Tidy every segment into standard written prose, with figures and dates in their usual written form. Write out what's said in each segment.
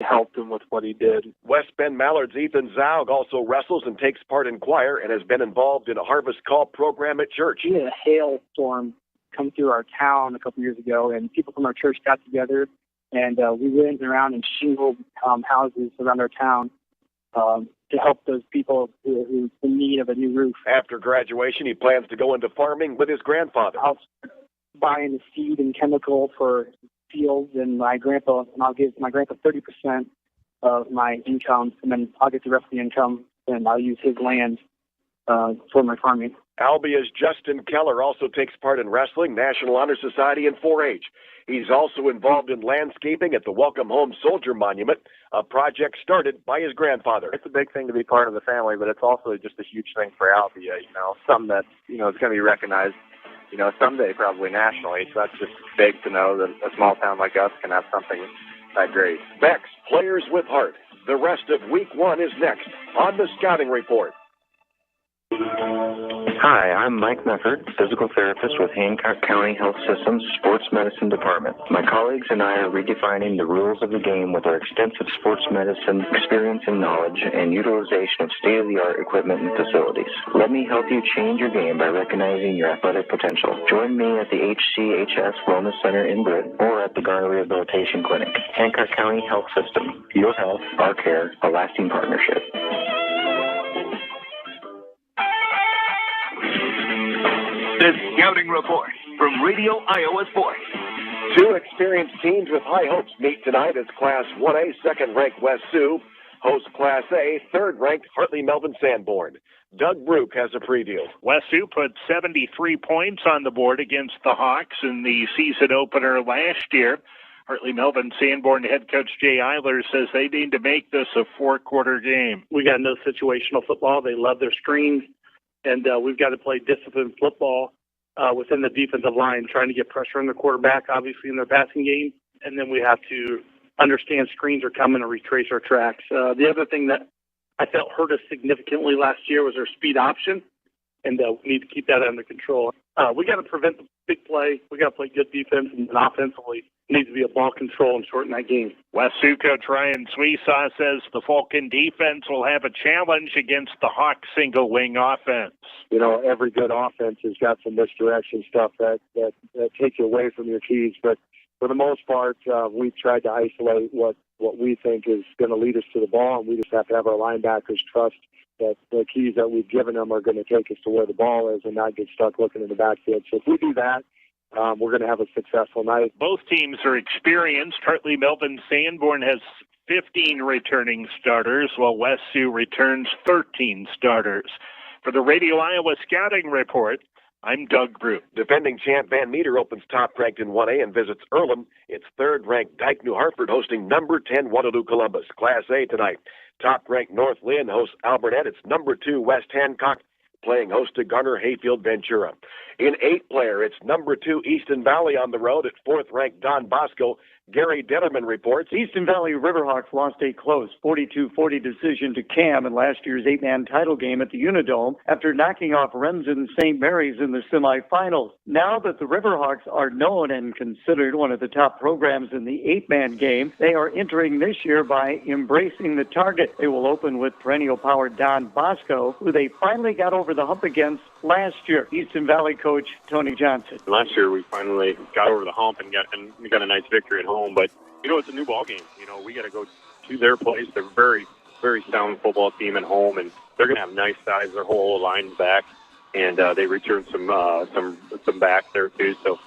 helped him with what he did. West Bend Mallard's Ethan Zaug also wrestles and takes part in choir and has been involved in a harvest call program at church. We had a hailstorm come through our town a couple years ago, and people from our church got together, and we went around and shingled houses around our town to help those people who are in need of a new roof. After graduation, he plans to go into farming with his grandfather. I'll buying the seed and chemical for fields, and I'll give my grandpa 30% of my income, and then I'll get the rest of the income, and I'll use his land for my farming. Albia's Justin Keller also takes part in wrestling, National Honor Society, and 4-H. He's also involved in landscaping at the Welcome Home Soldier Monument, a project started by his grandfather. It's a big thing to be part of the family, but it's also just a huge thing for Albia, something that, is going to be recognized, someday probably nationally. So that's just big to know that a small town like us can have something that great. Next, Players with Heart. The rest of Week 1 is next on the Scouting Report. Hi, I'm Mike Mefford, physical therapist with Hancock County Health System's Sports Medicine Department. My colleagues and I are redefining the rules of the game with our extensive sports medicine experience and knowledge and utilization of state-of-the-art equipment and facilities. Let me help you change your game by recognizing your athletic potential. Join me at the HCHS Wellness Center in Britt or at the Garner Rehabilitation Clinic. Hancock County Health System. Your health, our care, a lasting partnership. The Scouting Report from Radio Iowa Sports. Two experienced teams with high hopes meet tonight as Class 1A second-ranked West Sioux hosts Class A third-ranked Hartley Melvin Sanborn. Doug Brook has a preview. West Sioux put 73 points on the board against the Hawks in the season opener last year. Hartley Melvin Sanborn head coach Jay Eiler says they need to make this a four-quarter game. We got no situational football. They love their screens. And we've got to play disciplined football within the defensive line, trying to get pressure on the quarterback, obviously, in their passing game. And then we have to understand screens are coming and retrace our tracks. The other thing that I felt hurt us significantly last year was our speed option, and we need to keep that under control. We got to prevent the big play. We got to play good defense, and offensively, it needs to be a ball control and shorten that game. West Sioux coach Ryan Sweesaw says the Falcon defense will have a challenge against the Hawk single-wing offense. Every good offense has got some misdirection stuff that takes you away from your keys. But for the most part, we've tried to isolate what we think is going to lead us to the ball, and we just have to have our linebackers trust that the keys that we've given them are going to take us to where the ball is and not get stuck looking in the backfield. So if we do that, we're going to have a successful night. Both teams are experienced. Hartley Melvin Sanborn has 15 returning starters, while West Sioux returns 13 starters. For the Radio Iowa Scouting Report, I'm Doug Brook. Defending champ Van Meter opens top-ranked in 1A and visits Earlham. It's third-ranked Dyke New Hartford hosting number 10 Waterloo Columbus. Class A tonight. Top-ranked North Lynn hosts Albernet. It's number 2 West Hancock playing host to Garner Hayfield Ventura. In 8-player, it's number 2 Easton Valley on the road at 4th-ranked Don Bosco. Gary Detterman reports. Easton Valley Riverhawks lost a close 42-40 decision to Cam in last year's 8-man title game at the Unidome after knocking off Remsen St. Mary's in the semifinals. Now that the Riverhawks are known and considered one of the top programs in the 8-man game, they are entering this year by embracing the target. They will open with perennial power Don Bosco, who they finally got over the hump against last year. Easton Valley coach Tony Johnson. Last year we finally got over the hump and got a nice victory at home. But, it's a new ball game. We got to go to their place. They're a very, very sound football team at home, and they're going to have nice size. Their whole line's back, and they return some back there, too. So,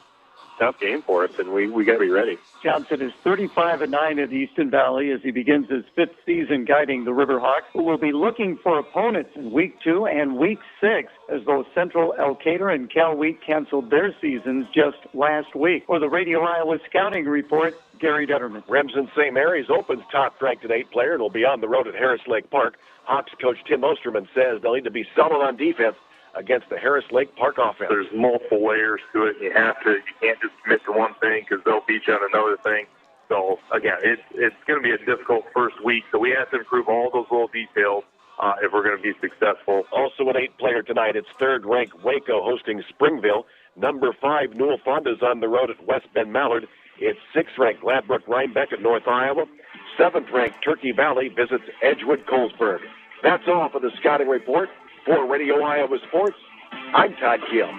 tough game for us, and we got to be ready. Johnson is 35-9 at Easton Valley as he begins his 5th season guiding the Riverhawks, who will be looking for opponents in Week 2 and Week 6, as both Central Elkader and Cal Wheat canceled their seasons just last week. For the Radio Iowa Scouting Report, Gary Detterman. Remsen St. Mary's opens top-ranked at 8-player and will be on the road at Harris Lake Park. Hawks coach Tim Osterman says they'll need to be solid on defense against the Harris Lake Park offense. There's multiple layers to it. You can't just commit to one thing because they'll beat you on another thing. So, again, it's going to be a difficult first week. So we have to improve all those little details if we're going to be successful. Also an 8-player tonight, it's third-ranked Waco hosting Springville. Number 5, Newell Fonda's on the road at West Bend Mallard. It's 6th-ranked Ladbroke Rhinebeck at North Iowa. 7th-ranked Turkey Valley visits Edgewood Colesburg. That's all for the scouting report. For Radio Iowa Sports, I'm Todd Keel.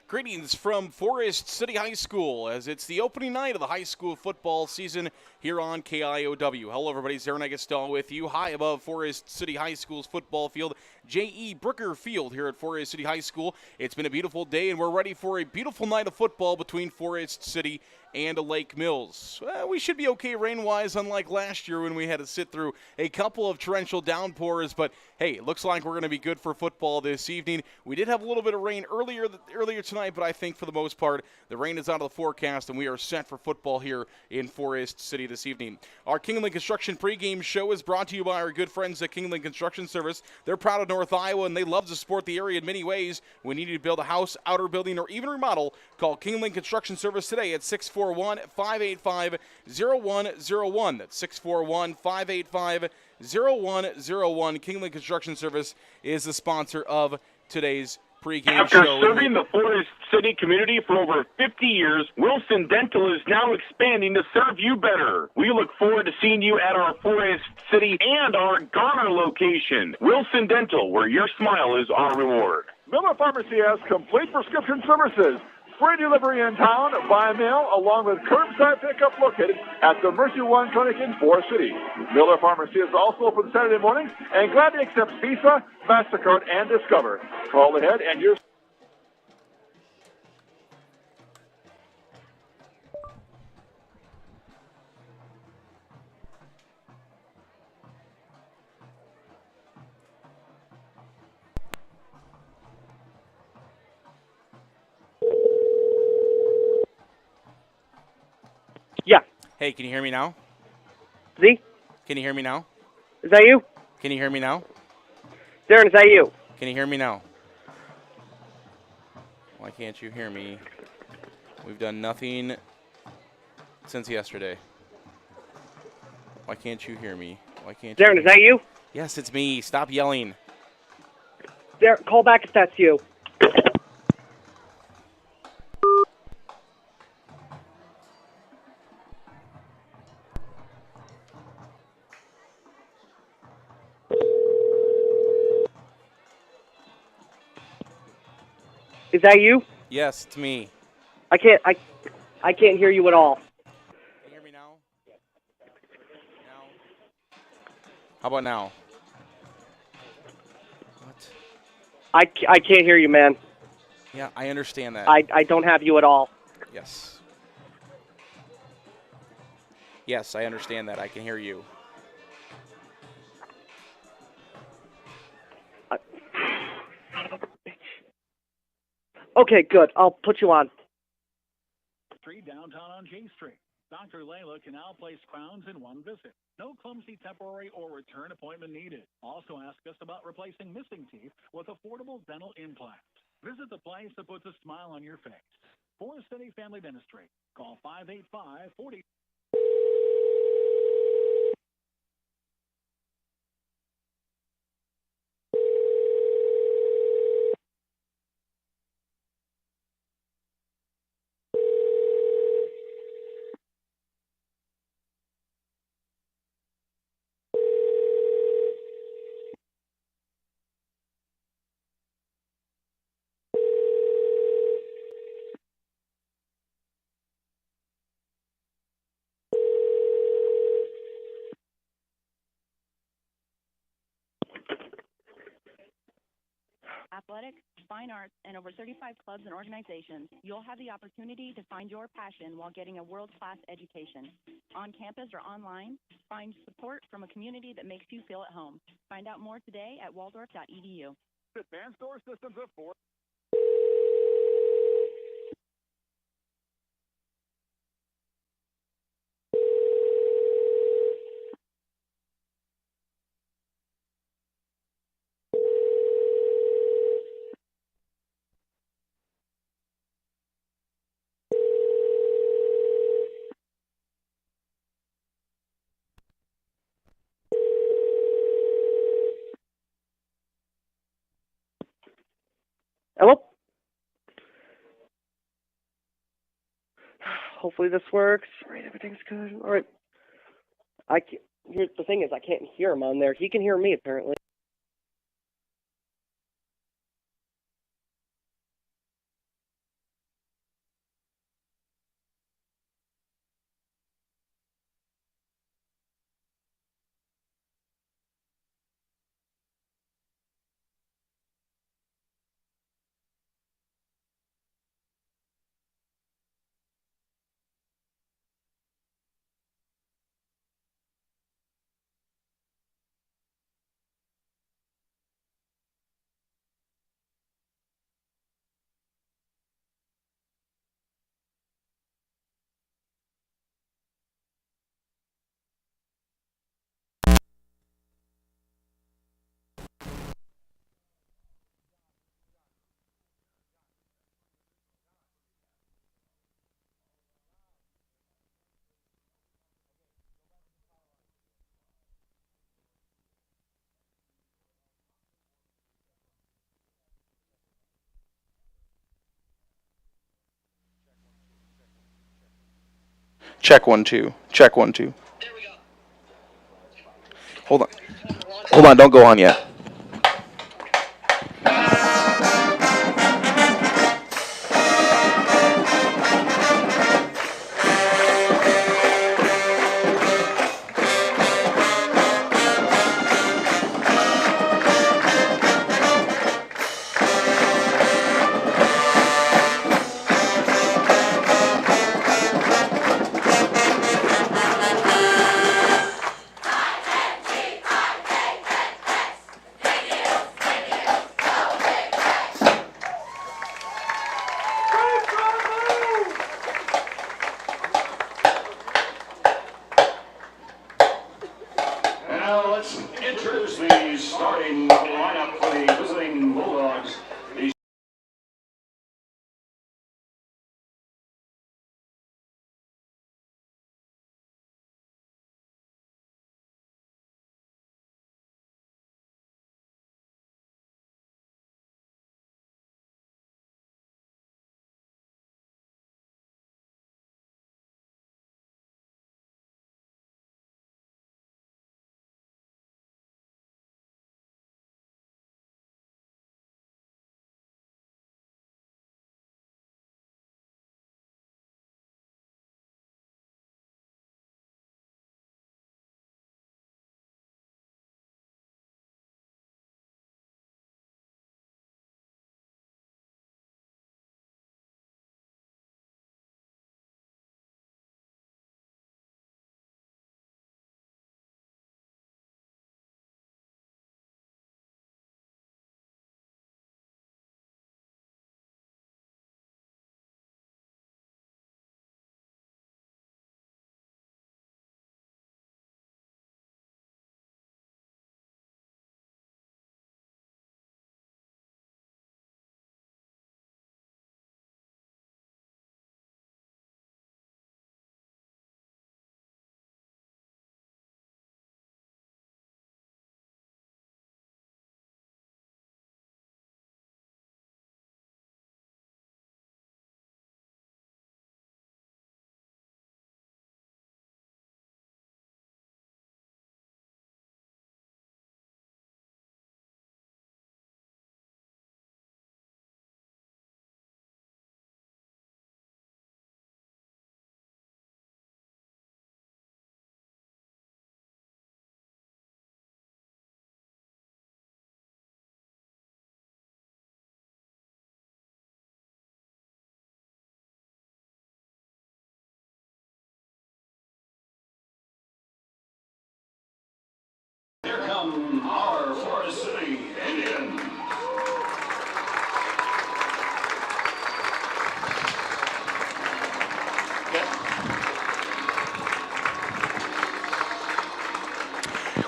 Greetings from Forest City High School as it's the opening night of the high school football season here on KIOW. Hello, everybody. Aaron Agastal with you high above Forest City High School's football field, J.E. Brooker Field here at Forest City High School. It's been a beautiful day, and we're ready for a beautiful night of football between Forest City and Lake Mills. We should be okay rain-wise, unlike last year when we had to sit through a couple of torrential downpours. But, hey, it looks like we're going to be good for football this evening. We did have a little bit of rain earlier tonight, but I think for the most part, the rain is out of the forecast, and we are set for football here in Forest City this evening. Our Kingland Construction pregame show is brought to you by our good friends at Kingland Construction Service. They're proud of North Iowa, and they love to support the area in many ways. When you need to build a house, outer building, or even remodel, call Kingland Construction Service today at 641-585-0101. That's 641-585-0101. Kingland Construction Service is the sponsor of today's pregame After show. serving the Forest City community for over 50 years, Wilson Dental is now expanding to serve you better. We look forward to seeing you at our Forest City and our Garner location. Wilson Dental, where your smile is our reward. Miller Pharmacy has complete prescription services. Free delivery in town, by mail, along with curbside pickup located at the Mercy One Clinic in Forest City. Miller Pharmacy is also open Saturday mornings and glad to accept Visa, MasterCard, and Discover. Call ahead and your... Yeah. Hey, can you hear me now? Z? Can you hear me now? Is that you? Can you hear me now? Darren, is that you? Can you hear me now? Why can't you hear me? We've done nothing since yesterday. Why can't you hear me? Why can't Darren, you is that you? Yes, it's me. Stop yelling. Darren, call back if that's you. Is that you? Yes, it's me. I can't hear you at all. Can you hear me now? How about now? What? I can't hear you, man. Yeah, I understand that. I don't have you at all. Yes. Yes, I understand that. I can hear you. Okay, good. I'll put you on. Downtown on J Street. Dr. Layla can now place crowns in one visit. No clumsy temporary or return appointment needed. Also ask us about replacing missing teeth with affordable dental implants. Visit the place that puts a smile on your face. Forest City Family Dentistry. Call 585-40. Athletics, fine arts, and over 35 clubs and organizations, you'll have the opportunity to find your passion while getting a world-class education. On campus or online, find support from a community that makes you feel at home. Find out more today at waldorf.edu. Advanced Door Systems of Forest. hopefully this works. All right, everything's good. All right. Here's the thing is, I can't hear him on there. He can hear me, apparently. Check 1 2. Check 1 2. Hold on. Hold on. Don't go on yet. Here come our Forest City Indians.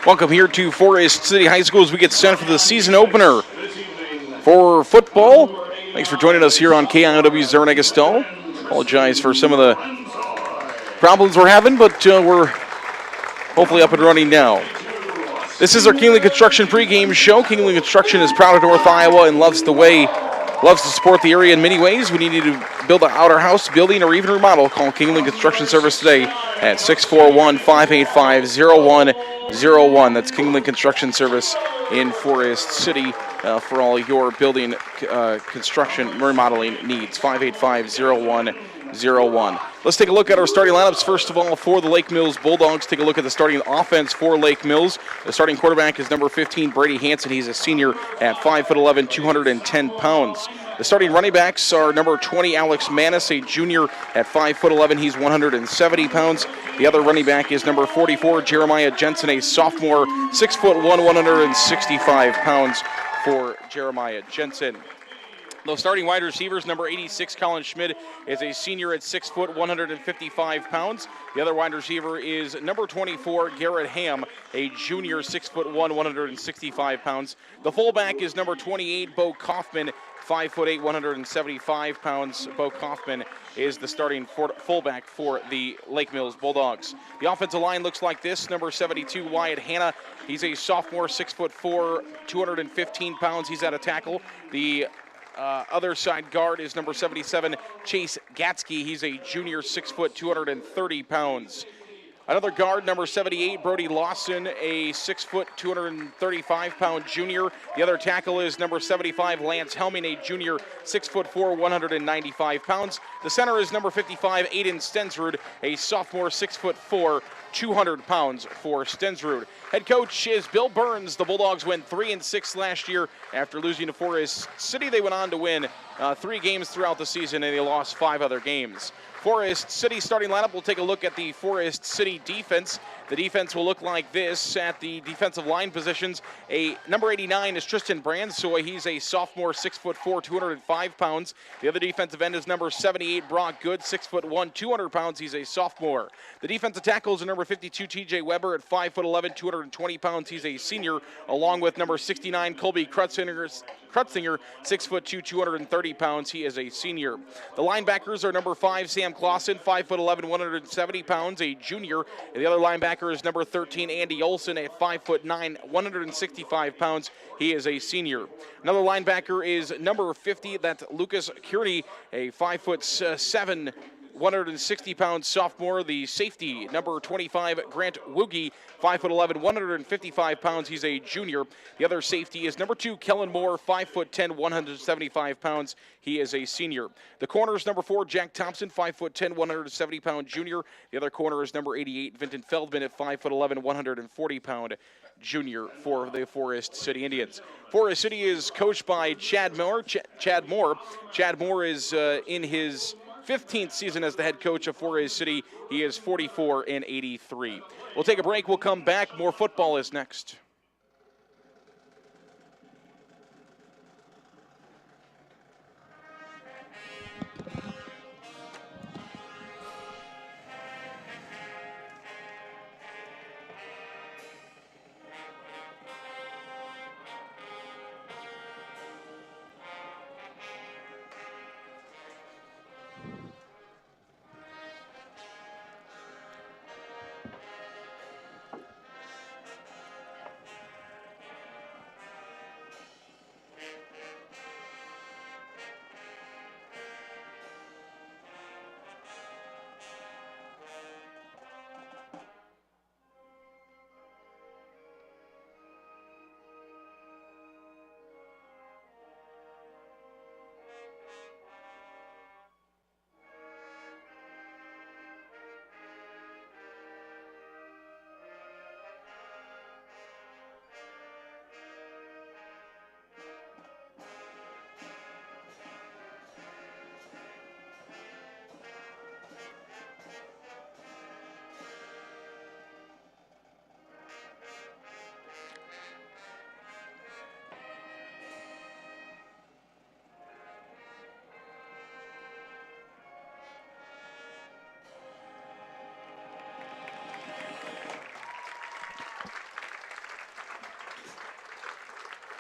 Welcome here to Forest City High School as we get set for the season opener for football. Thanks for joining us here on KIOW's Zerna Gaston. Apologize for some of the problems we're having, but we're hopefully up and running now. This is our Kingly Construction pregame show. Kingly Construction is proud of North Iowa and loves the way loves to support the area in many ways. We need you to build an outer house, building, or even remodel. Call Kingland Construction Service today at 641-585-0101. That's Kingland Construction Service in Forest City for all your building, construction, remodeling needs. 585-0101. Let's take a look at our starting lineups. First of all, for the Lake Mills Bulldogs, take a look at the starting offense for Lake Mills. The starting quarterback is number 15, Brady Hansen. He's a senior at 5'11", 210 pounds. The starting running backs are number 20, Alex Manis, a junior at 5'11". He's 170 pounds. The other running back is number 44, Jeremiah Jensen, a sophomore, 6'1", 165 pounds for Jeremiah Jensen. Those starting wide receivers, number 86, Colin Schmidt, is a senior at 6', 155 pounds. The other wide receiver is number 24, Garrett Ham, a junior, 6'1", 165 pounds. The fullback is number 28, Bo Kaufman, 5'8", 175 pounds. Bo Kaufman is the starting fullback for the Lake Mills Bulldogs. The offensive line looks like this. Number 72, Wyatt Hanna. He's a sophomore, 6'4", 215 pounds. He's at a tackle. The other side guard is number 77, Chase Gatsky. He's a junior, 6', 230 pounds. Another guard, number 78, Brody Lawson, a 6', 235-pound junior. The other tackle is number 75, Lance Helming, a junior, 6'4", 195 pounds. The center is number 55, Aiden Stensrud, a sophomore, 6'4", 200 pounds for Stensrud. Head coach is Bill Burns. The Bulldogs went 3-6 last year after losing to Forest City. They went on to win 3 games throughout the season, and they lost 5 other games. Forest City starting lineup, we'll take a look at the Forest City defense. The defense will look like this at the defensive line positions. Number 89 is Tristan Brandsoy. He's a sophomore, 6'4", 205 pounds. The other defensive end is number 78, Brock Good, 6'1", 200 pounds. He's a sophomore. The defensive tackles are number 52, TJ Weber at 5'11", 220 pounds. He's a senior, along with number 69, Colby Krutzinger, 6'2", 230 pounds. He is a senior. The linebackers are number 5, Sam Clausen, 5'11", 170 pounds, a junior. And the other linebacker is number 13, Andy Olson, at 5'9", 165 pounds. He is a senior. Another linebacker is number 50, that's Lucas Kearney, a 5'7", 160-pound sophomore. The safety, number 25, Grant Woogie, 5'11", 155 pounds. He's a junior. The other safety is number 2, Kellen Moore, 5'10", 175 pounds. He is a senior. The corner is number 4, Jack Thompson, 5'10", 170-pound junior. The other corner is number 88, Vinton Feldman, at 5'11", 140-pound junior for the Forest City Indians. Forest City is coached by Chad Moore. Chad Moore is in his 15th season as the head coach of Forest City. He is 44-83. We'll take a break. We'll come back. More football is next.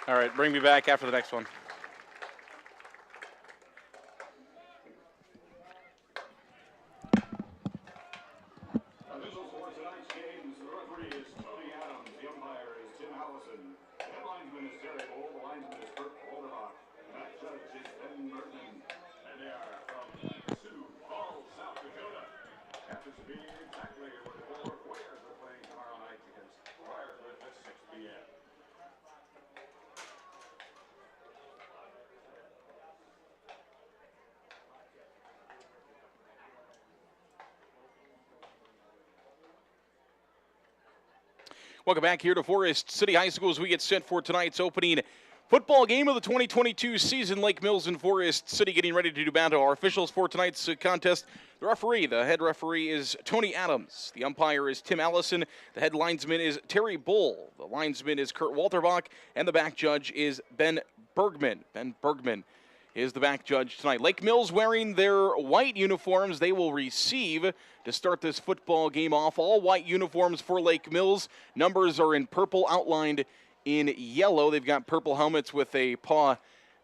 All right, bring me back after the next one. Officials for tonight's games, the referee is Tony Adams, the umpire is Tim Allison. The head linesman is Terry Bull, the linesman is Kurt Walderbach. Back judge is Ben Bergman, and they are from Sioux Falls, South Dakota. Happens to be exactly where the Warriors are playing tomorrow night against Briarcliff at 6 p.m. Welcome back here to Forest City High School as we get set for tonight's opening football game of the 2022 season. Lake Mills and Forest City getting ready to do battle. Our officials for tonight's contest, the head referee is Tony Adams. The umpire is Tim Allison. The head linesman is Terry Bull. The linesman is Kurt Walterbach. And the back judge is Ben Bergman. Ben Bergman is the back judge tonight. Lake Mills wearing their white uniforms. They will receive to start this football game off. All white uniforms for Lake Mills. Numbers are in purple, outlined in yellow. They've got purple helmets with a paw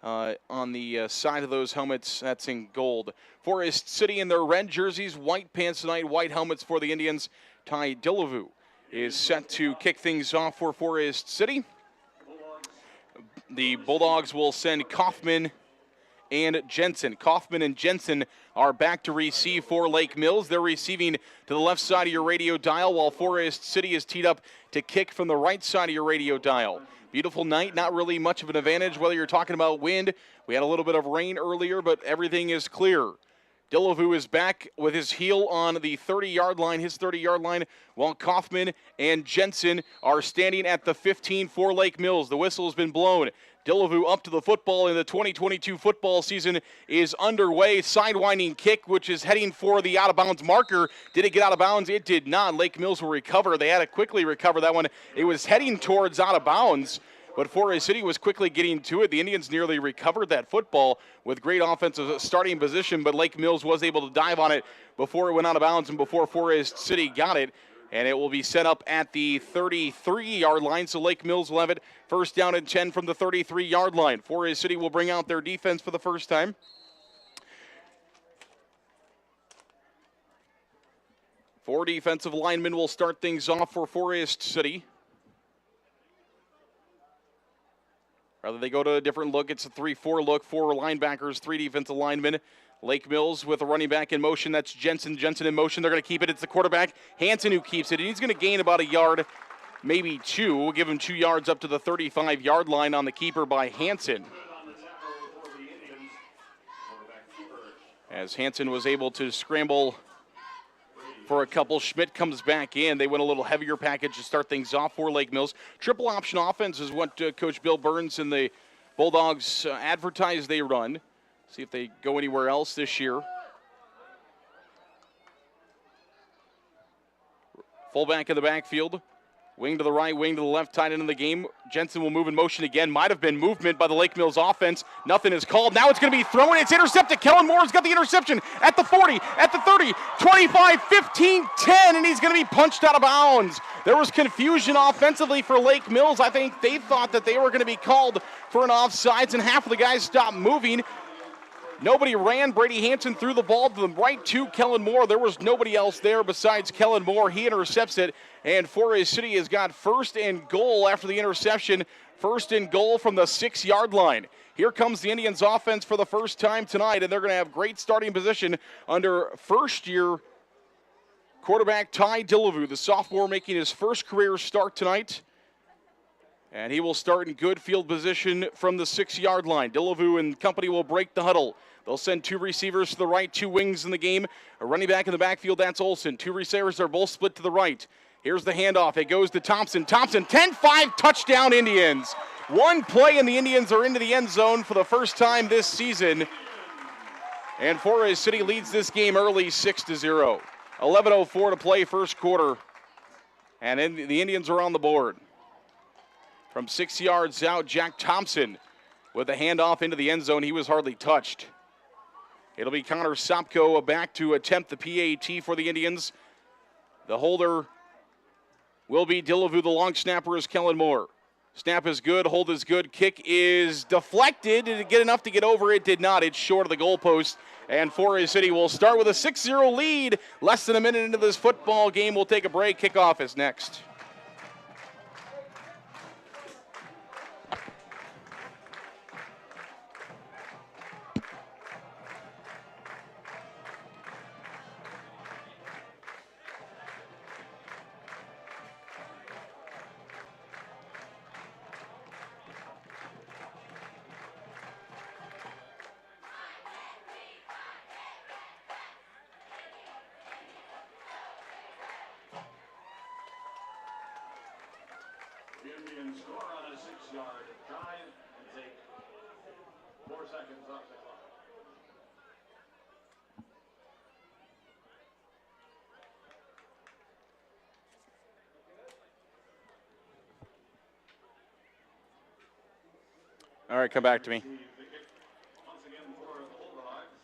on the side of those helmets. That's in gold. Forest City in their red jerseys, white pants tonight, white helmets for the Indians. Ty Dillavu is set to kick things off for Forest City. The Bulldogs will send Kaufman and Jensen. Kaufman and Jensen are back to receive for Lake Mills. They're receiving to the left side of your radio dial, while Forest City is teed up to kick from the right side of your radio dial. Beautiful night, not really much of an advantage whether you're talking about wind. We had a little bit of rain earlier, but everything is clear. Dillavu is back with his heel on the 30-yard line, his 30-yard line, while Kaufman and Jensen are standing at the 15 for Lake Mills. The whistle has been blown. Dillavu up to the football, in the 2022 football season is underway. Sidewinding kick, which is heading for the out-of-bounds marker. Did it get out of bounds? It did not. Lake Mills will recover. They had to quickly recover that one. It was heading towards out of bounds, but Forest City was quickly getting to it. The Indians nearly recovered that football with great offensive starting position, but Lake Mills was able to dive on it before it went out of bounds and before Forest City got it. And it will be set up at the 33-yard line, so Lake Mills will have it first down and 10 from the 33-yard line. Forest City will bring out their defense for the first time. Four defensive linemen will start things off for Forest City. Rather they go to a different look, it's a 3-4 look. Four linebackers, three defensive linemen. Lake Mills with a running back in motion. That's Jensen. Jensen in motion. They're going to keep it. It's the quarterback, Hanson, who keeps it. And he's going to gain about a yard, maybe two. We'll give him 2 yards up to the 35-yard line on the keeper by Hanson. As Hanson was able to scramble for a couple. Schmidt comes back in. They went a little heavier package to start things off for Lake Mills. Triple option offense is what Coach Bill Burns and the Bulldogs advertise they run. See if they go anywhere else this year. Fullback in the backfield. Wing to the right, wing to the left, tight end in the game. Jensen will move in motion again. Might have been movement by the Lake Mills offense. Nothing is called. Now it's going to be thrown. It's intercepted. Kellen Moore's got the interception at the 40, at the 30, 25, 15, 10, and he's going to be punched out of bounds. There was confusion offensively for Lake Mills. I think they thought that they were going to be called for an offsides, and half of the guys stopped moving. Nobody ran. Brady Hanson threw the ball to the right to Kellen Moore. There was nobody else there besides Kellen Moore. He intercepts it, and Forest City has got first and goal after the interception. First and goal from the 6-yard line. Here comes the Indians offense for the first time tonight, and they're going to have great starting position under first-year quarterback Ty Dillavu, the sophomore making his first career start tonight. And he will start in good field position from the 6-yard line. Dillavu and company will break the huddle. They'll send two receivers to the right, two wings in the game. A running back in the backfield, that's Olson. Two receivers are both split to the right. Here's the handoff. It goes to Thompson. Thompson, 10-5, touchdown Indians. One play and the Indians are into the end zone for the first time this season. And Forest City leads this game early, 6-0. 11:04 to play first quarter. And the Indians are on the board. From 6 yards out, Jack Thompson with a handoff into the end zone. He was hardly touched. It'll be Connor Sopko back to attempt the PAT for the Indians. The holder will be Dillavu. The long snapper is Kellen Moore. Snap is good, hold is good, kick is deflected. Did it get enough to get over? It did not. It's short of the goalpost. And Forest City will start with a 6-0 lead. Less than a minute into this football game. We'll take a break. Kickoff is next. The Indians score on a 6-yard drive and take 4 seconds off the clock. All right, come back to me. Once again for the Bulldogs,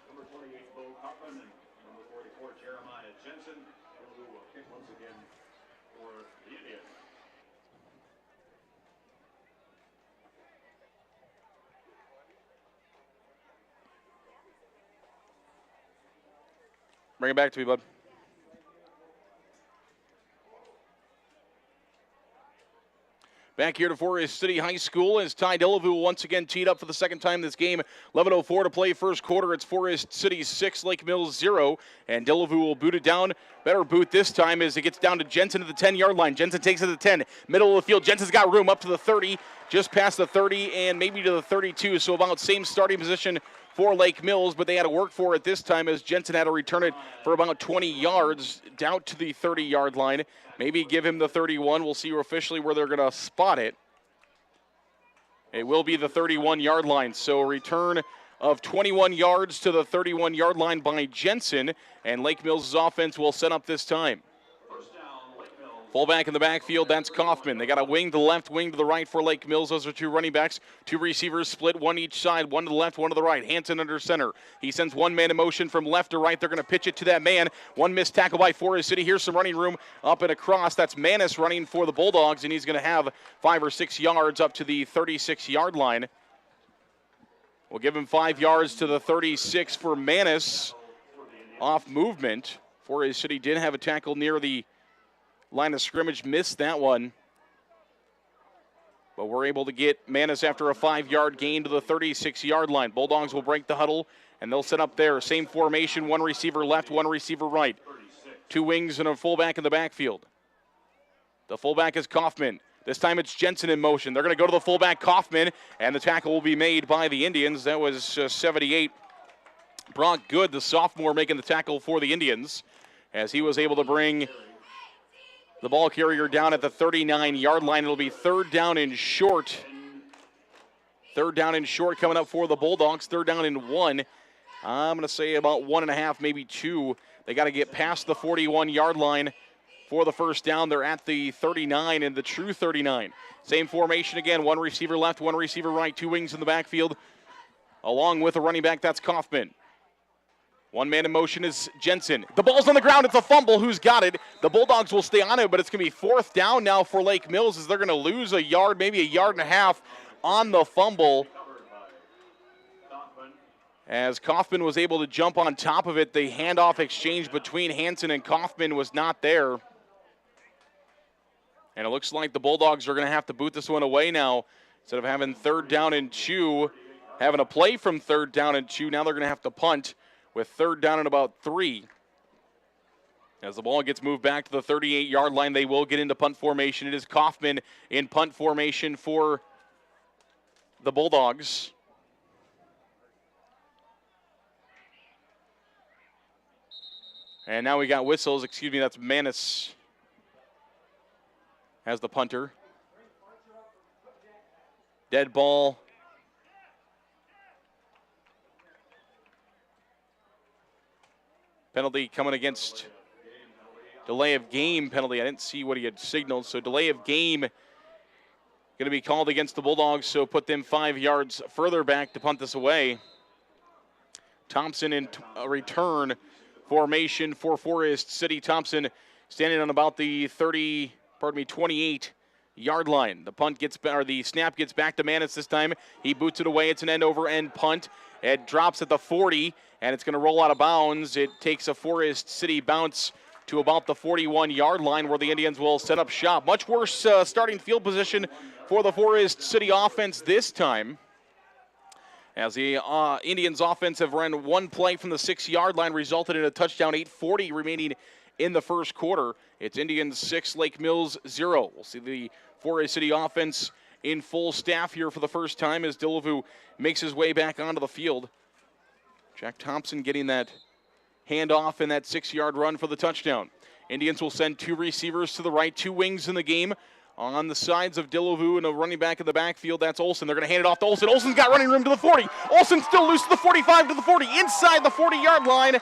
number 28, Bo Kaufman, and number 44, Jeremiah Jensen. Will do a kick once again for the Indians. Bring it back to me, bud. Back here to Forest City High School as Ty Delavu once again teed up for the second time this game. 11:04 to play first quarter. It's Forest City 6, Lake Mills 0. And Delavu will boot it down. Better boot this time as it gets down to Jensen at the 10-yard line. Jensen takes it to the 10. Middle of the field. Jensen's got room up to the 30, just past the 30 and maybe to the 32. So about same starting position for Lake Mills, but they had to work for it this time as Jensen had to return it for about 20 yards down to the 30-yard line. Maybe give him the 31. We'll see officially where they're going to spot it. It will be the 31-yard line. So a return of 21 yards to the 31-yard line by Jensen, and Lake Mills' offense will set up this time. Fullback in the backfield, that's Kaufman. They got a wing to the left, wing to the right for Lake Mills. Those are two running backs. Two receivers split, one each side, one to the left, one to the right. Hanson under center. He sends one man in motion from left to right. They're going to pitch it to that man. One missed tackle by Forest City. Here's some running room up and across. That's Manis running for the Bulldogs, and he's going to have 5 or 6 yards up to the 36-yard line. We'll give him 5 yards to the 36 for Manis off movement. Forest City did have a tackle near the line of scrimmage, missed that one. But we're able to get Manis after a 5-yard gain to the 36-yard line. Bulldogs will break the huddle, and they'll set up there. Same formation, one receiver left, one receiver right. Two wings and a fullback in the backfield. The fullback is Kaufman. This time it's Jensen in motion. They're going to go to the fullback, Kaufman, and the tackle will be made by the Indians. That was 78. Brock Good, the sophomore, making the tackle for the Indians, as he was able to bring the ball carrier down at the 39-yard line. It'll be third down and short. Third down and short coming up for the Bulldogs. Third down and 1. I'm going to say about 1.5, maybe 2. They got to get past the 41-yard line for the first down. They're at the 39 and the true 39. Same formation again. One receiver left, one receiver right. Two wings in the backfield, along with a running back. That's Kaufman. One man in motion is Jensen. The ball's on the ground. It's a fumble. Who's got it? The Bulldogs will stay on it, but it's going to be fourth down now for Lake Mills as they're going to lose a yard, maybe a yard and a half on the fumble. As Kaufman was able to jump on top of it, the handoff exchange between Hanson and Kaufman was not there. And it looks like the Bulldogs are going to have to boot this one away now. Instead of having third down and 2, having a play from third down and 2, now they're going to have to punt with third down and about 3. As the ball gets moved back to the 38-yard line, they will get into punt formation. It is Kaufman in punt formation for the Bulldogs. And now we got whistles. Excuse me, that's Manis as the punter. Dead ball. Penalty coming against delay of game penalty. I didn't see what he had signaled. So delay of game going to be called against the Bulldogs. So put them 5 yards further back to punt this away. Thompson in return formation for Forest City. Thompson standing on about the 28-yard line. The snap gets back to Manis this time. He boots it away. It's an end-over-end punt. It drops at the 40, and it's going to roll out of bounds. It takes a Forest City bounce to about the 41-yard line where the Indians will set up shop. Much worse starting field position for the Forest City offense this time, as the Indians offense have run one play from the 6-yard line, resulted in a touchdown. 8:40 remaining in the first quarter. It's Indians 6, Lake Mills 0. We'll see the Forest City offense in full staff here for the first time as Delavu makes his way back onto the field. Jack Thompson getting that handoff and that 6-yard run for the touchdown. Indians will send 2 receivers to the right, 2 wings in the game. On the sides of Dillevue and a running back in the backfield, that's Olson. They're going to hand it off to Olson. Olson's got running room to the 40. Olson still loose to the 45 to the 40, inside the 40-yard line,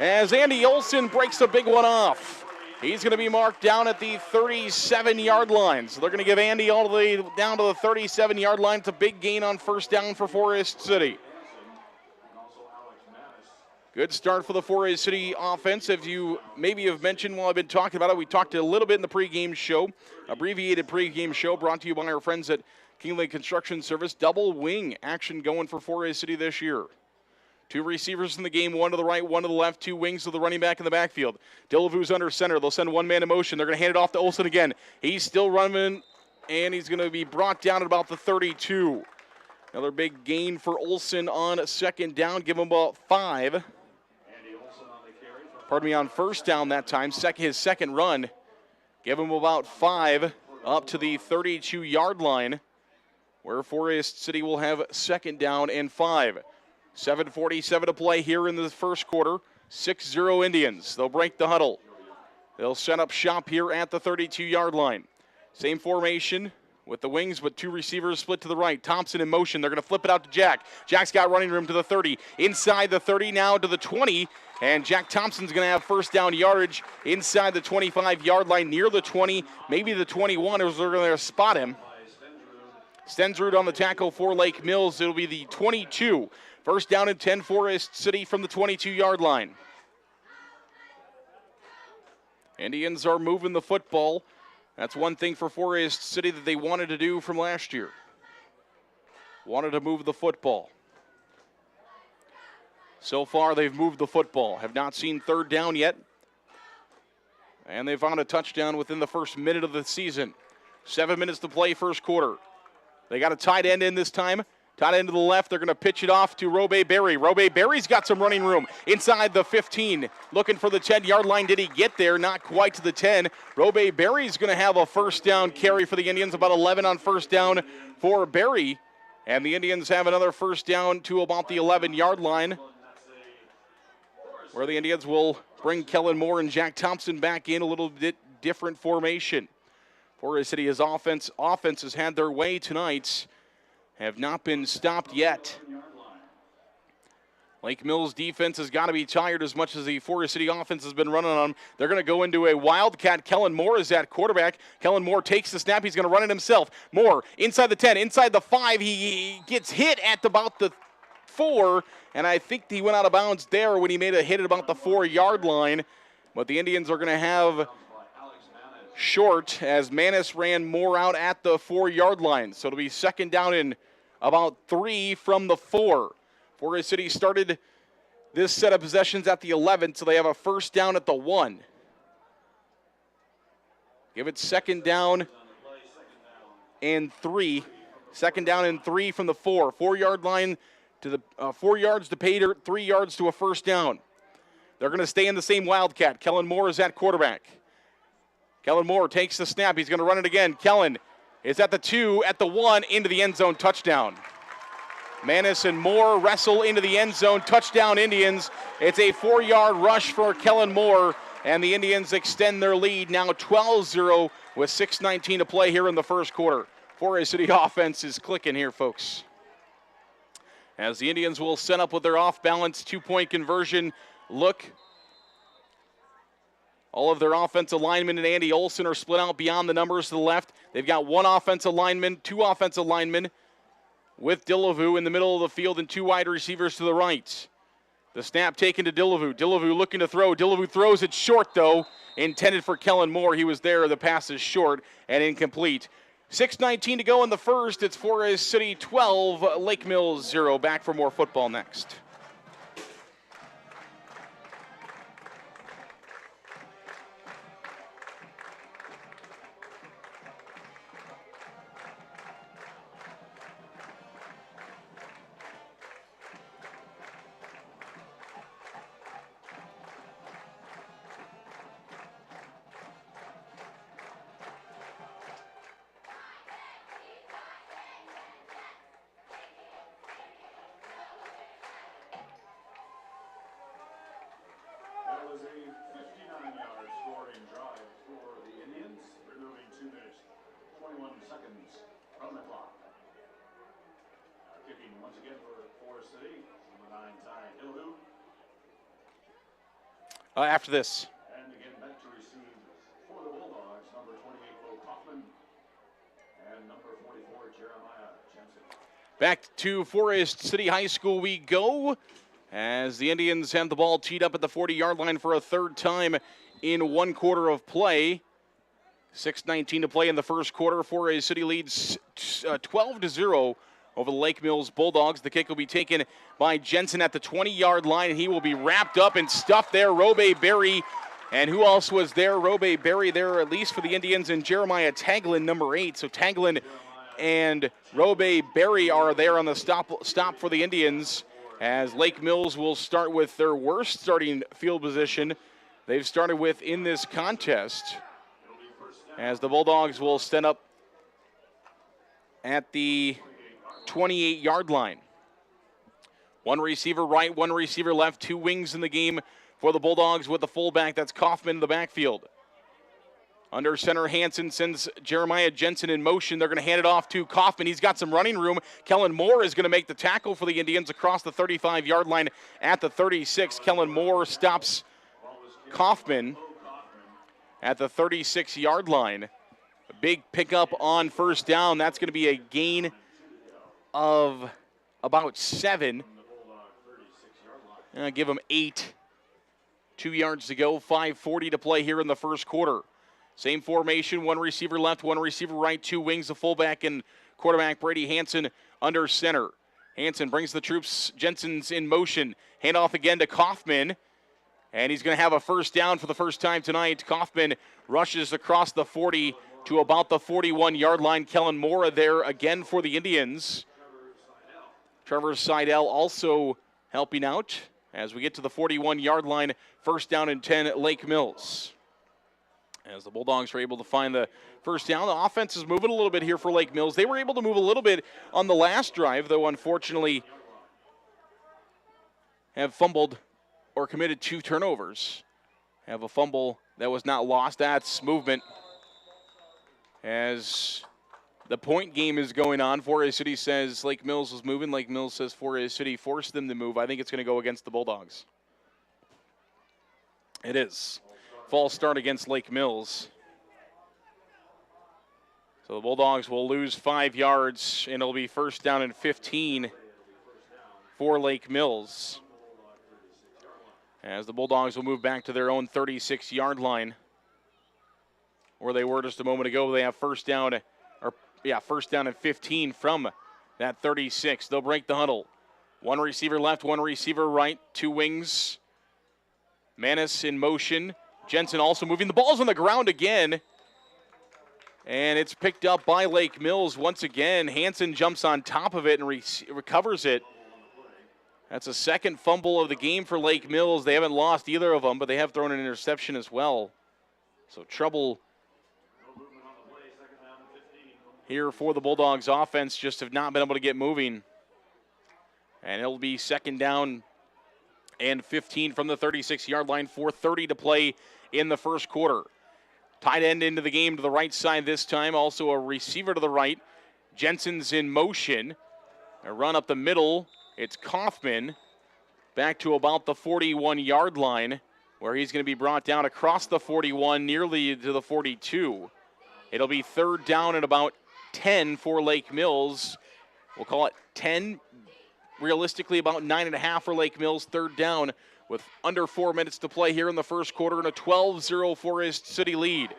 as Andy Olson breaks a big one off. He's going to be marked down at the 37-yard line. So they're going to give Andy all the way down to the 37-yard line. It's a big gain on first down for Forest City. Good start for the Forest City offense. If you maybe have mentioned while I've been talking about it, we talked a little bit in the pregame show, abbreviated pregame show brought to you by our friends at Kingley Construction Service. Double wing action going for Forest City this year. 2 receivers in the game, 1 to the right, 1 to the left, 2 wings to the running back in the backfield. Dillevue's under center. They'll send one man in motion. They're going to hand it off to Olson again. He's still running, and he's going to be brought down at about the 32. Another big gain for Olson on second down. Give him about 5. Pardon me, on first down that time. His second run. Give him about 5 up to the 32-yard line, where Forest City will have second down and 5. 7:47 to play here in the first quarter. 6-0 Indians. They'll break the huddle. They'll set up shop here at the 32-yard line. Same formation with the wings, with 2 receivers split to the right. Thompson in motion. They're going to flip it out to Jack. Jack's got running room to the 30. Inside the 30 now to the 20. And Jack Thompson's going to have first down yardage inside the 25-yard line, near the 20, maybe the 21, as they're going to spot him. Stensrud on the tackle for Lake Mills. It'll be the 22. First down and 10, Forest City from the 22-yard line. Indians are moving the football. That's one thing for Forest City that they wanted to do from last year. Wanted to move the football. So far, they've moved the football. Have not seen third down yet. And they found a touchdown within the first minute of the season. 7 minutes to play first quarter. They got a tight end in this time. Tight end to the left, they're going to pitch it off to Robe Berry. Robe Berry's got some running room inside the 15. Looking for the 10-yard line. Did he get there? Not quite to the 10. Robe Berry's going to have a first down carry for the Indians. About 11 on first down for Berry. And the Indians have another first down to about the 11-yard line, where the Indians will bring Kellen Moore and Jack Thompson back in, a little bit different formation. Forest City's offense has had their way tonight. Have not been stopped yet. Lake Mills defense has got to be tired as much as the Forest City offense has been running on them. They're going to go into a wildcat. Kellen Moore is at quarterback. Kellen Moore takes the snap. He's going to run it himself. Moore inside the 10, inside the 5. He gets hit at about the 4, and I think he went out of bounds there when he made a hit at about the 4-yard line. But the Indians are going to have short as Manis ran Moore out at the 4-yard line. So it'll be second down and about 3 from the 4. Forest City started this set of possessions at the 11, so they have a first down at the 1. Give it second down and 3. Second down and 3 from the 4. 4-yard line to the 4 yards to pay dirt, 3 yards to a first down. They're going to stay in the same wildcat. Kellen Moore is at quarterback. Kellen Moore takes the snap. He's going to run it again. Kellen is at the 2, at the 1, into the end zone, touchdown. Manis and Moore wrestle into the end zone, touchdown Indians. It's a 4-yard rush for Kellen Moore, and the Indians extend their lead now 12-0 with 6:19 to play here in the first quarter. Forest City offense is clicking here, folks, as the Indians will set up with their off-balance 2-point conversion look. All of their offensive linemen and Andy Olson are split out beyond the numbers to the left. They've got 1 offensive lineman, 2 offensive linemen, with Dillevue in the middle of the field and 2 wide receivers to the right. The snap taken to Dillevue. Dillevue looking to throw. Dillevue throws it short, though, intended for Kellen Moore. He was there. The pass is short and incomplete. 6:19 to go in the first. It's Forest City 12, Lake Mills 0. Back for more football next. once again for Forest City, number 9, Ty Hildu. After this. And again, back to receive for the Bulldogs, number 28, Bo Kaufman, and number 44, Jeremiah Jensen. Back to Forest City High School we go, as the Indians have the ball teed up at the 40-yard line for a third time in one quarter of play. 6:19 to play in the first quarter. Forest City leads 12-0 over the Lake Mills Bulldogs. The kick will be taken by Jensen at the 20-yard line, and he will be wrapped up and stuffed there. Robe Berry, and who else was there? Robe Berry there, at least for the Indians, and Jeremiah Taglin, number 8. So Taglin and Robe Berry are there on the stop for the Indians, as Lake Mills will start with their worst starting field position they've started with in this contest, as the Bulldogs will stand up at the 28-yard line. One receiver right, one receiver left, two wings in the game for the Bulldogs with the fullback. That's Kaufman in the backfield. Under center, Hansen sends Jeremiah Jensen in motion. They're going to hand it off to Kaufman. He's got some running room. Kellen Moore is going to make the tackle for the Indians across the 35-yard line at the 36. Kellen Moore stops Kaufman at the 36-yard line. A big pickup on first down. That's going to be a gain of about 7. Give him 8. 2 yards to go. 5:40 to play here in the first quarter. Same formation, one receiver left, one receiver right, two wings, the fullback and quarterback Brady Hansen under center. Hansen brings the troops. Jensen's in motion. Handoff again to Kaufman. And he's going to have a first down for the first time tonight. Kaufman rushes across the 40 to about the 41-yard line. Kellen Mora there again for the Indians. Trevor Seidel also helping out as we get to the 41-yard line. First down and 10 Lake Mills. As the Bulldogs are able to find the first down, the offense is moving a little bit here for Lake Mills. They were able to move a little bit on the last drive, though unfortunately have fumbled or committed 2 turnovers. Have a fumble that was not lost. That's movement. As the point game is going on, Forest City says Lake Mills was moving. Lake Mills says Forest City forced them to move. I think it's going to go against the Bulldogs. It is. False start against Lake Mills. So the Bulldogs will lose 5 yards, and it'll be first down and 15 for Lake Mills, as the Bulldogs will move back to their own 36-yard line, where they were just a moment ago. They have first down and 15 from that 36. They'll break the huddle. One receiver left, one receiver right, two wings. Manis in motion. Jensen also moving. The ball's on the ground again, and it's picked up by Lake Mills once again. Hansen jumps on top of it and recovers it. That's a second fumble of the game for Lake Mills. They haven't lost either of them, but they have thrown an interception as well. So trouble here for the Bulldogs offense, just have not been able to get moving. And it'll be second down and 15 from the 36-yard line. 4:30 to play in the first quarter. Tight end into the game to the right side this time. Also a receiver to the right. Jensen's in motion. A run up the middle. It's Kaufman back to about the 41-yard line, where he's going to be brought down across the 41, nearly to the 42. It'll be third down and about 10 for Lake Mills. We'll call it 10. Realistically, about 9.5 for Lake Mills. Third down with under 4 minutes to play here in the first quarter, and a 12-0 Forest City lead.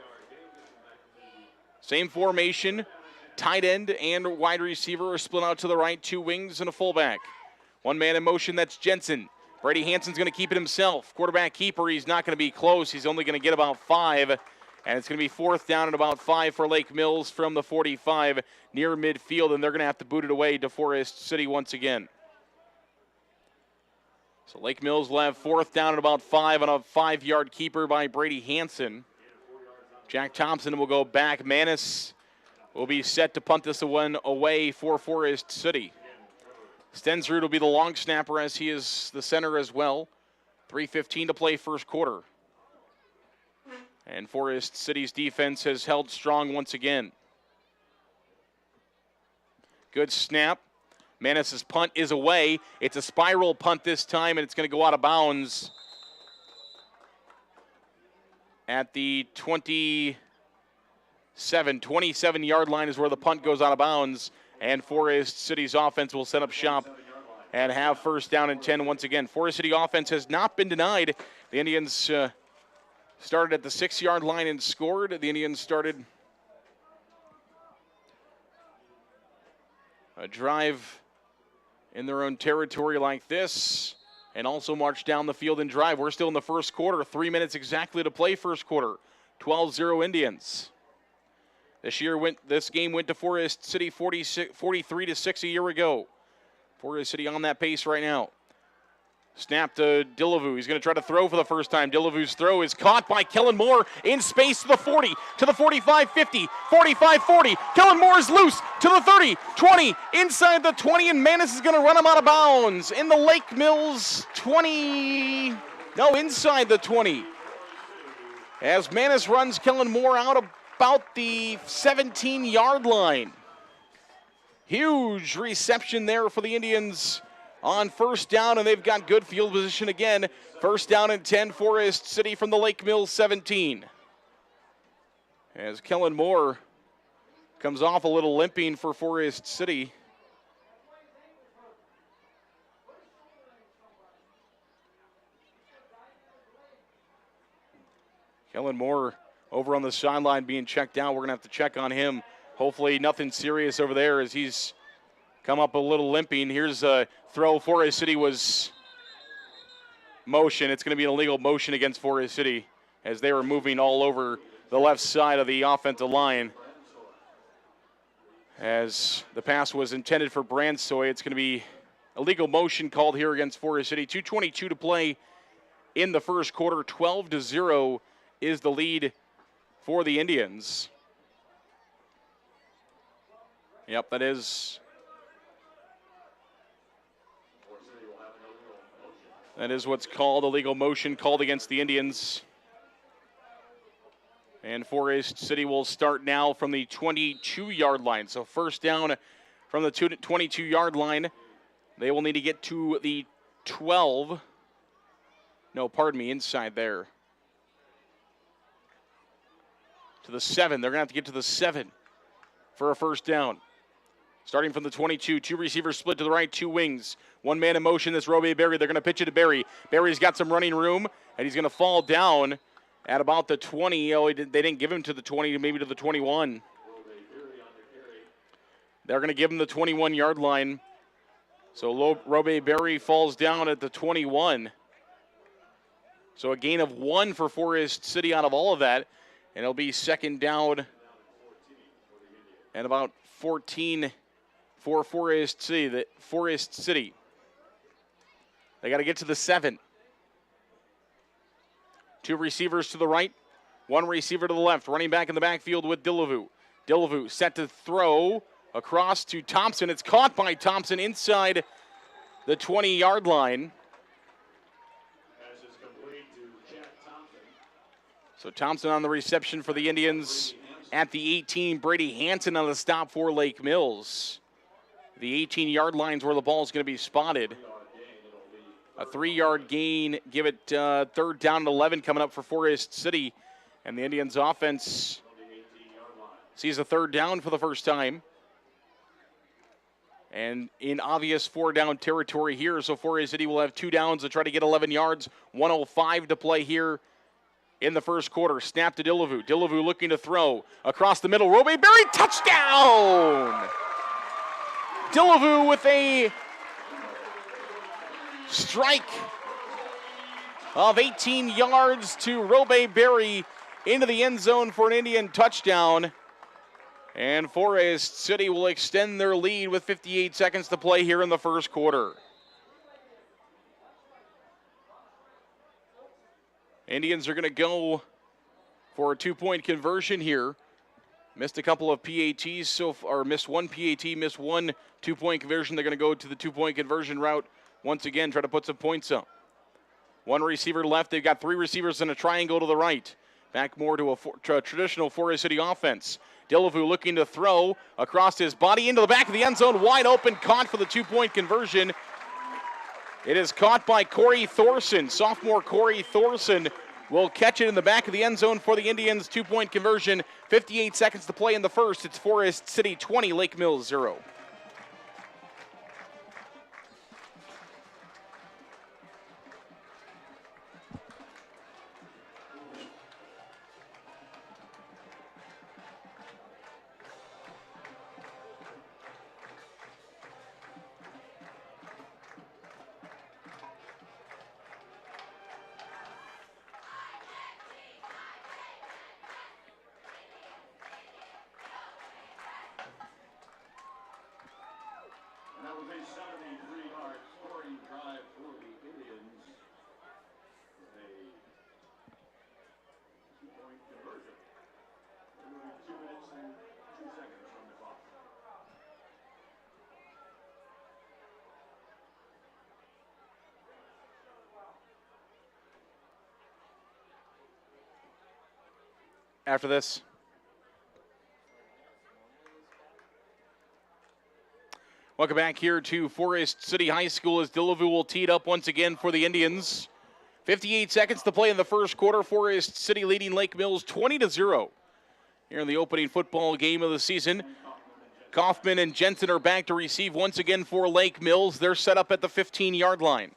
Same formation. Tight end and wide receiver are split out to the right. Two wings and a fullback. One man in motion, that's Jensen. Brady Hansen's going to keep it himself. Quarterback keeper, he's not going to be close. He's only going to get about 5. And it's going to be fourth down and about 5 for Lake Mills from the 45 near midfield. And they're going to have to boot it away to Forest City once again. So Lake Mills will have fourth down and about 5 on a 5-yard keeper by Brady Hansen. Jack Thompson will go back. Manis will be set to punt this one away for Forest City. Stensrud will be the long snapper, as he is the center as well. 3:15 to play first quarter. And Forest City's defense has held strong once again. Good snap. Manis's punt is away. It's a spiral punt this time, and it's going to go out of bounds at the 27-yard line is where the punt goes out of bounds, and Forest City's offense will set up shop and have first down and 10 once again. Forest City offense has not been denied. The Indians started at the 6-yard line and scored. The Indians started a drive in their own territory like this and also marched down the field and drive. We're still in the first quarter. 3 minutes exactly to play first quarter. 12-0 Indians. This game went to Forest City 43-6 a year ago. Forest City on that pace right now. Snap to Dillevue. He's going to try to throw for the first time. Dillevue's throw is caught by Kellen Moore in space to the 40, to the 45-50, 45-40. Kellen Moore is loose to the 30, 20, inside the 20, and Manis is going to run him out of bounds in the Lake Mills 20. No, inside the 20. As Manis runs Kellen Moore out about the 17-yard line. Huge reception there for the Indians on first down, and they've got good field position again. First down and 10, Forest City from the Lake Mills 17. As Kellen Moore comes off a little limping for Forest City. Kellen Moore over on the sideline being checked out. We're going to have to check on him. Hopefully nothing serious over there as he's come up a little limping. Here's a throw. Forest City was motion. It's going to be an illegal motion against Forest City as they were moving all over the left side of the offensive line. As the pass was intended for Brandsoy, it's going to be illegal motion called here against Forest City. 2:22 to play in the first quarter. 12-0 is the lead for the Indians. Yep, that is what's called illegal motion called against the Indians. And Forest City will start now from the 22-yard line. So first down from the 22-yard line. They will need to get to the 12. No, pardon me, inside there. To the 7. They're going to have to get to the 7 for a first down. Starting from the 22, two receivers split to the right, two wings. One man in motion, this Roby Berry. They're going to pitch it to Berry. Berry's got some running room, and he's going to fall down at about the 20. Oh, they didn't give him to the 20, maybe to the 21. They're going to give him the 21-yard line. So Roby Berry falls down at the 21. So a gain of 1 for Forest City out of all of that, and it'll be second down and about 14 for Forest City. They got to get to the 7. Two receivers to the right, one receiver to the left. Running back in the backfield with Dillevue. Dillevue set to throw across to Thompson. It's caught by Thompson inside the 20-yard line. So Thompson on the reception for the Indians. At the 18, Brady Hansen on the stop for Lake Mills. The 18-yard line is where the ball is going to be spotted. A 3-yard gain, give it third down and 11 coming up for Forest City. And the Indians offense sees a third down for the first time. And in obvious 4-down territory here, so Forest City will have 2 downs to try to get 11 yards. 1:05 to play here in the first quarter. Snap to Dillevue. Dillevue looking to throw across the middle. Roby Berry, touchdown! Dillevue with a strike of 18 yards to Roby Berry into the end zone for an Indian touchdown. And Forest City will extend their lead with 58 seconds to play here in the first quarter. Indians are going to go for a 2-point conversion here. Missed a couple of PATs so far, or missed one PAT, missed one 2-point conversion. They're going to go to the 2-point conversion route once again, try to put some points up. One receiver left. They've got 3 receivers in a triangle to the right. back more to a traditional Forest City offense. Delavu looking to throw across his body into the back of the end zone, wide open, caught for the 2-point conversion. It is caught by Corey Thorson. Sophomore Corey Thorson will catch it in the back of the end zone for the Indians. 2-point conversion. 58 seconds to play in the first. It's Forest City 20, Lake Mills 0. That was a 73-yard scoring drive for the Indians with a 2-point conversion. We're moving 2 minutes and 2 seconds from the clock. After this. Welcome back here to Forest City High School as Delavu will tee it up once again for the Indians. 58 seconds to play in the first quarter. Forest City leading Lake Mills 20-0 here in the opening football game of the season. Kaufman and Jensen are back to receive once again for Lake Mills. They're set up at the 15-yard line.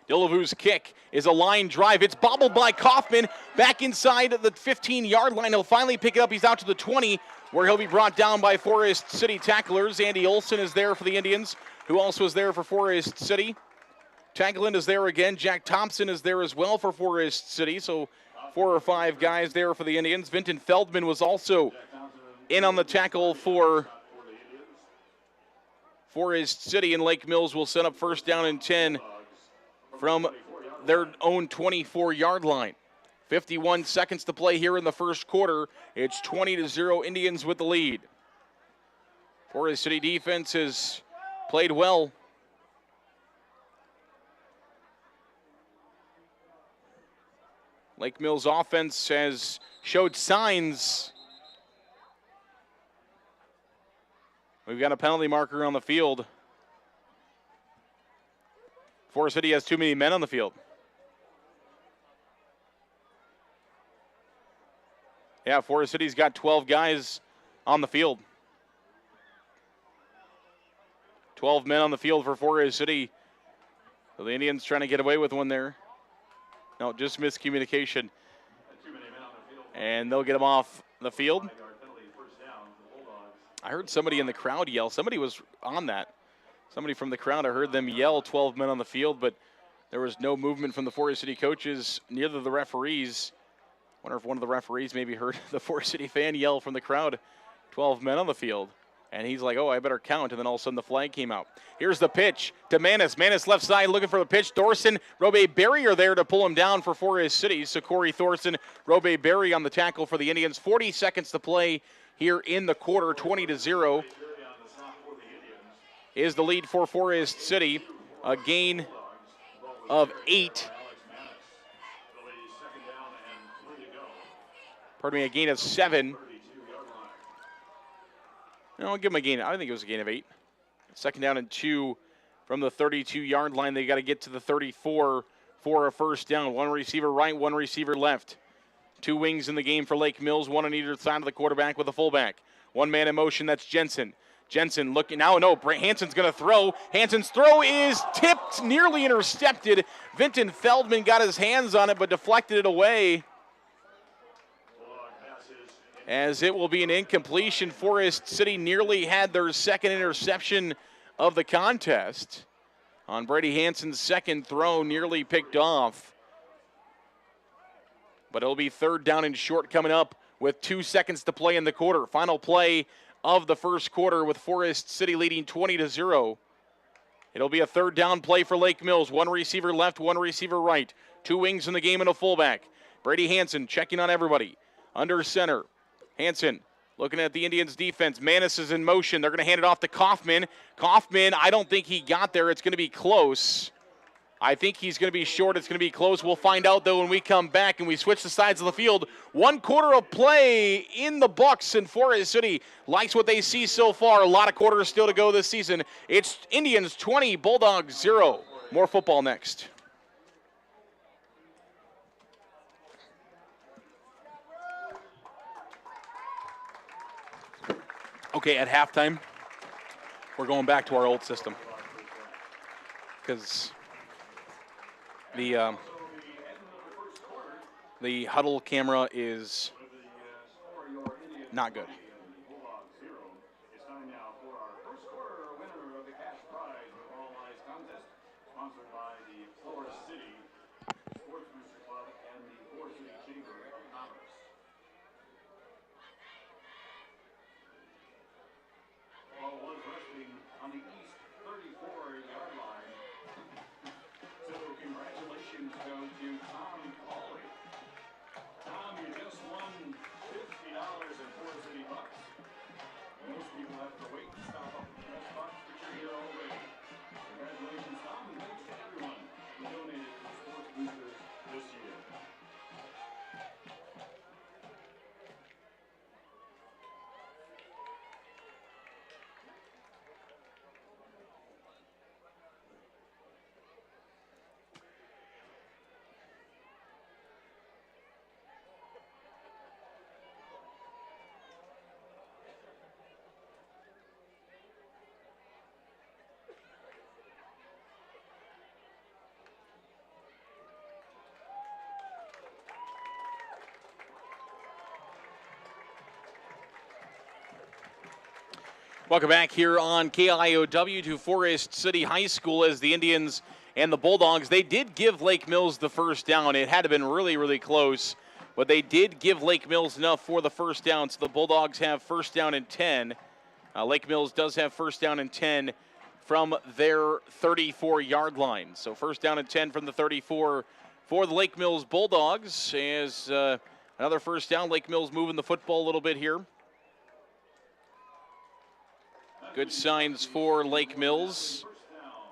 Delavu's kick is a line drive. It's bobbled by Kaufman back inside the 15-yard line. He'll finally pick it up. He's out to the 20, where he'll be brought down by Forest City tacklers. Andy Olson is there for the Indians, who also is there for Forest City. Tagland is there again. Jack Thompson is there as well for Forest City. So 4 or 5 guys there for the Indians. Vinton Feldman was also in on the tackle for Forest City, and Lake Mills will set up first down and 10 from their own 24-yard line. 51 seconds to play here in the first quarter. It's 20-0 Indians with the lead. Forest City defense has played well. Lake Mills offense has showed signs. We've got a penalty marker on the field. Forest City has too many men on the field. Yeah, Forest City's got 12 guys on the field. 12 men on the field for Forest City. So the Indians trying to get away with one there. No, just miscommunication. And they'll get him off the field. I heard somebody in the crowd yell. Somebody was on that. Somebody from the crowd, I heard them yell 12 men on the field, but there was no movement from the Forest City coaches, neither the referees. Wonder if one of the referees maybe heard the Forest City fan yell from the crowd, 12 men on the field. And he's like, oh, I better count. And then all of a sudden the flag came out. Here's the pitch to Manis. Manis left side looking for the pitch. Thorson, Robe Berry are there to pull him down for Forest City. So Corey Thorson, Robe Berry on the tackle for the Indians. 40 seconds to play here in the quarter, 20-0. Is the lead for Forest City. A gain of 8. Pardon me, a gain of 7. No, I'll give him a gain. I think it was a gain of 8. Second down and 2 from the 32-yard line. They got to get to the 34 for a first down. One receiver right, one receiver left. 2 wings in the game for Lake Mills, one on either side of the quarterback with a fullback. One man in motion, that's Jensen. Jensen looking now. No, Hansen's going to throw. Hansen's throw is tipped, nearly intercepted. Vinton Feldman got his hands on it but deflected it away. As it will be an incompletion. Forest City nearly had their second interception of the contest. On Brady Hansen's second throw, nearly picked off. But it'll be third down and short coming up with 2 seconds to play in the quarter. Final play of the first quarter with Forest City leading 20-0. It'll be a third down play for Lake Mills. One receiver left, one receiver right. 2 wings in the game and a fullback. Brady Hansen checking on everybody. Under center. Hansen looking at the Indians defense. Manis is in motion. They're going to hand it off to Kaufman. Kaufman, I don't think he got there. It's going to be close. I think he's going to be short. It's going to be close. We'll find out, though, when we come back and we switch the sides of the field. 1 quarter of play in the books, and Forest City likes what they see so far. A lot of quarters still to go this season. It's Indians 20, Bulldogs 0. More football next. Okay, at halftime, we're going back to our old system because the huddle camera is not good. It's time now for our first quarter winner of the cash prize with All Eyes contest, sponsored by the Forest City Sports Booster Club and the Forest City Chamber of Commerce. Ball was resting on the east 34-yard line. So congratulations go to Tom Cawley. Tom, you just won $50 in Forest City bucks. Most people have to wait to stop up at the press box, but you're here already. Congratulations, Tom, and thanks to everyone who donated to Sports Boosters this year. Welcome back here on KIOW to Forest City High School as the Indians and the Bulldogs. They did give Lake Mills the first down. It had to have been really, really close, but they did give Lake Mills enough for the first down. So the Bulldogs have first down and 10. Lake Mills does have first down and 10 from their 34-yard line. So first down and 10 from the 34 for the Lake Mills Bulldogs. As another first down, Lake Mills moving the football a little bit here. Good signs for Lake Mills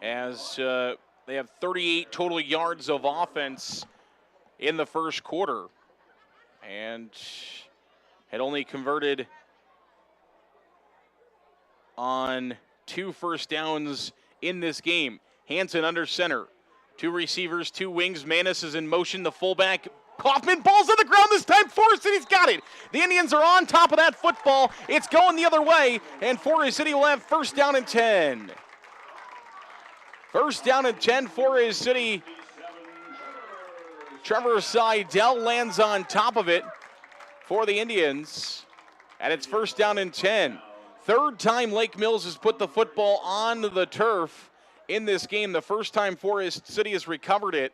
as they have 38 total yards of offense in the first quarter and had only converted on 2 first downs in this game. Hansen under center. 2 receivers, 2 wings. Manis is in motion. The fullback Kaufman, ball's on the ground this time. Forest City's got it. The Indians are on top of that football. It's going the other way, and Forest City will have first down and 10. First down and 10, Forest City. Trevor Seidel lands on top of it for the Indians, and it's first down and 10. Third time Lake Mills has put the football on the turf in this game. The first time Forest City has recovered it.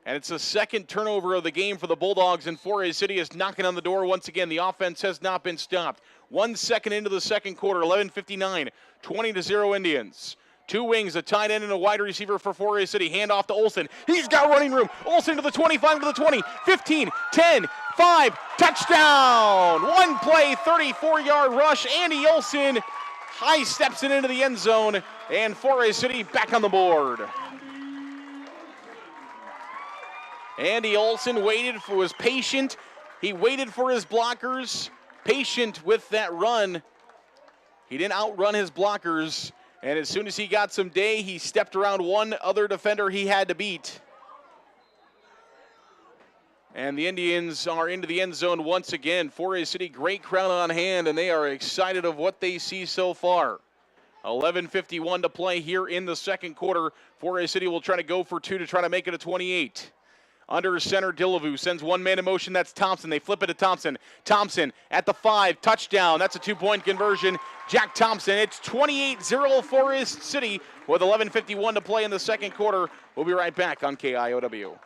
And it's the second turnover of the game for the Bulldogs, and Forest City is knocking on the door once again. The offense has not been stopped. 1 second into the second quarter, 11:59, 20-0 Indians. 2 wings, a tight end and a wide receiver for Forest City. Hand off to Olsen. He's got running room. Olsen to the 25, to the 20, 15, 10, 5, touchdown! 1 play, 34-yard rush. Andy Olsen high steps it into the end zone, and Forest City back on the board. Andy Olsen was patient. He waited for his blockers, patient with that run. He didn't outrun his blockers, and as soon as he got some day, he stepped around one other defender he had to beat. And the Indians are into the end zone once again. Forest City, great crowd on hand, and they are excited of what they see so far. 11:51 to play here in the second quarter. Forest City will try to go for 2 to try to make it a 28. Under center, Dillavu sends 1 man in motion. That's Thompson. They flip it to Thompson. Thompson at the 5, touchdown. That's a 2-point conversion. Jack Thompson. It's 28-0 Forest City with 11:51 to play in the second quarter. We'll be right back on KIOW.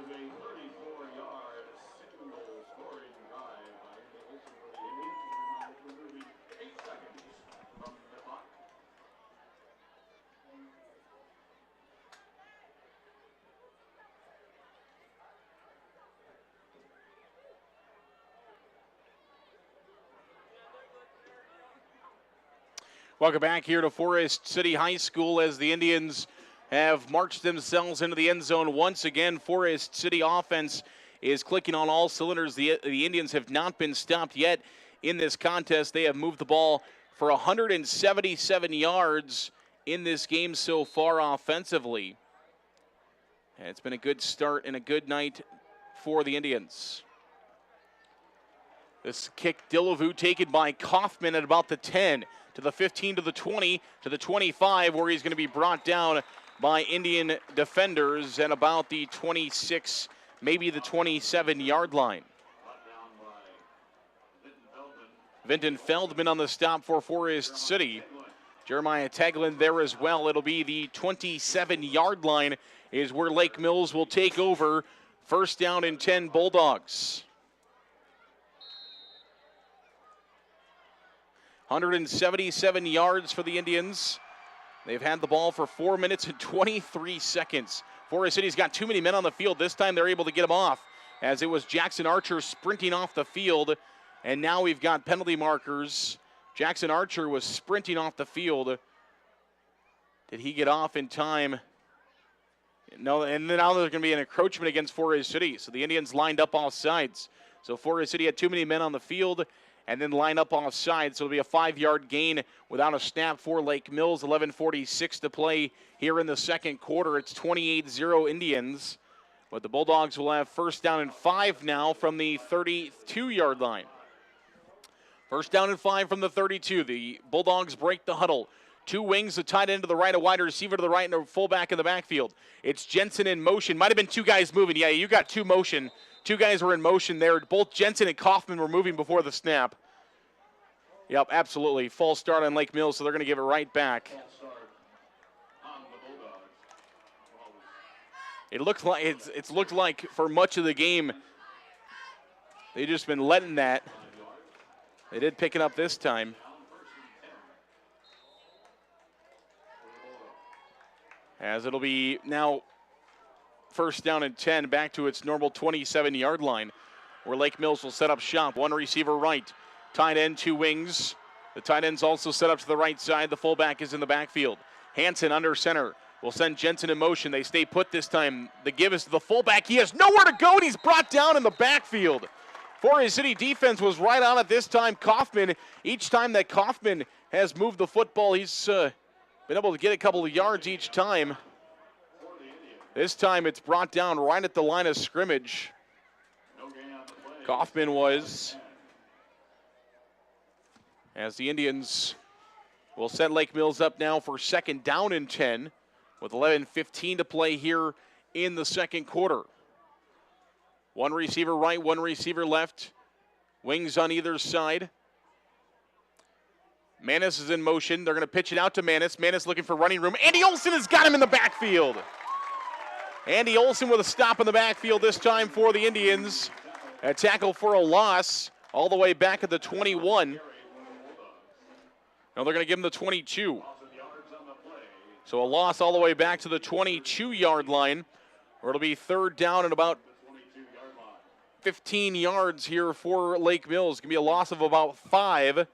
was a 34-yard single-scoring drive by Andy Olson for the Indians. We're moving 8 seconds from the clock. Welcome back here to Forest City High School as the Indians have marched themselves into the end zone once again. Forest City offense is clicking on all cylinders. The Indians have not been stopped yet in this contest. They have moved the ball for 177 yards in this game so far offensively. And it's been a good start and a good night for the Indians. This kick, Dillavu, taken by Kaufman at about the 10, to the 15, to the 20, to the 25, where he's going to be brought down by Indian defenders at about the 26, maybe the 27-yard line. Vinton Feldman on the stop for Forest City. Jeremiah Teglin there as well. It'll be the 27-yard line is where Lake Mills will take over. First down and 10 Bulldogs. 177 yards for the Indians. They've had the ball for 4 minutes and 23 seconds. Forest City's got too many men on the field. This time they're able to get them off, as it was Jackson Archer sprinting off the field. And now we've got penalty markers. Jackson Archer was sprinting off the field. Did he get off in time? No, and then now there's going to be an encroachment against Forest City. So the Indians lined up off sides. So Forest City had too many men on the field and then line up off sides. So it'll be a 5-yard gain without a snap for Lake Mills. 11:46 to play here in the second quarter. It's 28-0 Indians. But the Bulldogs will have first down and 5 now from the 32-yard line. First down and 5 from the 32. The Bulldogs break the huddle. Two wings, a tight end to the right, a wide receiver to the right, and a fullback in the backfield. It's Jensen in motion. Might have been two guys moving. Yeah, you got two motion. Two guys were in motion there. Both Jensen and Kaufman were moving before the snap. Yep, absolutely. False start on Lake Mills, so they're going to give it right back. It looked like it's looked like for much of the game they've just been letting that. They did pick it up this time. As it'll be now first down and 10, back to its normal 27-yard line, where Lake Mills will set up shop. One receiver right, tight end, two wings. The tight end's also set up to the right side. The fullback is in the backfield. Hansen under center will send Jensen in motion. They stay put this time. The give is to the fullback. He has nowhere to go, and he's brought down in the backfield. Forest City defense was right on it this time. Kaufman, each time that Kaufman has moved the football, he's been able to get a couple of yards each time. This time it's brought down right at the line of scrimmage. Kaufman was. As the Indians will set Lake Mills up now for second down and 10 with 11:15 to play here in the second quarter. One receiver right, one receiver left. Wings on either side. Manis is in motion. They're going to pitch it out to Manis. Manis looking for running room. Andy Olson has got him in the backfield. Andy Olson with a stop in the backfield this time for the Indians. A tackle for a loss all the way back at the 21. Now they're going to give him the 22. So a loss all the way back to the 22-yard line, where it'll be third down and about 15 yards here for Lake Mills. It's going to be a loss of about 5.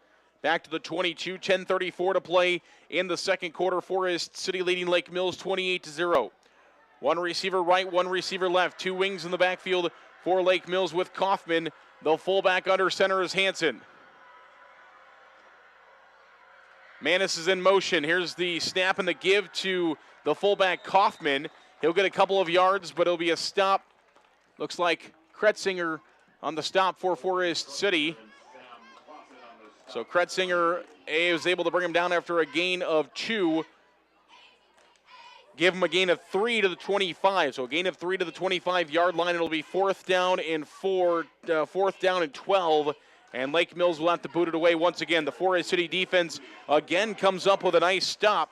Back to the 22, 10:34 to play in the second quarter. Forest City leading Lake Mills 28-0. One receiver right, one receiver left. Two wings in the backfield for Lake Mills with Kaufman. The fullback under center is Hansen. Manis is in motion. Here's the snap and the give to the fullback Kaufman. He'll get a couple of yards, but it'll be a stop. Looks like Kretzinger on the stop for Forest City. So Kretzinger was able to bring him down after a gain of 2. Give him a gain of 3 to the 25. So a gain of 3 to the 25-yard line. It'll be fourth down and 12. And Lake Mills will have to boot it away once again. The Forest City defense again comes up with a nice stop.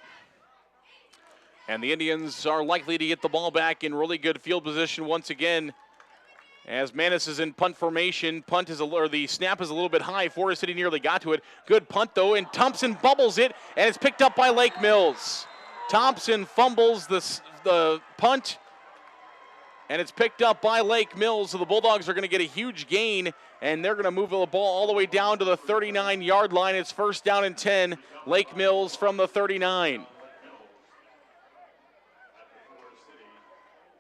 And the Indians are likely to get the ball back in really good field position once again. As Manis is in punt formation, the snap is a little bit high. Forest City nearly got to it. Good punt though, and Thompson bubbles it, and it's picked up by Lake Mills. Thompson fumbles the punt, and it's picked up by Lake Mills. So the Bulldogs are going to get a huge gain, and they're going to move the ball all the way down to the 39-yard line. It's first down and 10. Lake Mills from the 39.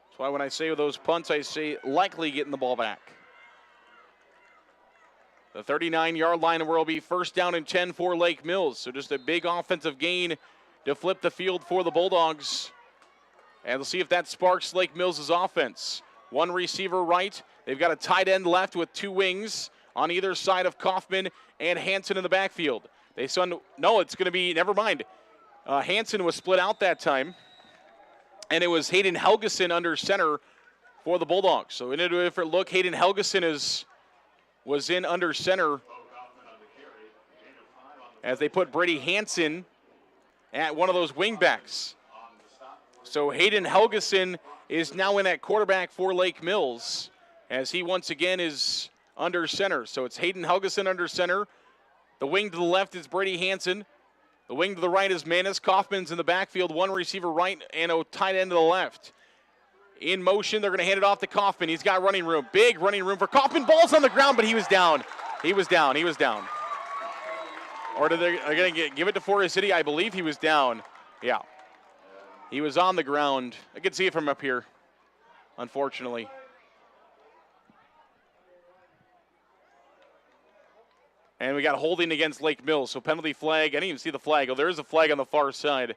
That's why when I say those punts, I say likely getting the ball back. The 39-yard line where it'll be first down and 10 for Lake Mills. So just a big offensive gain to flip the field for the Bulldogs. And we'll see if that sparks Lake Mills' offense. One receiver right. They've got a tight end left with two wings on either side of Kaufman and Hansen in the backfield. It's going to be, never mind. Hansen was split out that time. And it was Hayden Helgeson under center for the Bulldogs. So in a different look, Hayden Helgeson was in under center as they put Brady Hansen at one of those wingbacks. So Hayden Helgeson is now in at quarterback for Lake Mills as he once again is under center. So it's Hayden Helgeson under center. The wing to the left is Brady Hansen. The wing to the right is Manis. Kaufman's in the backfield, one receiver right and a tight end to the left. In motion, they're going to hand it off to Kaufman. He's got running room, big running room for Kaufman. Ball's on the ground, but he was down. He was down. Or are they going to give it to Forest City? I believe he was down. Yeah. He was on the ground. I can see it from up here, unfortunately. And we got holding against Lake Mills, so penalty flag. I didn't even see the flag. Oh, there is a flag on the far side.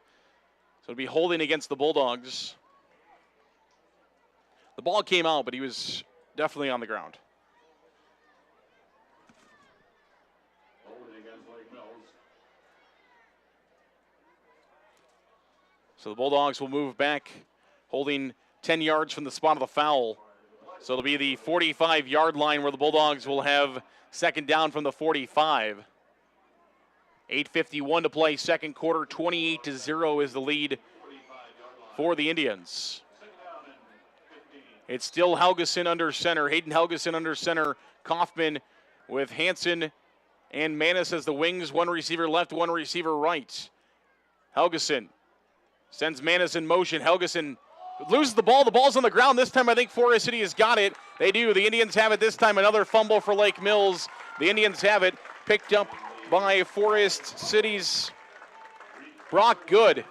So it'll be holding against the Bulldogs. The ball came out, but he was definitely on the ground. So the Bulldogs will move back, holding 10 yards from the spot of the foul. So it'll be the 45-yard line where the Bulldogs will have second down from the 45. 8:51 to play, second quarter. 28-0 is the lead for the Indians. It's still Helgeson under center. Hayden Helgeson under center. Kaufman with Hansen and Manis as the wings. One receiver left, one receiver right. Helgeson sends Manis in motion. Helgeson loses the ball. The ball's on the ground. This time I think Forest City has got it. They do. The Indians have it this time. Another fumble for Lake Mills. The Indians have it. Picked up by Forest City's Brock Good.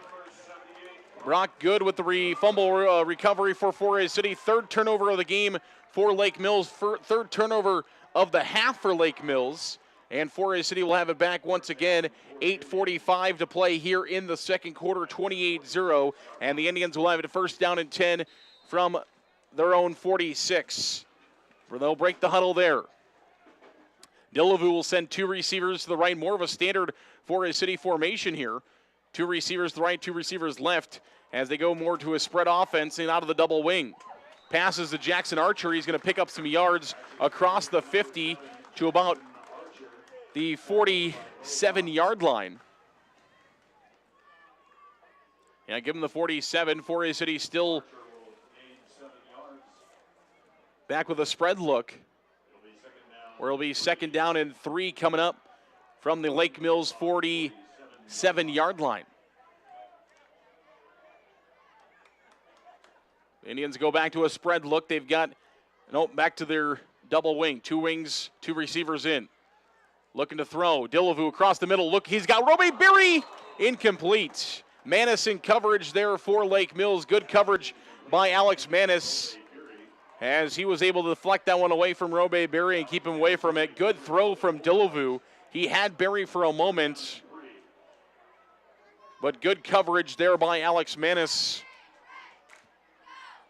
Brock Good with the fumble recovery for Forest City. Third turnover of the game for Lake Mills. Third turnover of the half for Lake Mills. And Forest City will have it back once again. 8:45 to play here in the second quarter, 28-0. And the Indians will have it first down and 10 from their own 46. Where they'll break the huddle there. Dillevue will send two receivers to the right. More of a standard Forest City formation here. Two receivers to the right, two receivers left as they go more to a spread offense and out of the double wing. Passes to Jackson Archer. He's going to pick up some yards across the 50 to about the 47-yard line. Yeah, give him the 47. Forest City still back with a spread look, where it'll be second down and 3 coming up from the Lake Mills 47-yard line. The Indians go back to a spread look. They've got, back to their double wing. Two wings, two receivers in. Looking to throw. Dillevue across the middle. Look, he's got Roby Berry. Incomplete. Manis in coverage there for Lake Mills. Good coverage by Alex Manis as he was able to deflect that one away from Roby Berry and keep him away from it. Good throw from Dillevue. He had Berry for a moment, but good coverage there by Alex Manis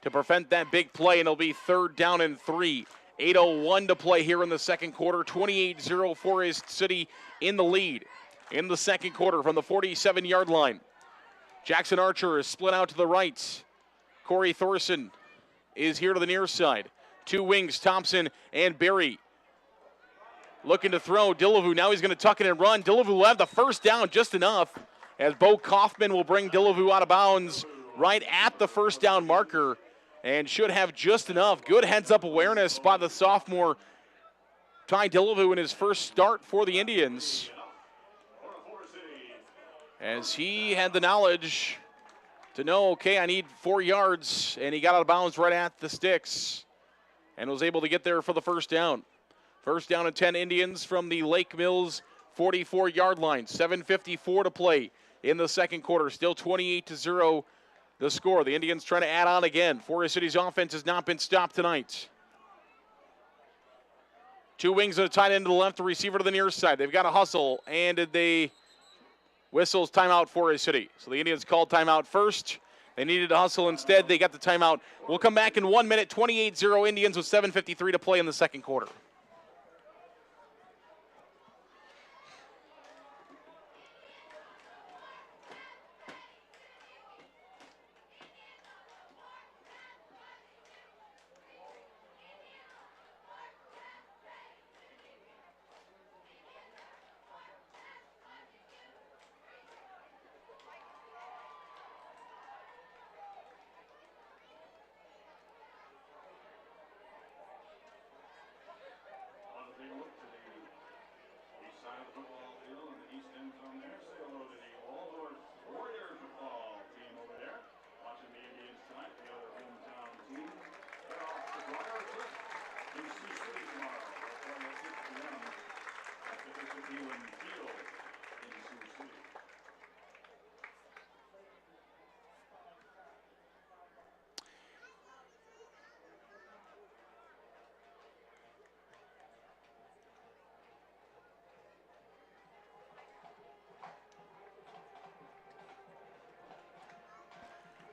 to prevent that big play, and it'll be third down and 3. 8:01 to play here in the second quarter. 28-0 Forest City in the lead in the second quarter from the 47-yard line. Jackson Archer is split out to the right. Corey Thorson is here to the near side. Two wings, Thompson and Berry. Looking to throw. Dillevue, now he's going to tuck it and run. Dillevue will have the first down just enough as Bo Kaufman will bring Dillevue out of bounds right at the first down marker and should have just enough. Good heads-up awareness by the sophomore Ty Dillevue in his first start for the Indians, as he had the knowledge to know, okay, I need 4 yards, and he got out of bounds right at the sticks and was able to get there for the first down. First down and 10 Indians from the Lake Mills 44-yard line. 7:54 to play in the second quarter. Still 28-0 the score. The Indians trying to add on again. Forest City's offense has not been stopped tonight. 2 wings and a tight end to the left, the receiver to the near side. They've got a hustle, and they whistles timeout Forest City. So the Indians called timeout first. They needed to hustle instead. They got the timeout. We'll come back in 1 minute. 28-0 Indians with 7:53 to play in the second quarter.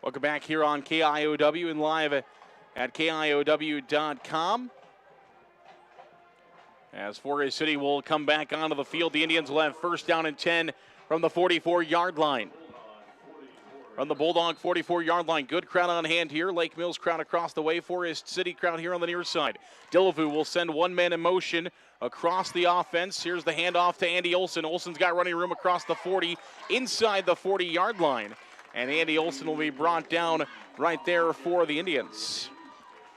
Welcome back here on KIOW and live at KIOW.com. As Forest City will come back onto the field, the Indians will have first down and 10 from the 44-yard line. From the Bulldog 44-yard line, good crowd on hand here. Lake Mills crowd across the way. Forest City crowd here on the near side. Dillevue will send one man in motion across the offense. Here's the handoff to Andy Olson. Olson's got running room across the 40, inside the 40-yard line. And Andy Olson will be brought down right there for the Indians.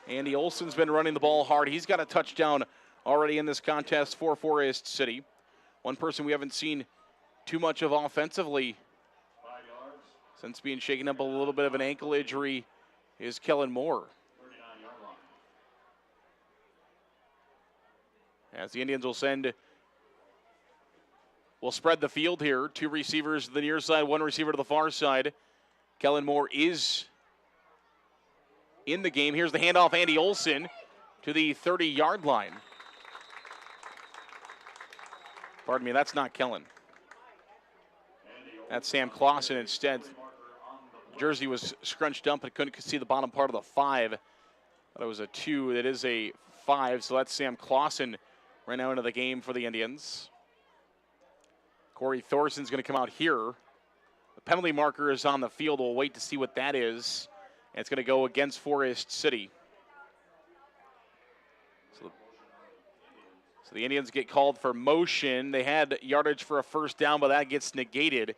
Andy Olson's been running the ball hard. He's got a touchdown already in this contest for Forest City. One person we haven't seen too much of offensively since being shaken up a little bit of an ankle injury is Kellen Moore. As the Indians will spread the field here. 2 receivers to the near side, 1 receiver to the far side. Kellen Moore is in the game. Here's the handoff, Andy Olson to the 30-yard line. Pardon me, that's not Kellen. That's Sam Clausen instead. Jersey was scrunched up and couldn't see the bottom part of the 5. But it was a 2. It is a 5, so that's Sam Clausen right now into the game for the Indians. Corey Thorson's going to come out here. The penalty marker is on the field. We'll wait to see what that is. And it's going to go against Forest City. So the Indians get called for motion. They had yardage for a first down, but that gets negated.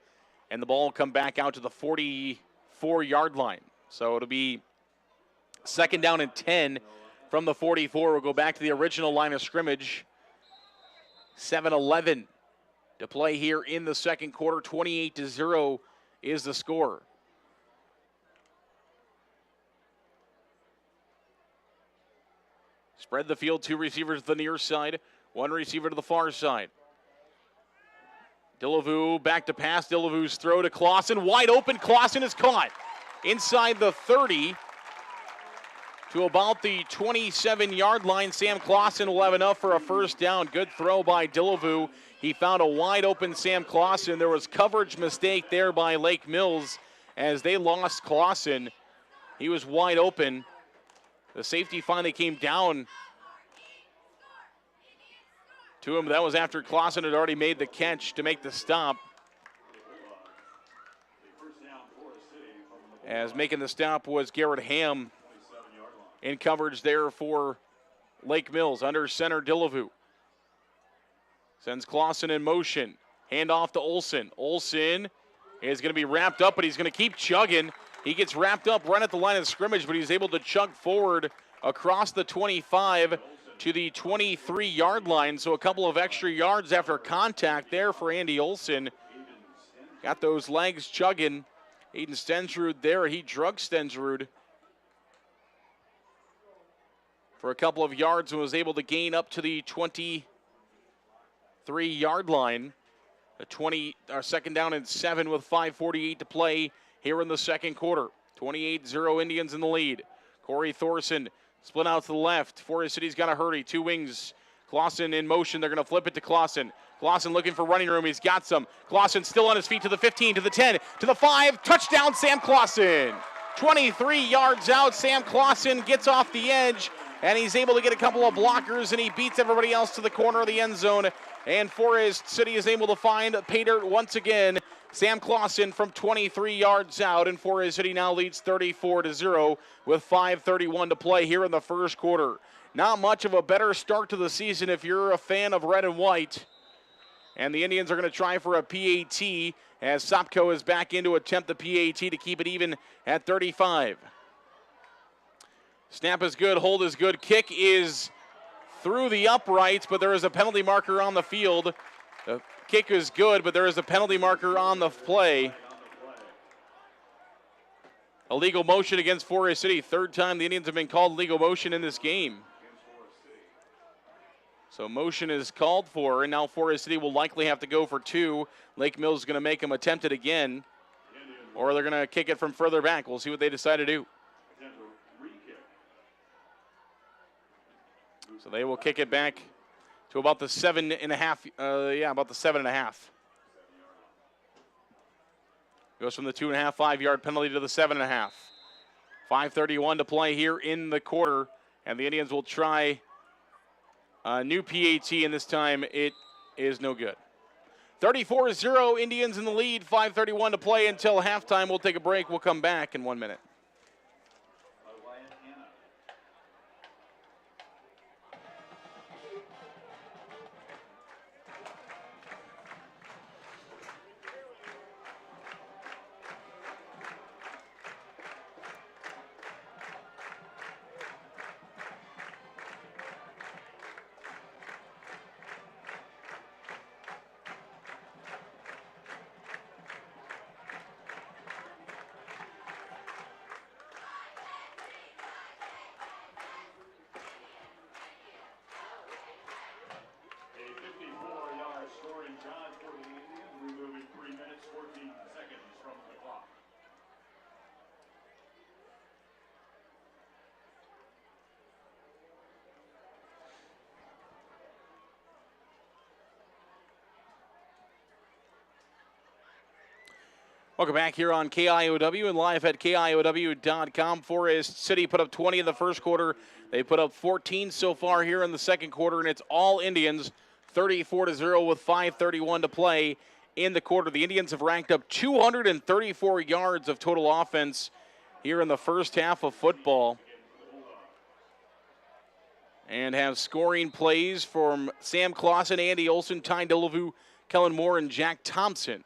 And the ball will come back out to the 44-yard line. So it'll be second down and 10 from the 44. We'll go back to the original line of scrimmage. 7:11 to play here in the second quarter. 28-0 is the score. Spread the field, 2 receivers to the near side, 1 receiver to the far side. Dillevue back to pass. Dillevue's throw to Clausen. Wide open. Clausen is caught inside the 30 to about the 27-yard line. Sam Clausen will have enough for a first down. Good throw by Dillevue. He found a wide open Sam Clausen. There was coverage mistake there by Lake Mills as they lost Clausen. He was wide open. The safety finally came down to him. That was after Clausen had already made the catch to make the stop. As making the stop was Garrett Ham in coverage there for Lake Mills. Under center, Dillevue sends Clausen in motion. Hand off to Olson. Olson is going to be wrapped up, but he's going to keep chugging He gets wrapped up right at the line of scrimmage, but he's able to chug forward across the 25 to the 23-yard line. So a couple of extra yards after contact there for Andy Olson. Got those legs chugging. Aiden Stensrud there. He drug Stensrud for a couple of yards and was able to gain up to the 23-yard line. Second down and 7 with 5:48 to play here in the second quarter. 28-0 Indians in the lead. Corey Thorson split out to the left. Forest City's got a hurry. Two wings. Clausen in motion. They're going to flip it to Clausen. Clausen looking for running room. He's got some. Clausen still on his feet to the 15, to the 10, to the 5. Touchdown, Sam Clausen. 23 yards out. Sam Clausen gets off the edge, and he's able to get a couple of blockers, and he beats everybody else to the corner of the end zone. And Forest City is able to find pay dirt once again. Sam Clausen from 23 yards out, and Forest City now leads 34-0 with 5:31 to play here in the first quarter. Not much of a better start to the season if you're a fan of red and white. And the Indians are going to try for a PAT as Sopko is back in to attempt the PAT to keep it even at 35. Snap is good, hold is good, kick is through the uprights, but there is a penalty marker on the field. The kick is good, but there is a penalty marker on the play. A legal motion against Forest City. Third time the Indians have been called legal motion in this game. So motion is called for, and now Forest City will likely have to go for two. Lake Mills is going to make them attempt it again, or they're going to kick it from further back. We'll see what they decide to do. So they will kick it back to about the 7.5. About the 7.5. Goes from the 2.5, 5-yard penalty to the 7.5. 5:31 to play here in the quarter, and the Indians will try a new PAT, and this time it is no good. 34-0 Indians in the lead. 5:31 to play until halftime. We'll take a break. We'll come back in 1 minute. Welcome back here on KIOW and live at KIOW.com. Forest City put up 20 in the first quarter. They put up 14 so far here in the second quarter, and it's all Indians, 34-0 with 5:31 to play in the quarter. The Indians have racked up 234 yards of total offense here in the first half of football, and have scoring plays from Sam Clausen, Andy Olson, Ty Delavu, Kellen Moore, and Jack Thompson.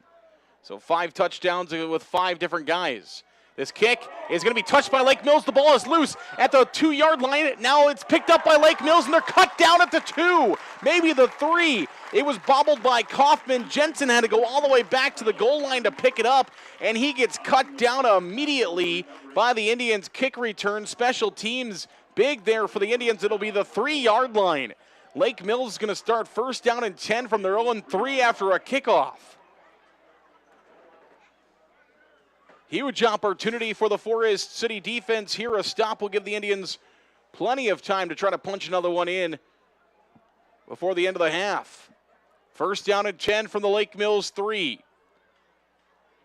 So 5 touchdowns with 5 different guys. This kick is going to be touched by Lake Mills. The ball is loose at the 2-yard line. Now it's picked up by Lake Mills, and they're cut down at the 2, maybe the 3. It was bobbled by Kaufman. Jensen had to go all the way back to the goal line to pick it up, and he gets cut down immediately by the Indians. Kick return, special teams, big there for the Indians. It'll be the 3-yard line. Lake Mills is going to start first down and 10 from their 0-3 after a kickoff. Huge opportunity for the Forest City defense here. A stop will give the Indians plenty of time to try to punch another one in before the end of the half. First down and 10 from the Lake Mills 3.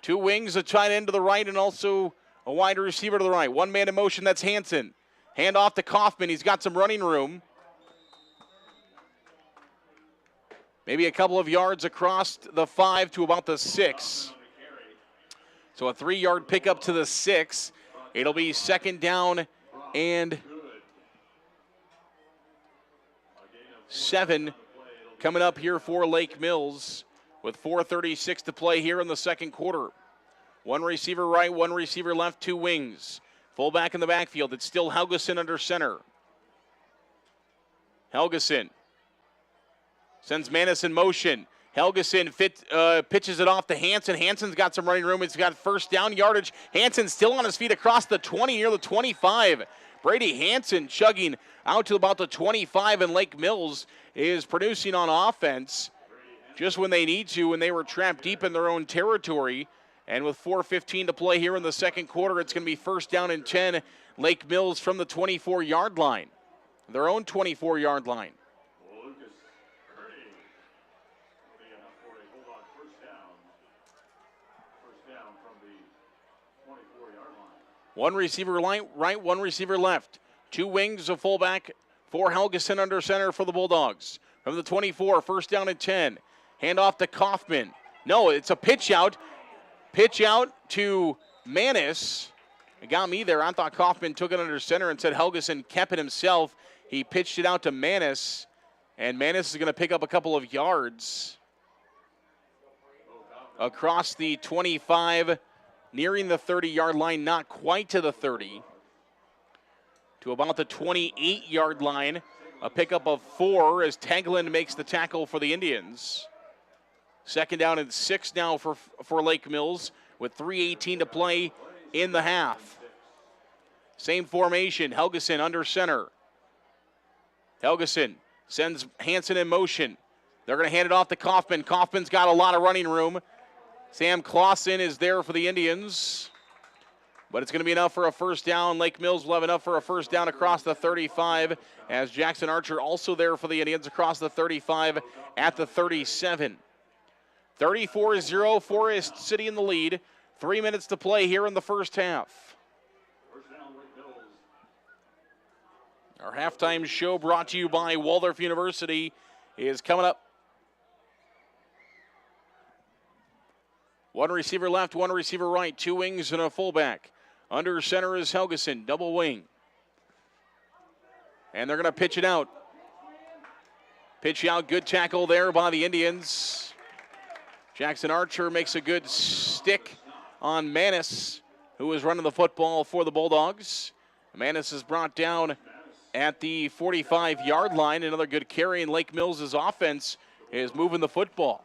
2 wings, a tight end to the right, and also a wide receiver to the right. One man in motion, that's Hansen. Hand off to Kaufman. He's got some running room. Maybe a couple of yards across the 5 to about the 6. So a 3-yard pickup to the 6. It'll be second down and 7 coming up here for Lake Mills with 4:36 to play here in the second quarter. One receiver right, one receiver left, two wings. Fullback in the backfield. It's still Helgeson under center. Helgeson sends Manis in motion. Helgeson pitches it off to Hansen. Hansen's got some running room. He's got first down yardage. Hansen still on his feet across the 20, near the 25. Brady Hansen chugging out to about the 25, and Lake Mills is producing on offense just when they need to, when they were trapped deep in their own territory. And with 4:15 to play here in the second quarter, it's going to be first down and 10. Lake Mills from the 24-yard line, their own 24-yard line. One receiver right, one receiver left. Two wings, a fullback for Helgeson under center for the Bulldogs. From the 24, first down and 10. Hand off to Kaufman. No, it's a pitch out. Pitch out to Manis. It got me there. I thought Kaufman took it under center and said Helgeson kept it himself. He pitched it out to Manis, and Manis is going to pick up a couple of yards across the 25, nearing the 30-yard line, not quite to the 30, to about the 28-yard line. A pickup of 4 as Taglin makes the tackle for the Indians. Second down and 6 now for Lake Mills with 3:18 to play in the half. Same formation, Helgeson under center. Helgeson sends Hansen in motion. They're going to hand it off to Kaufman. Kaufman's got a lot of running room. Sam Clausen is there for the Indians, but it's going to be enough for a first down. Lake Mills will have enough for a first down across the 35, as Jackson Archer also there for the Indians across the 35 at the 37. 34-0, Forest City in the lead. 3 minutes to play here in the first half. Our halftime show brought to you by Waldorf University is coming up. One receiver left, one receiver right, two wings and a fullback. Under center is Helgeson, double wing. And they're going to pitch it out. Pitch out, good tackle there by the Indians. Jackson Archer makes a good stick on Manis, who was running the football for the Bulldogs. Manis is brought down at the 45-yard line. Another good carry, and Lake Mills' offense is moving the football.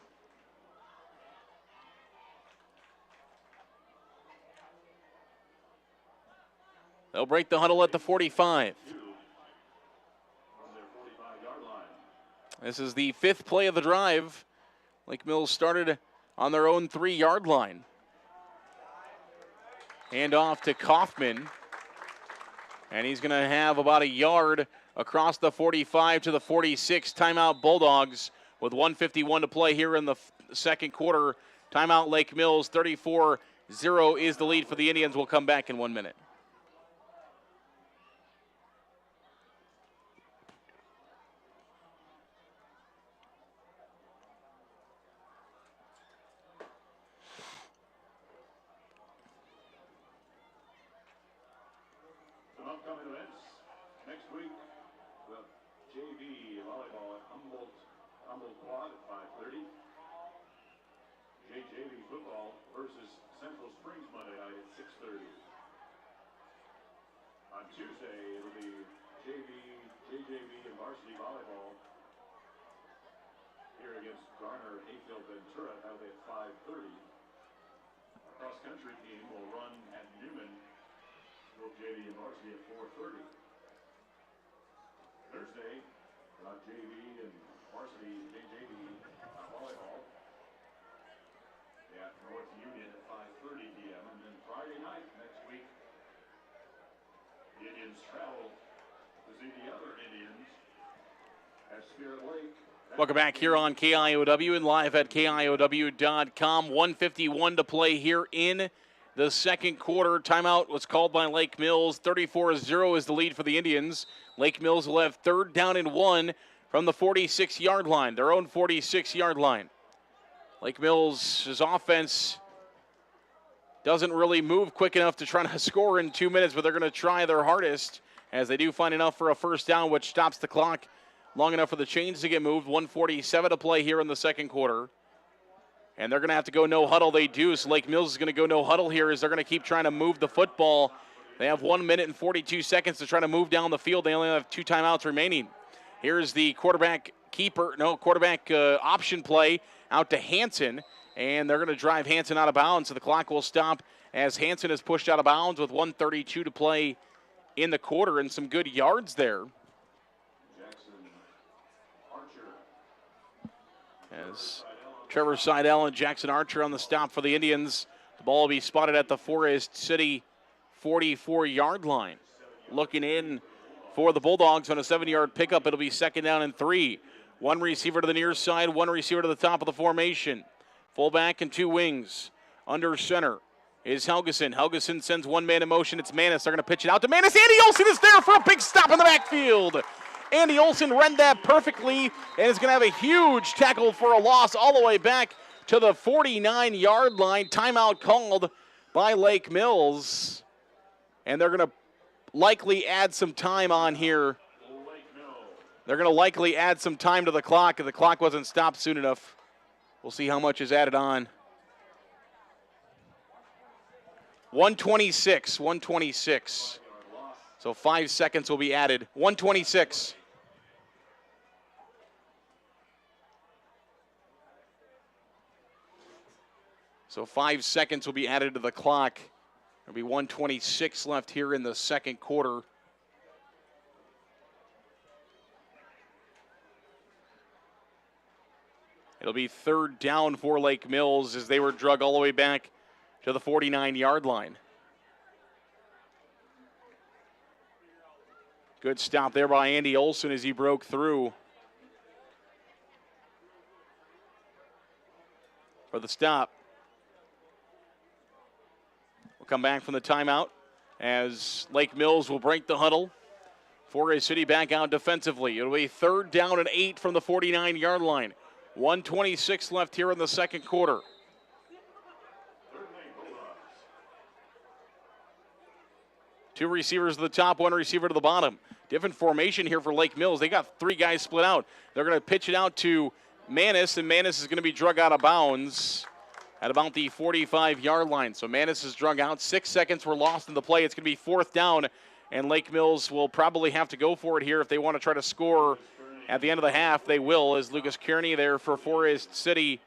They'll break the huddle at the 45. This is the 5th play of the drive. Lake Mills started on their own 3-yard line. Hand off to Kaufman. And he's going to have about a yard across the 45 to the 46. Timeout Bulldogs with 1:51 to play here in the second quarter. Timeout Lake Mills, 34-0 is the lead for the Indians. We'll come back in 1 minute. Upcoming events next week, the JV volleyball at Humboldt Quad at 5:30. JV football versus Central Springs Monday night at 6:30. On Tuesday, it'll be JJV and varsity volleyball here against Garner, Hayfield, Ventura. That'll be at 5:30. Our cross-country team will run at Newman. Both JV and varsity at 4:30. Thursday, JV and varsity JJV volleyball at North Union at 5:30 p.m. And then Friday night next week, the Indians travel to see the other Indians at Spirit Lake. Welcome back here on KIOW and live at KIOW.com. 1:51 to play here in the second quarter. Timeout was called by Lake Mills. 34-0 is the lead for the Indians. Lake Mills will have third down and 1 from the 46-yard line, their own 46-yard line. Lake Mills' offense doesn't really move quick enough to try to score in 2 minutes, but they're going to try their hardest as they do find enough for a first down, which stops the clock long enough for the chains to get moved. 1:47 to play here in the second quarter. And they're going to have to go no huddle. They do. So Lake Mills is going to go no huddle here as they're going to keep trying to move the football. They have 1 minute and 42 seconds to try to move down the field. They only have 2 timeouts remaining. Here's the quarterback option play out to Hanson. And they're going to drive Hanson out of bounds. So the clock will stop as Hanson is pushed out of bounds with 1:32 to play in the quarter and some good yards there. As Trevor Seidel and Jackson Archer on the stop for the Indians. The ball will be spotted at the Forest City 44-yard line. Looking in for the Bulldogs on a 7-yard pickup. It'll be 2nd down and 3. 1 receiver to the near side, 1 receiver to the top of the formation. Fullback and 2 wings. Under center is Helgeson. Helgeson sends 1 man in motion. It's Manis. They're going to pitch it out to Manis. Andy Olson is there for a big stop in the backfield. Andy Olson read that perfectly and is going to have a huge tackle for a loss all the way back to the 49-yard line. Timeout called by Lake Mills. And they're going to likely add some time on here. They're going to likely add some time to the clock if the clock wasn't stopped soon enough. We'll see how much is added on. 126. So 5 seconds will be added. 126. So 5 seconds will be added to the clock. There'll be 126 left here in the second quarter. It'll be 3rd down for Lake Mills as they were dragged all the way back to the 49-yard line. Good stop there by Andy Olson as he broke through. For the stop. We'll come back from the timeout as Lake Mills will break the huddle. Forest City back out defensively. It'll be 3rd down and 8 from the 49-yard line. 1:26 left here in the second quarter. Two receivers to the top, 1 receiver to the bottom. Different formation here for Lake Mills. They got 3 guys split out. They're going to pitch it out to Manis, and Manis is going to be drug out of bounds at about the 45-yard line. So Manis is drug out. 6 seconds were lost in the play. It's going to be 4th down, and Lake Mills will probably have to go for it here if they want to try to score at the end of the half. They will, as Lucas Kearney there for Forest City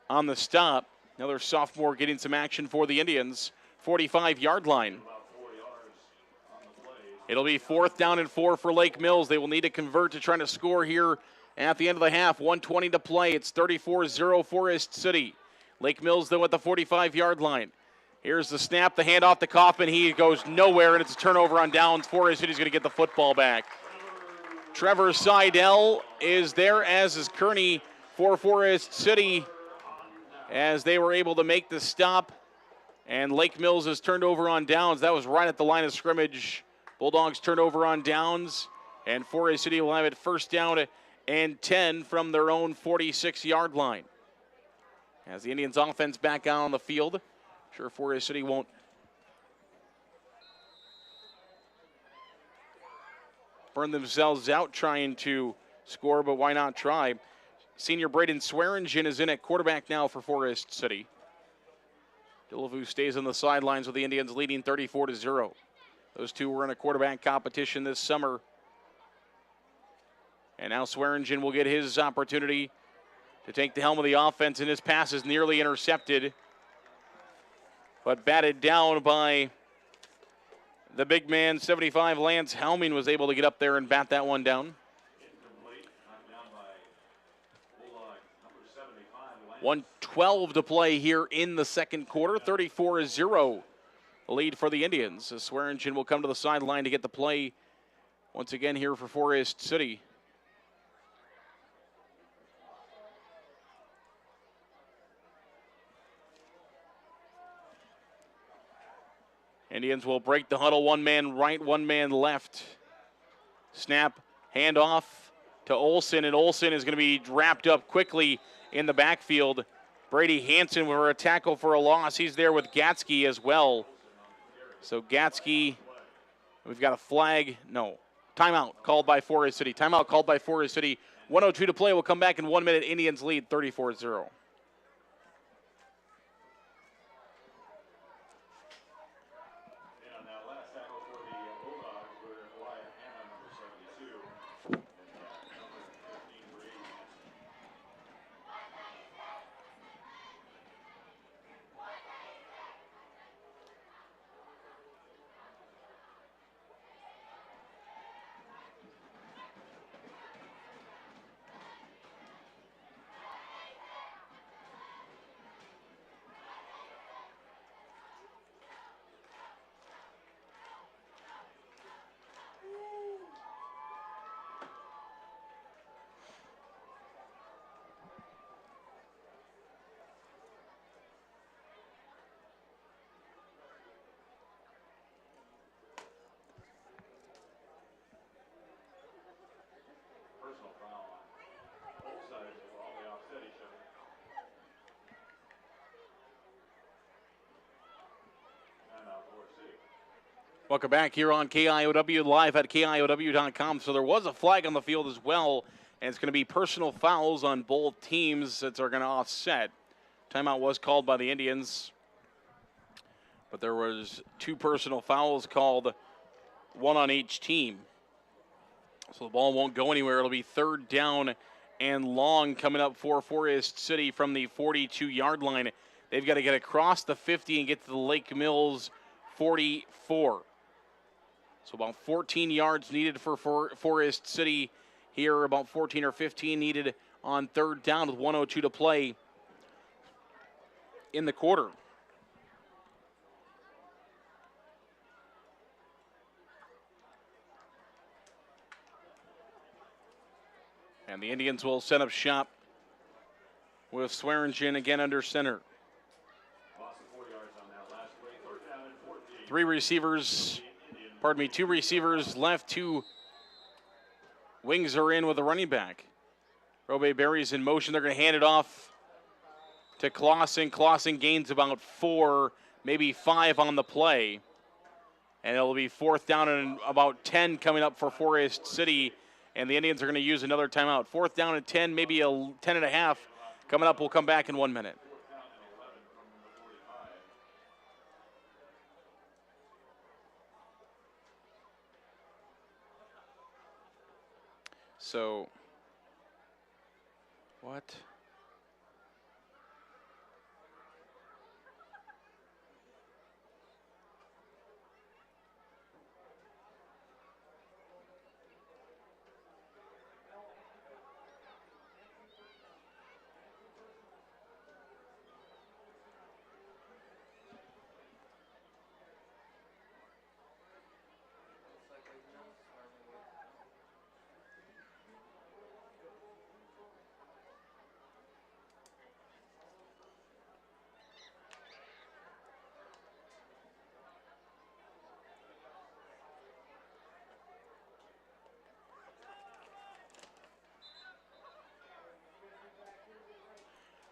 on the stop. Another sophomore getting some action for the Indians. 45-yard line. It'll be 4th down and 4 for Lake Mills. They will need to convert to trying to score here at the end of the half. 1:20 to play. It's 34-0 Forest City. Lake Mills, though, at the 45-yard line. Here's the snap, the handoff to Kaufman. He goes nowhere, and it's a turnover on downs. Forest City's going to get the football back. Trevor Seidel is there, as is Kearney for Forest City, as they were able to make the stop. And Lake Mills is turned over on downs. That was right at the line of scrimmage. Bulldogs turn over on downs, and Forest City will have it 1st down and 10 from their own 46-yard line. As the Indians offense back out on the field, I'm sure Forest City won't burn themselves out trying to score, but why not try? Senior Braden Swearingen is in at quarterback now for Forest City. Delavu stays on the sidelines with the Indians leading 34-0. Those two were in a quarterback competition this summer. And now Swearingen will get his opportunity to take the helm of the offense, and his pass is nearly intercepted, but batted down by the big man, 75, Lance Helming, was able to get up there and bat that one down. 1:12 to play here in the second quarter, 34-0. The lead for the Indians. Swearingen will come to the sideline to get the play once again here for Forest City. Indians will break the huddle. 1 man right, 1 man left. Snap, handoff to Olson, and Olson is going to be wrapped up quickly in the backfield. Brady Hanson for a tackle for a loss. He's there with Gatsky as well. So Gatsky, we've got a flag. No, timeout called by Forest City. Timeout called by Forest City. 1:02 to play. We'll come back in 1 minute. Indians lead 34-0. Welcome back here on KIOW, live at KIOW.com. So there was a flag on the field as well, and it's going to be personal fouls on both teams that are going to offset. Timeout was called by the Indians, but there was 2 personal fouls called, 1 on each team. So the ball won't go anywhere. It'll be 3rd down and long coming up for Forest City from the 42-yard line. They've got to get across the 50 and get to the Lake Mills 44. So about 14 yards needed for Forest City here, about 14 or 15 needed on 3rd down with 1:02 to play in the quarter. And the Indians will set up shop with Swearingen again under center. 2 receivers left, 2 wings are in with a running back. Robe Berry's in motion. They're going to hand it off to Clausen. Clausen gains about 4, maybe 5 on the play. And it'll be 4th down and about 10 coming up for Forest City. And the Indians are going to use another timeout. 4th down and 10, maybe a 10 and a half coming up. We'll come back in 1 minute. So, what?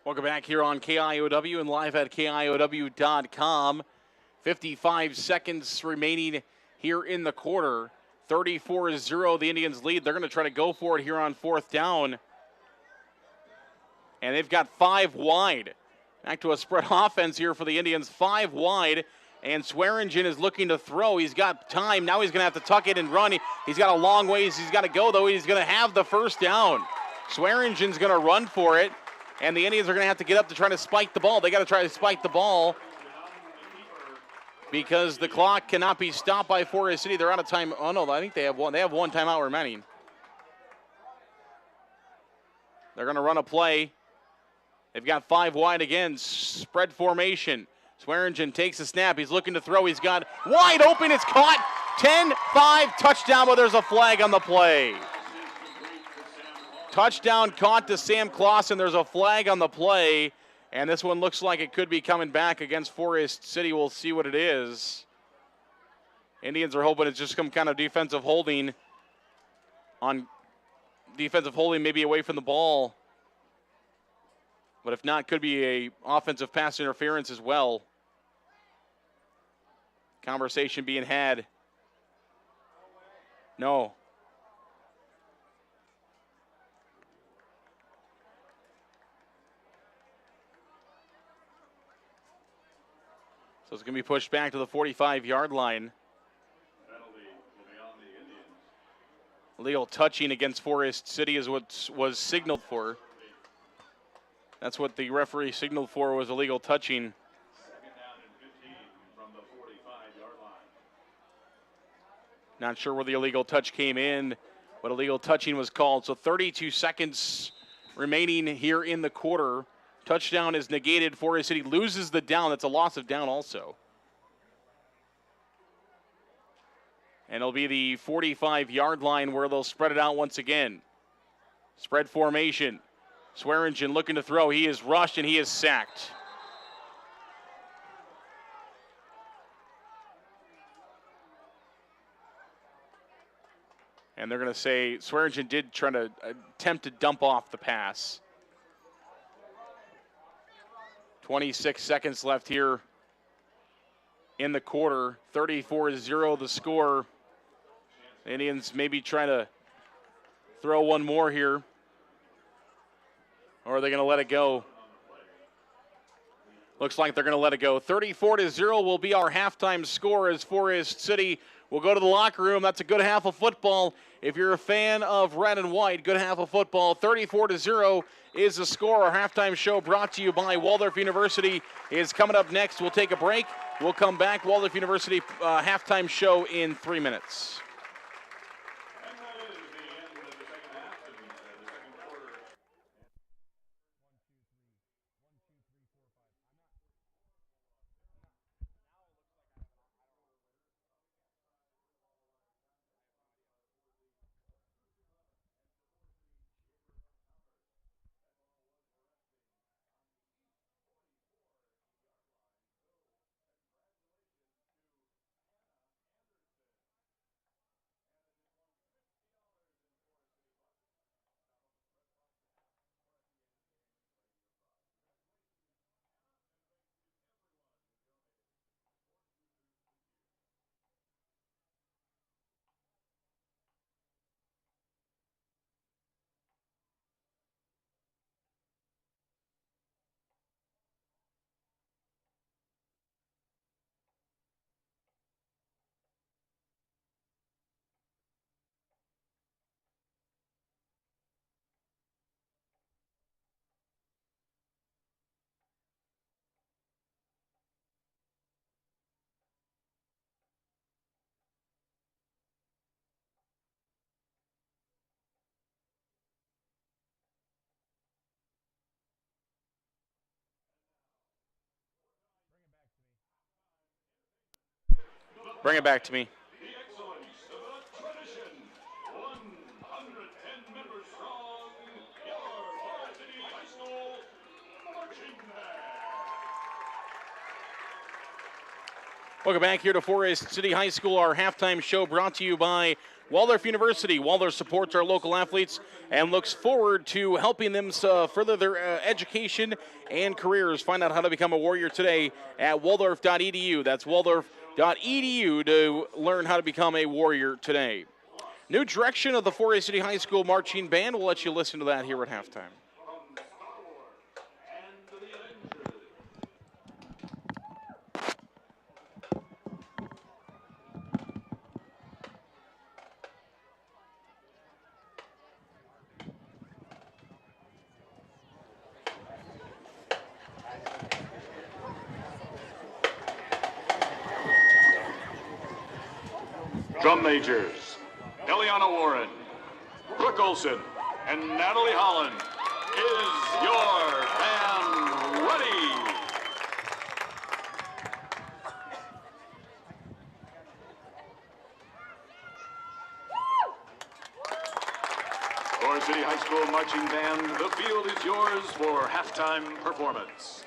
Welcome back here on KIOW and live at KIOW.com. 55 seconds remaining here in the quarter. 34-0, the Indians lead. They're going to try to go for it here on 4th down. And they've got 5 wide. Back to a spread offense here for the Indians. 5 wide. And Swearingen is looking to throw. He's got time. Now he's going to have to tuck it and run. He's got a long ways he's got to go, though. He's going to have the 1st down. Swearingen's going to run for it. And the Indians are going to have to get up to try to spike the ball. They got to try to spike the ball because the clock cannot be stopped by Forest City. They're out of time. Oh, no, I think they have one. They have 1 timeout remaining. They're going to run a play. They've got 5 wide again. Spread formation. Swearingen takes a snap. He's looking to throw. He's got wide open. It's caught. 10-5 touchdown, but there's a flag on the play. Touchdown caught to Sam Clausen. There's a flag on the play, and this one looks like it could be coming back against Forest City. We'll see what it is. Indians are hoping it's just some kind of defensive holding maybe away from the ball. But if not, could be a offensive pass interference as well. Conversation being had. No. So it's going to be pushed back to the 45-yard line. Illegal touching against Forest City is what was signaled for. That's what the referee signaled for, was illegal touching. 2nd down and 15 from the 45-yard line. Not sure where the illegal touch came in, but illegal touching was called. So 32 seconds remaining here in the quarter. Touchdown is negated. Forest City loses the down. That's a loss of down also. And it'll be the 45-yard line where they'll spread it out once again. Spread formation. Swearingen looking to throw. He is rushed and he is sacked. And they're going to say Swearingen did try to attempt to dump off the pass. 26 seconds left here in the quarter. 34-0 the score. Indians maybe trying to throw one more here. Or are they going to let it go? Looks like they're going to let it go. 34-0 will be our halftime score as Forest City will go to the locker room. That's a good half of football. If you're a fan of red and white, good half of football. 34-0 is the score. Our halftime show brought to you by Waldorf University is coming up next. We'll take a break. We'll come back. Waldorf University halftime show in 3 minutes. Bring it back to me. Welcome back here to Forest City High School. Our halftime show brought to you by Waldorf University. Waldorf supports our local athletes and looks forward to helping them further their education and careers. Find out how to become a Warrior today at waldorf.edu. That's waldorf.edu to learn how to become a Warrior today. New direction of the Forest City High School Marching Band. We'll let you listen to that here at halftime. Drum majors, Eliana Warren, Brooke Olson, and Natalie Holland. Is your band ready? Forest City High School Marching Band, the field is yours for halftime performance.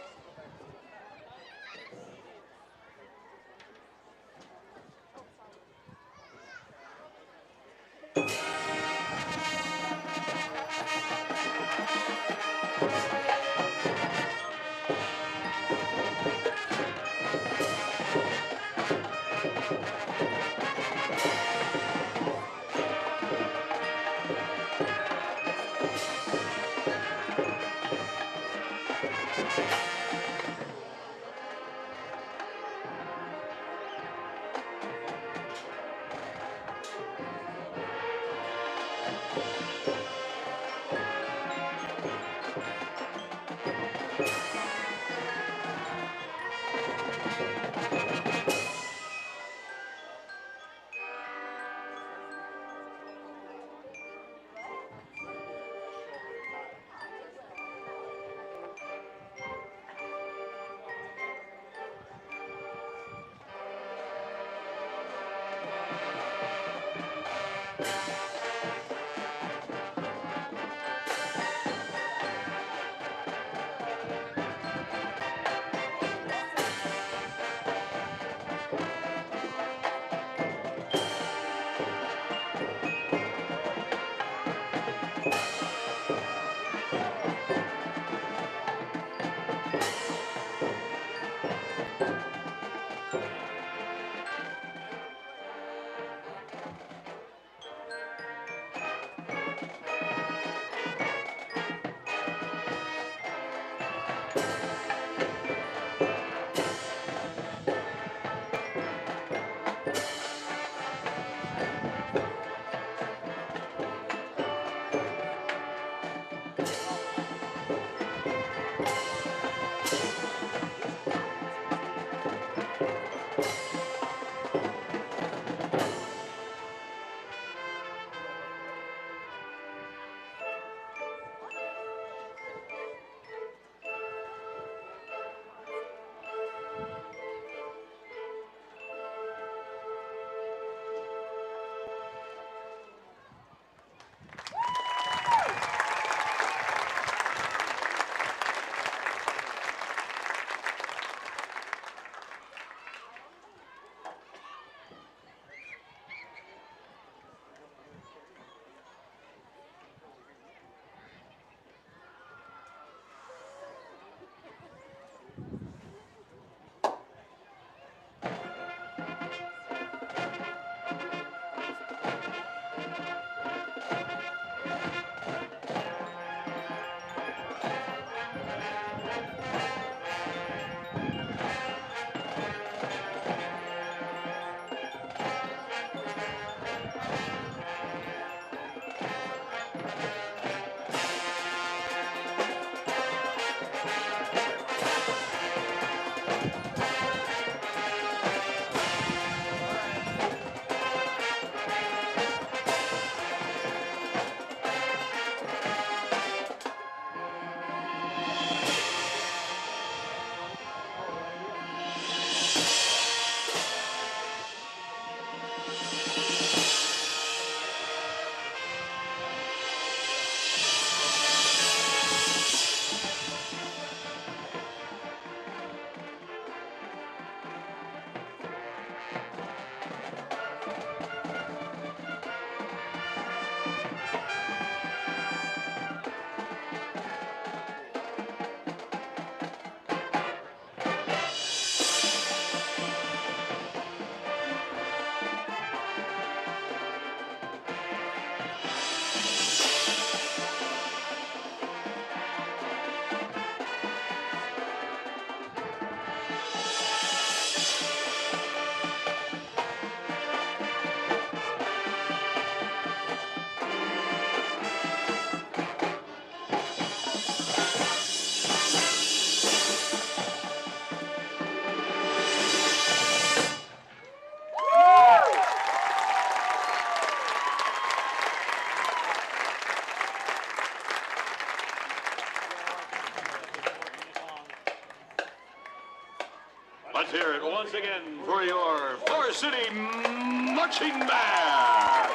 Let's hear it once again for your Forest City Marching Band.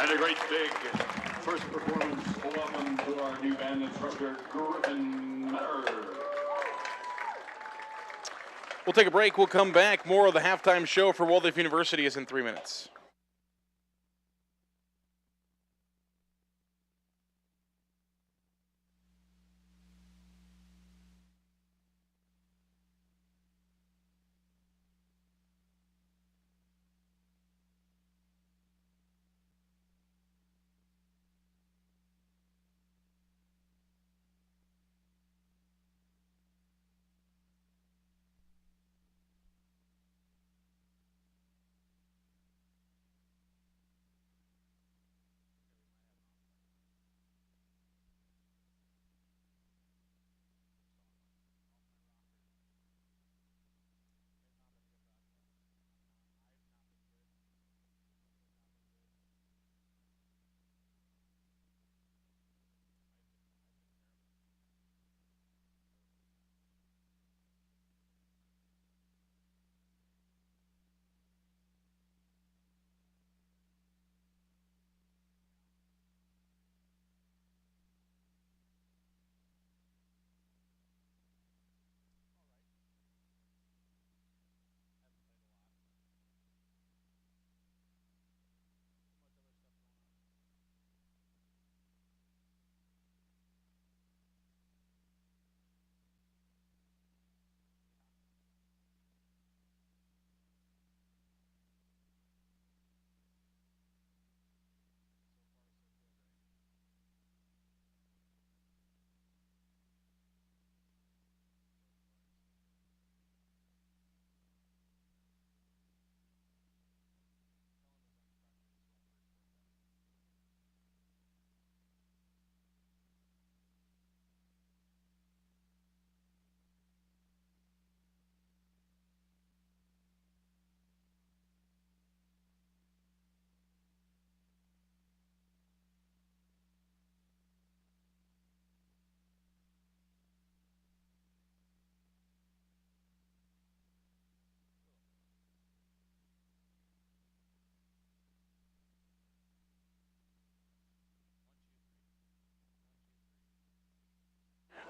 And a great big first performance. Welcome to our new band instructor, Griffin Metter. We'll take a break. We'll come back. More of the halftime show for Waldorf University is in 3 minutes.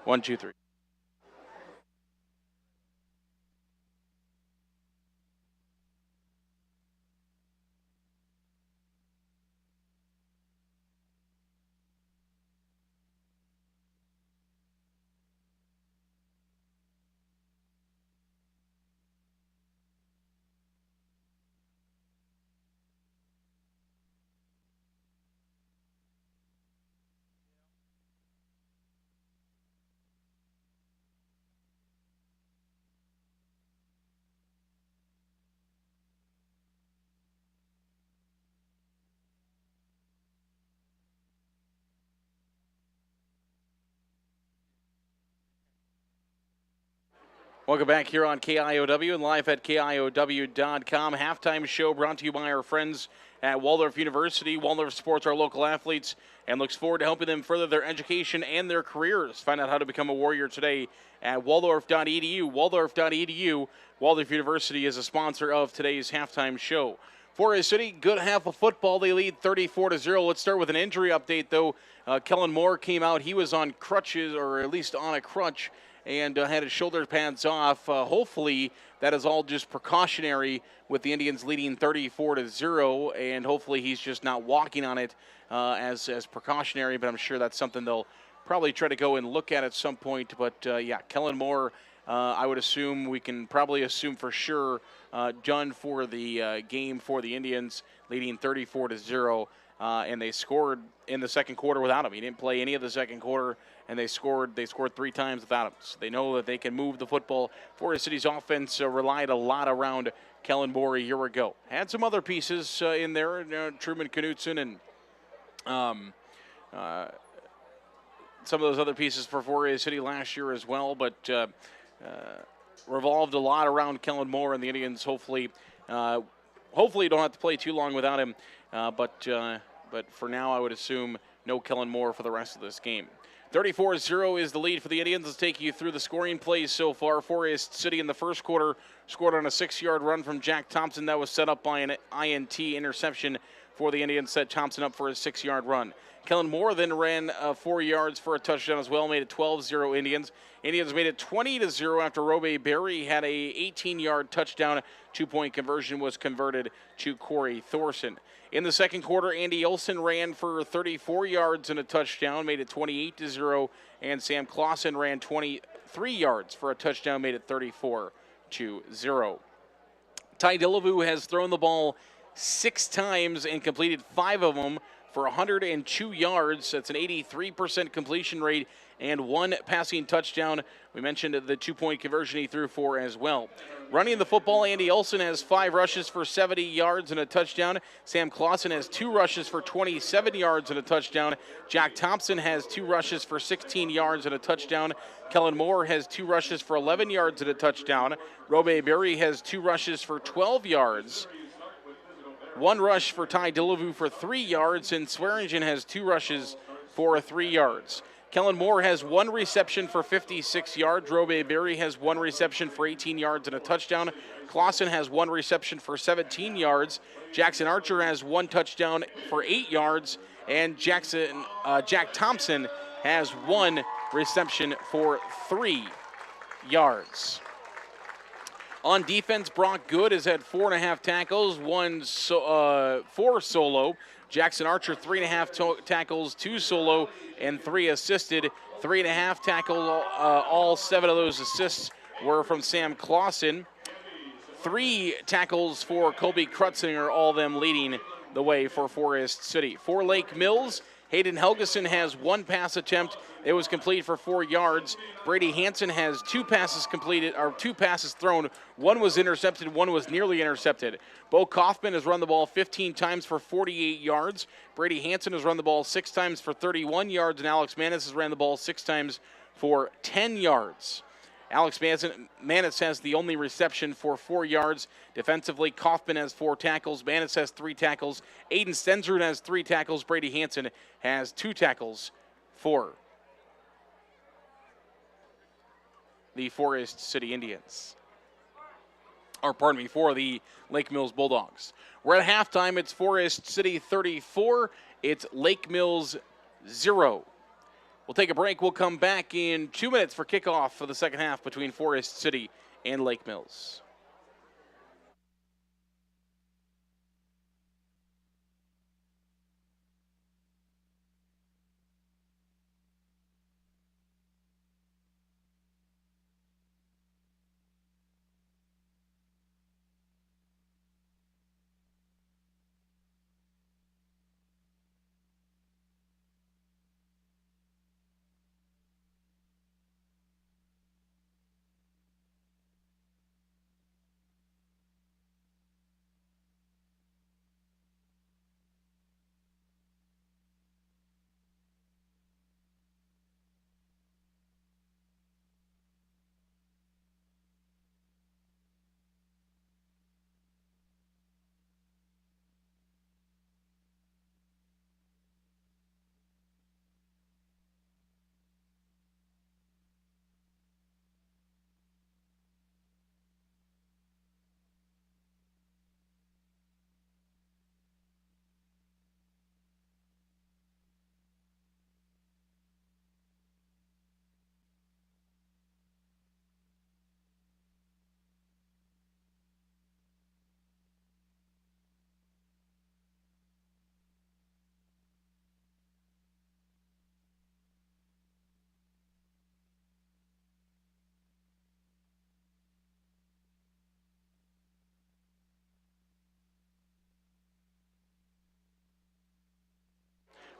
One, two, three. Welcome back here on KIOW and live at KIOW.com. Halftime show brought to you by our friends at Waldorf University. Waldorf supports our local athletes and looks forward to helping them further their education and their careers. Find out how to become a Warrior today at waldorf.edu. Waldorf.edu. Waldorf University is a sponsor of today's halftime show. Forest City, good half of football. They lead 34-0. Let's start with an injury update, though. Kellen Moore came out. He was on crutches, or at least on a crutch, and had his shoulder pads off. Hopefully that is all just precautionary with the Indians leading 34-0, and hopefully he's just not walking on it as precautionary, but I'm sure that's something they'll probably try to go and look at some point. But yeah, Kellen Moore, I would assume, we can probably assume for sure, done for the game for the Indians, leading 34-0. And they scored in the second quarter without him. He didn't play any of the second quarter, and they scored 3 times without him. So they know that they can move the football. Forest City's offense relied a lot around Kellen Moore a year ago. Had some other pieces in there, Truman Knutson and some of those other pieces for Forest City last year as well, but revolved a lot around Kellen Moore, and the Indians hopefully don't have to play too long without him. But for now, I would assume no Kellen Moore for the rest of this game. 34-0 is the lead for the Indians. Let's take you through the scoring plays so far. Forest City in the first quarter scored on a 6-yard run from Jack Thompson. That was set up by an INT interception for the Indians. Set Thompson up for a 6-yard run. Kellen Moore then ran 4 yards for a touchdown as well, made it 12-0 Indians. Indians made it 20-0 after Robe Berry had a 18-yard touchdown. 2-point conversion was converted to Corey Thorson. In the second quarter, Andy Olson ran for 34 yards and a touchdown, made it 28-0, and Sam Clausen ran 23 yards for a touchdown, made it 34-0. Ty Dillevue has thrown the ball 6 times and completed 5 of them for 102 yards. That's an 83% completion rate and 1 passing touchdown. We mentioned the 2-point conversion he threw for as well. Running the football, Andy Olson has 5 rushes for 70 yards and a touchdown. Sam Clausen has 2 rushes for 27 yards and a touchdown. Jack Thompson has 2 rushes for 16 yards and a touchdown. Kellen Moore has 2 rushes for 11 yards and a touchdown. Robe Berry has 2 rushes for 12 yards. 1 rush for Ty Dillevue for 3 yards, and Swearingen has 2 rushes for 3 yards. Kellen Moore has 1 reception for 56 yards. Robe Berry has 1 reception for 18 yards and a touchdown. Clausen has 1 reception for 17 yards. Jackson Archer has 1 touchdown for 8 yards. And Jack Thompson has 1 reception for 3 yards. On defense, Brock Good has had 4.5 tackles, 4 solo. Jackson Archer, 3.5 tackles, 2 solo, and 3 assisted. 3.5 tackles, all 7 of those assists were from Sam Clausen. 3 tackles for Colby Krutzinger, all of them leading the way for Forest City. For Lake Mills, Hayden Helgeson has 1 pass attempt. It was complete for 4 yards. Brady Hansen has 2 passes completed, or 2 passes thrown. 1 was intercepted, 1 was nearly intercepted. Bo Kaufman has run the ball 15 times for 48 yards. Brady Hansen has run the ball 6 times for 31 yards, and Alex Manis has ran the ball 6 times for 10 yards. Alex Manis has the only reception for 4 yards. Defensively, Kaufman has 4 tackles. Manis has 3 tackles. Aiden Stensrud has 3 tackles. Brady Hansen has 2 tackles for the Forest City Indians. Or, pardon me, for the Lake Mills Bulldogs. We're at halftime. It's Forest City 34. It's Lake Mills 0. We'll take a break. We'll come back in 2 minutes for kickoff for the second half between Forest City and Lake Mills.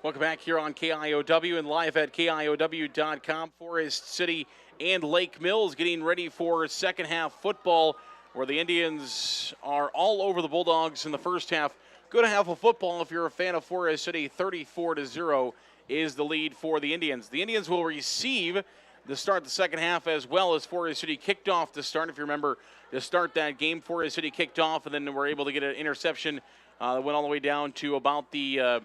Welcome back here on KIOW and live at KIOW.com. Forest City and Lake Mills getting ready for second half football, where the Indians are all over the Bulldogs in the first half. Good half of football if you're a fan of Forest City. 34-0 is the lead for the Indians. The Indians will receive to start the second half, as well as Forest City kicked off to start. If you remember, to start that game, Forest City kicked off, and then were able to get an interception that went all the way down to about the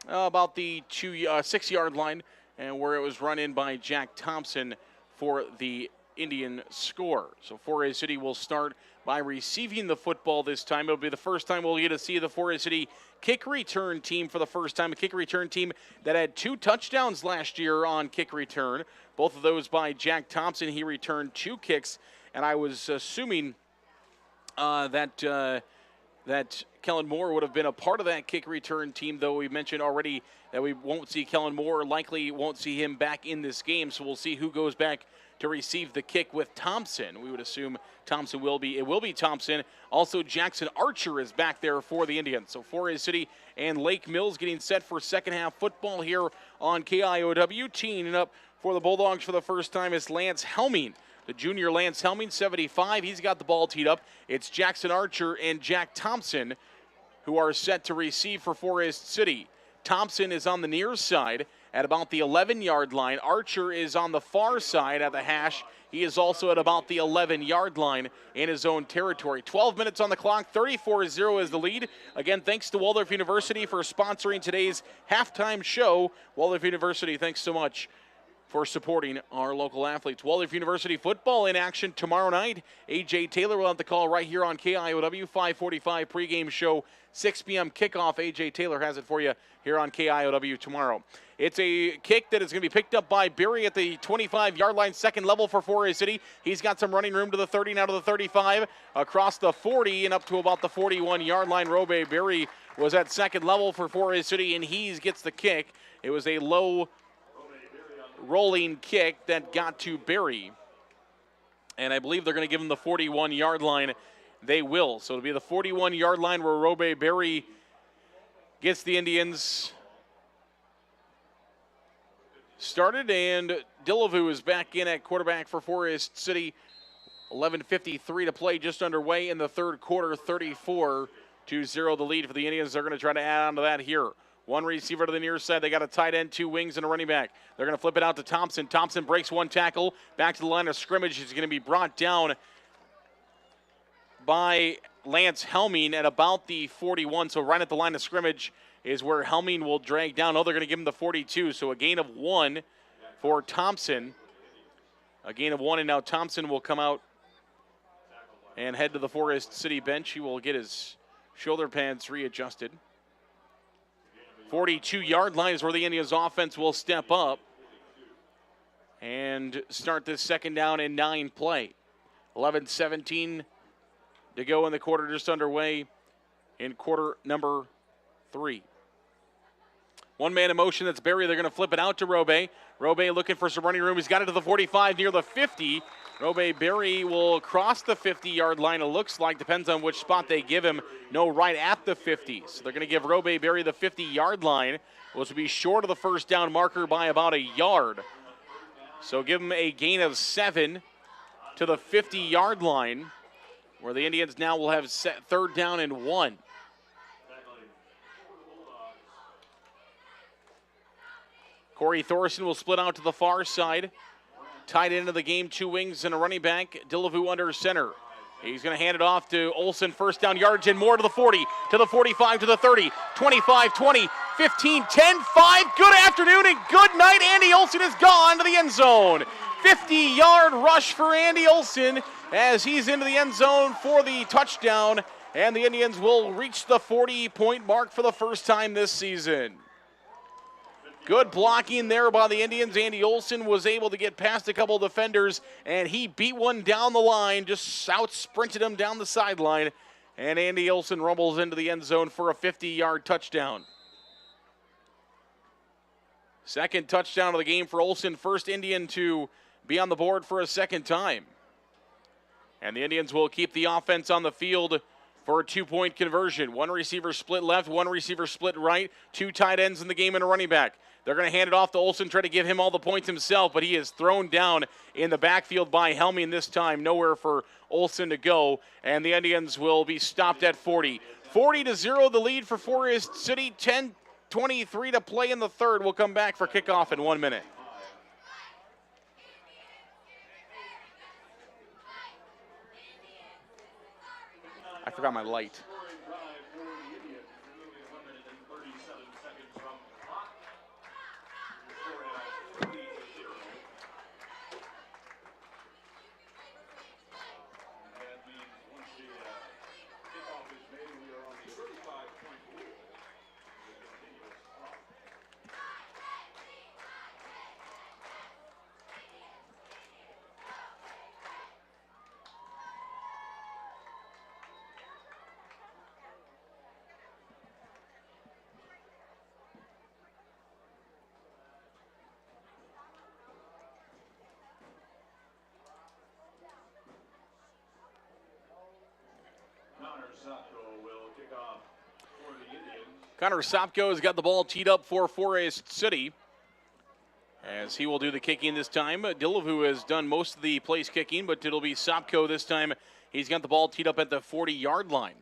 6-yard line. and where it was run in by Jack Thompson for the Indian score. So Forest City will start by receiving the football this time. It'll be the first time we'll get to see the Forest City kick return team for the first time, a kick return team that had 2 touchdowns last year on kick return, both of those by Jack Thompson. He returned 2 kicks, and I was assuming that Kellen Moore would have been a part of that kick return team, though we mentioned already that we won't see Kellen Moore, likely won't see him back in this game, so we'll see who goes back to receive the kick with Thompson. We would assume Thompson will be. It will be Thompson. Also, Jackson Archer is back there for the Indians. So Forest City and Lake Mills getting set for second half football here on KIOW. Teeing up for the Bulldogs for the first time is Lance Helming. The junior Lance Helming, 75. He's got the ball teed up. It's Jackson Archer and Jack Thompson who are set to receive for Forest City. Thompson is on the near side at about the 11-yard line. Archer is on the far side at the hash. He is also at about the 11-yard line in his own territory. 12 minutes on the clock, 34-0 is the lead. Again, thanks to Waldorf University for sponsoring today's halftime show. Waldorf University, thanks so much for supporting our local athletes. Waldorf University football in action tomorrow night. A.J. Taylor will have the call right here on KIOW, 5:45 pregame show, 6 p.m. kickoff. A.J. Taylor has it for you here on KIOW tomorrow. It's a kick that is going to be picked up by Berry at the 25-yard line, second level for Forest City. He's got some running room to the 30, now to the 35, across the 40 and up to about the 41-yard line. Robe Berry was at second level for Forest City, and he gets the kick. It was a low rolling kick that got to Berry, and I believe they're going to give him the 41-yard line. They will. So it'll be the 41-yard line where Robe Berry gets the Indians started, and Dillevue is back in at quarterback for Forest City. 11:53 to play, just underway in the third quarter. 34-0 the lead for the Indians. They're going to try to add on to that here. One receiver to the near side. They got a tight end, 2 wings, and a running back. They're going to flip it out to Thompson. Thompson breaks 1 tackle. Back to the line of scrimmage. He's going to be brought down by Lance Helming at about the 41. So right at the line of scrimmage is where Helming will drag down. Oh, they're going to give him the 42. So a gain of 1 for Thompson. A gain of 1, and now Thompson will come out and head to the Forest City bench. He will get his shoulder pads readjusted. 42-yard line is where the Indians offense will step up and start this second down and 9 play. 11:17 to go in the quarter, just underway in quarter number 3. One man in motion, that's Berry. They're going to flip it out to Robe. Robe looking for some running room. He's got it to the 45, near the 50. Robe Berry will cross the 50-yard line, it looks like. Depends on which spot they give him. No, right at the 50. So they're going to give Robe Berry the 50-yard line, which will be short of the first down marker by about a yard. So give him a gain of 7 to the 50-yard line, where the Indians now will have third down and 1. Corey Thorson will split out to the far side. Tied into the game, 2 wings and a running back. Dillevue under center. He's going to hand it off to Olson. First down yardage and more to the 40, to the 45, to the 30, 25, 20, 15, 10, 5. Good afternoon and good night. Andy Olson is gone to the end zone. 50-yard rush for Andy Olson as he's into the end zone for the touchdown. And the Indians will reach the 40-point mark for the first time this season. Good blocking there by the Indians. Andy Olson was able to get past a couple defenders, and he beat one down the line, just out-sprinted him down the sideline, and Andy Olson rumbles into the end zone for a 50-yard touchdown. Second touchdown of the game for Olson, first Indian to be on the board for a second time. And the Indians will keep the offense on the field for a 2-point conversion. One receiver split left, one receiver split right, 2 tight ends in the game and a running back. They're going to hand it off to Olson, try to give him all the points himself, but he is thrown down in the backfield by Helming this time. Nowhere for Olson to go, and the Indians will be stopped at 40. 40-0 the lead for Forest City, 10:23 to play in the third. We'll come back for kickoff in 1 minute. I forgot my light. Connor Sopko has got the ball teed up for Forest City, as he will do the kicking this time. Dillahoo has done most of the place kicking, but it'll be Sopko this time. He's got the ball teed up at the 40-yard line.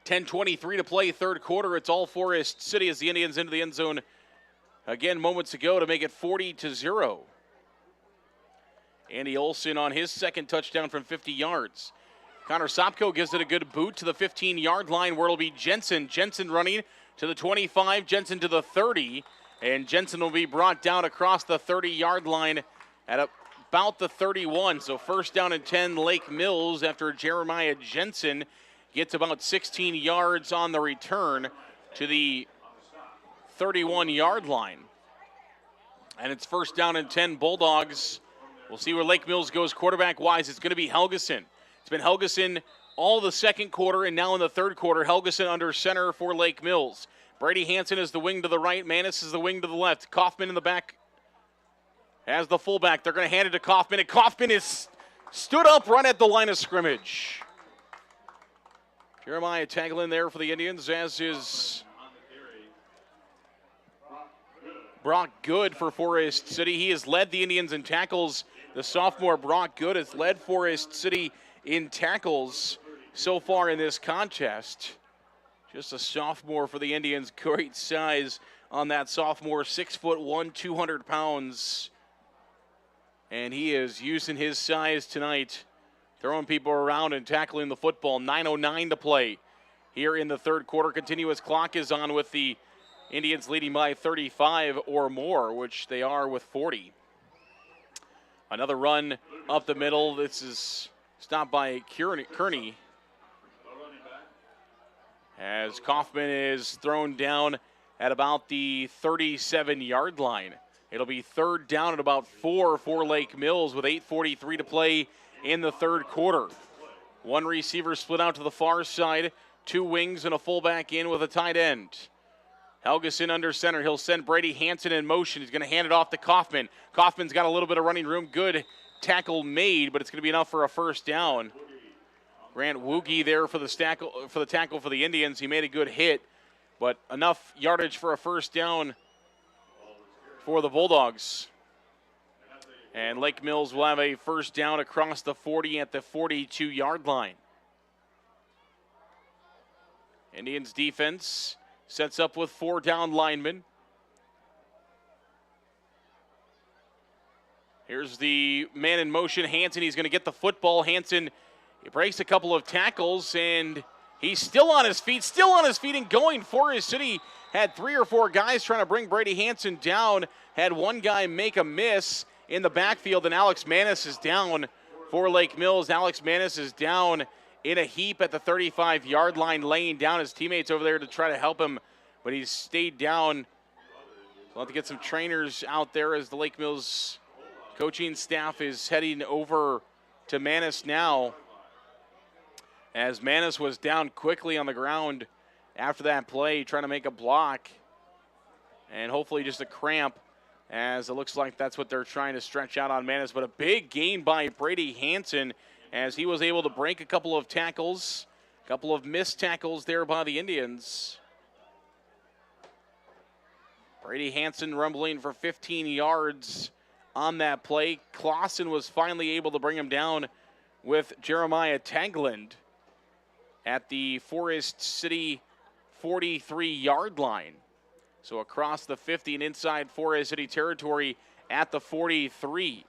10:23 to play, third quarter. It's all Forest City as the Indians into the end zone again moments ago to make it 40-0. Andy Olson on his second touchdown from 50 yards. Connor Sopko gives it a good boot to the 15-yard line where it'll be Jensen. Jensen running to the 25, Jensen to the 30, and Jensen will be brought down across the 30-yard line at about the 31. So first down and 10, Lake Mills, after Jeremiah Jensen gets about 16 yards on the return to the 31-yard line. And it's first down and 10, Bulldogs. We'll see where Lake Mills goes quarterback-wise. It's going to be Helgeson. It's been Helgeson all the second quarter, and now in the third quarter, Helgeson under center for Lake Mills. Brady Hansen is the wing to the right. Manis is the wing to the left. Kaufman in the back as the fullback. They're going to hand it to Kaufman, and Kaufman is stood up right at the line of scrimmage. Jeremiah Taglin there for the Indians, as is Brock Good for Forest City. He has led the Indians in tackles. The sophomore Brock Good has led Forest City in tackles so far in this contest. Just a sophomore for the Indians. Great size on that sophomore, 6'1", 200 pounds. And he is using his size tonight, throwing people around and tackling the football. 9:09 to play here in the third quarter. Continuous clock is on with the Indians leading by 35 or more, which they are with 40. Another run up the middle. This is stopped by Kearney. As Kaufman is thrown down at about the 37-yard line. It'll be third down at about 4 for Lake Mills with 8:43 to play in the third quarter. One receiver split out to the far side, two wings and a fullback in with a tight end. Helgeson under center. He'll send Brady Hansen in motion. He's going to hand it off to Kaufman. Kaufman's got a little bit of running room. Good tackle made, but it's going to be enough for a first down. Grant Woogie there for the tackle for the Indians. He made a good hit, but enough yardage for a first down for the Bulldogs. And Lake Mills will have a first down across the 40 at the 42-yard line. Indians defense sets up with 4 down linemen. Here's the man in motion, Hansen. He's going to get the football. Hansen breaks a couple of tackles, and he's still on his feet and going. Forest City had 3 or 4 guys trying to bring Brady Hansen down, had one guy make a miss in the backfield, and Alex Manis is down for Lake Mills. Alex Manis is down in a heap at the 35-yard line, laying down his teammates over there to try to help him, but he's stayed down. We'll have to get some trainers out there as the Lake Mills coaching staff is heading over to Manis now, as Manis was down quickly on the ground after that play, trying to make a block, and hopefully just a cramp, as it looks like that's what they're trying to stretch out on Manis. But a big gain by Brady Hansen, as he was able to break a couple of tackles, a couple of missed tackles there by the Indians. Brady Hansen rumbling for 15 yards on that play. Clausen was finally able to bring him down with Jeremiah Tagland at the Forest City 43-yard line. So across the 50 and inside Forest City territory at the 43.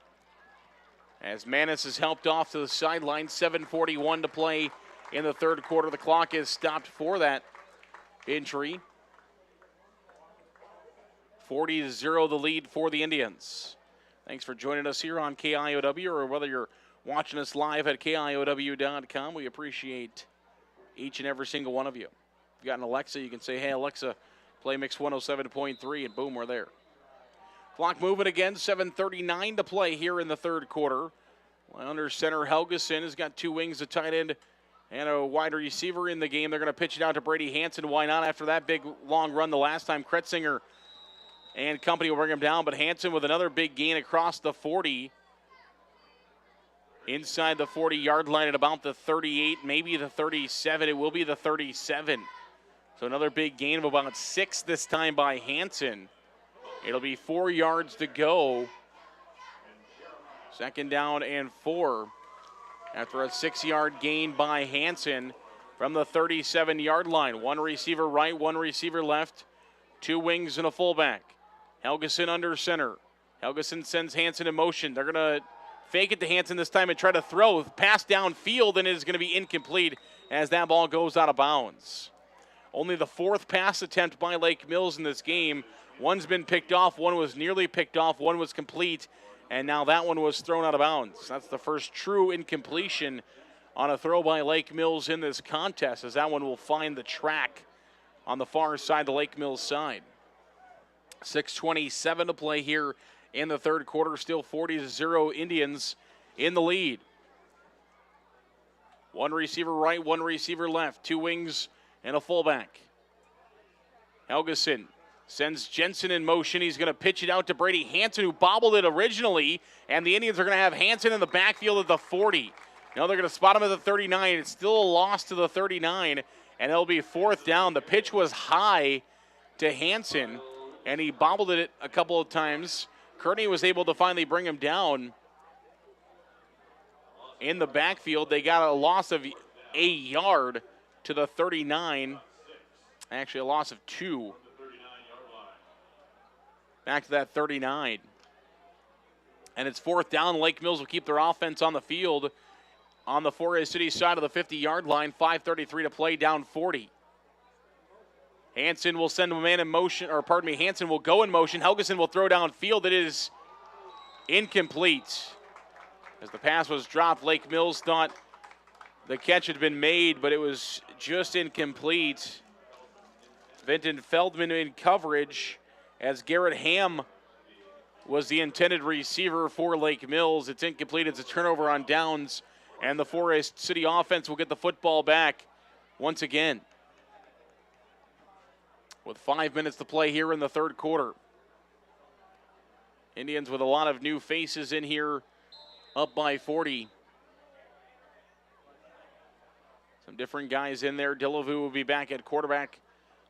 As Manis is helped off to the sideline, 7:41 to play in the third quarter. The clock is stopped for that injury. 40-0 the lead for the Indians. Thanks for joining us here on KIOW, or whether you're watching us live at KIOW.com. We appreciate each and every single one of you. If you've got an Alexa, you can say, hey, Alexa, play Mix 107.3, and boom, we're there. Clock moving again, 7:39 to play here in the third quarter. Under center, Helgeson has got 2 wings, a tight end, and a wide receiver in the game. They're going to pitch it out to Brady Hansen. Why not? After that big, long run the last time, Kretzinger and company will bring him down, but Hansen with another big gain across the 40. Inside the 40-yard line at about the 38, maybe the 37. It will be the 37. So another big gain of about 6 this time by Hansen. It'll be 4 yards to go. Second down and 4 after a 6-yard gain by Hansen from the 37-yard line. One receiver right, one receiver left, 2 wings and a fullback. Helgeson under center. Helgeson sends Hansen in motion. They're going to fake it to Hansen this time and try to throw. Pass downfield, and it is going to be incomplete as that ball goes out of bounds. Only the 4th pass attempt by Lake Mills in this game. One's been picked off, one was nearly picked off, one was complete, and now that one was thrown out of bounds. That's the first true incompletion on a throw by Lake Mills in this contest, as that one will find the track on the far side, the Lake Mills side. 6:27 to play here in the third quarter. Still 40-0 Indians in the lead. One receiver right, one receiver left, 2 wings and a fullback. Helgeson sends Jensen in motion. He's going to pitch it out to Brady Hansen, who bobbled it originally, and the Indians are going to have Hansen in the backfield at the 40. Now they're going to spot him at the 39. It's still a loss to the 39, and it'll be 4th down. The pitch was high to Hansen, and he bobbled it a couple of times. Kearney was able to finally bring him down in the backfield. They got a loss of a yard to the 39. Actually, a loss of 2. Back to that 39. And it's 4th down. Lake Mills will keep their offense on the field on the Forest City side of the 50-yard line. 5:33 to play, down 40. Hansen will send a man in motion, or pardon me, Hansen will go in motion. Helgeson will throw downfield. It is incomplete. As the pass was dropped, Lake Mills thought the catch had been made, but it was just incomplete. Vinton Feldman in coverage as Garrett Ham was the intended receiver for Lake Mills. It's incomplete. It's a turnover on downs, and the Forest City offense will get the football back once again, with 5 minutes to play here in the third quarter. Indians with a lot of new faces in here, up by 40. Some different guys in there. Delavu will be back at quarterback.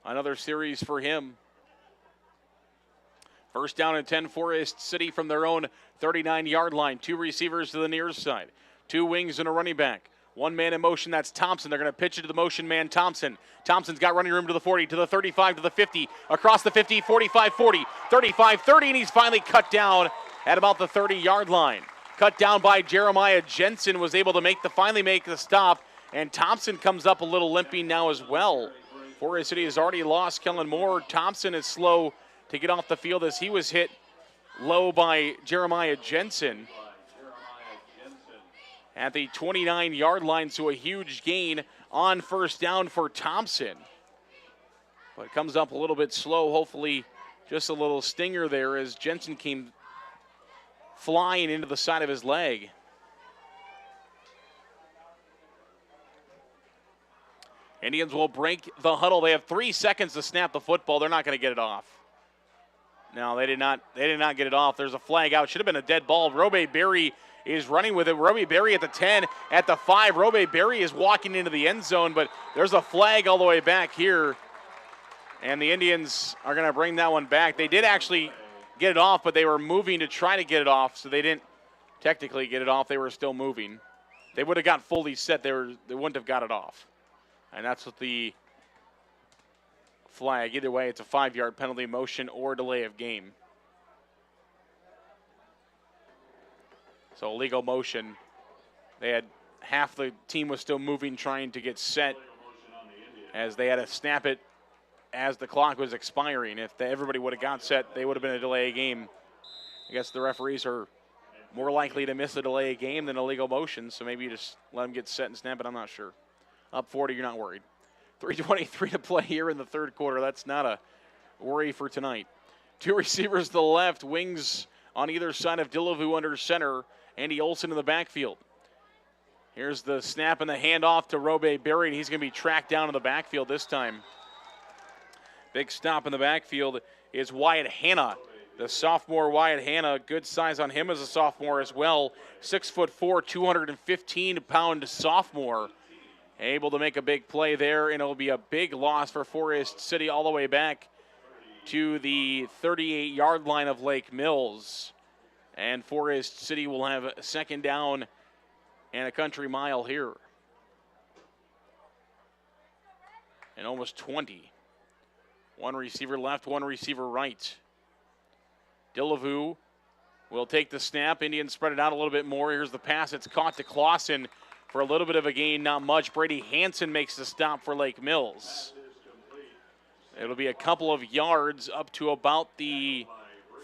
Another series for him. First down and 10, Forest City from their own 39-yard line. 2 receivers to the near side. 2 wings and a running back. 1 man in motion, that's Thompson. They're going to pitch it to the motion man, Thompson. Thompson's got running room to the 40, to the 35, to the 50, across the 50, 45, 40, 35, 30, and he's finally cut down at about the 30-yard line. Cut down by Jeremiah Jensen, was able to finally make the stop, and Thompson comes up a little limping now as well. Forest City has already lost Kellen Moore. Thompson is slow to get off the field as he was hit low by Jeremiah Jensen at the 29-yard line, so a huge gain on first down for Thompson. But it comes up a little bit slow, hopefully just a little stinger there as Jensen came flying into the side of his leg. Indians will break the huddle. They have 3 seconds to snap the football. They're not going to get it off. No, they did not get it off. There's a flag out. Should have been a dead ball. Roby Berry is running with it. Roby Berry at the 10, at the 5. Roby Berry is walking into the end zone, but there's a flag all the way back here. And the Indians are going to bring that one back. They did actually get it off, but they were moving to try to get it off, so they didn't technically get it off. They were still moving. They would have got fully set. They wouldn't have got it off. And that's what the flag. Either way, it's a 5-yard penalty, motion or delay of game. So illegal motion. They had half the team was still moving, trying to get set as they had to snap it as the clock was expiring. If everybody would have got set, they would have been a delay of game. I guess the referees are more likely to miss a delay of game than illegal motion, so maybe you just let them get set and snap it. I'm not sure. Up 40, you're not worried. 3:23 to play here in the third quarter. That's not a worry for tonight. 2 receivers to the left, wings on either side of Delavu under center. Andy Olson in the backfield. Here's the snap and the handoff to Roby Berry, and he's going to be tracked down in the backfield this time. Big stop in the backfield is Wyatt Hanna, the sophomore Wyatt Hanna. Good size on him as a sophomore as well. 6'4", 215-pound sophomore. able to make a big play there, and it'll be a big loss for Forest City all the way back to the 38-yard line of Lake Mills. And Forest City will have a second down and a country mile here. And almost 20. One receiver left, one receiver right. Delavu will take the snap. Indians spread it out a little bit more. Here's the pass. It's caught to Clausen for a little bit of a gain, not much. Brady Hansen makes the stop for Lake Mills. It'll be a couple of yards up to about the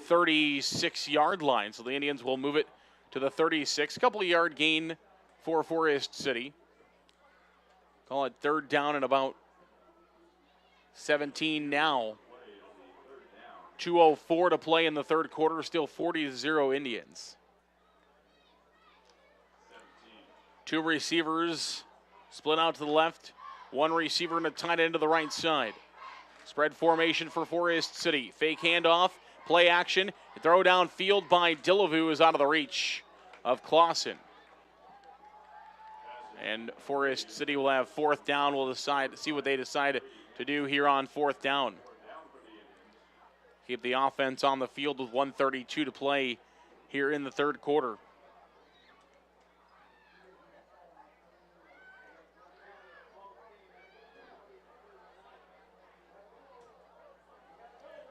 36-yard line. So the Indians will move it to the 36. Couple of yard gain for Forest City. Call it third down and about 17 now. 2:04 to play in the third quarter. Still 40-0 Indians. Two receivers split out to the left. One receiver and a tight end to the right side. Spread formation for Forest City. Fake handoff, play action. Throw downfield by Delavu is out of the reach of Clausen. And Forest City will have fourth down. We'll see what they decide to do here on fourth down. Keep the offense on the field with 1:32 to play here in the third quarter.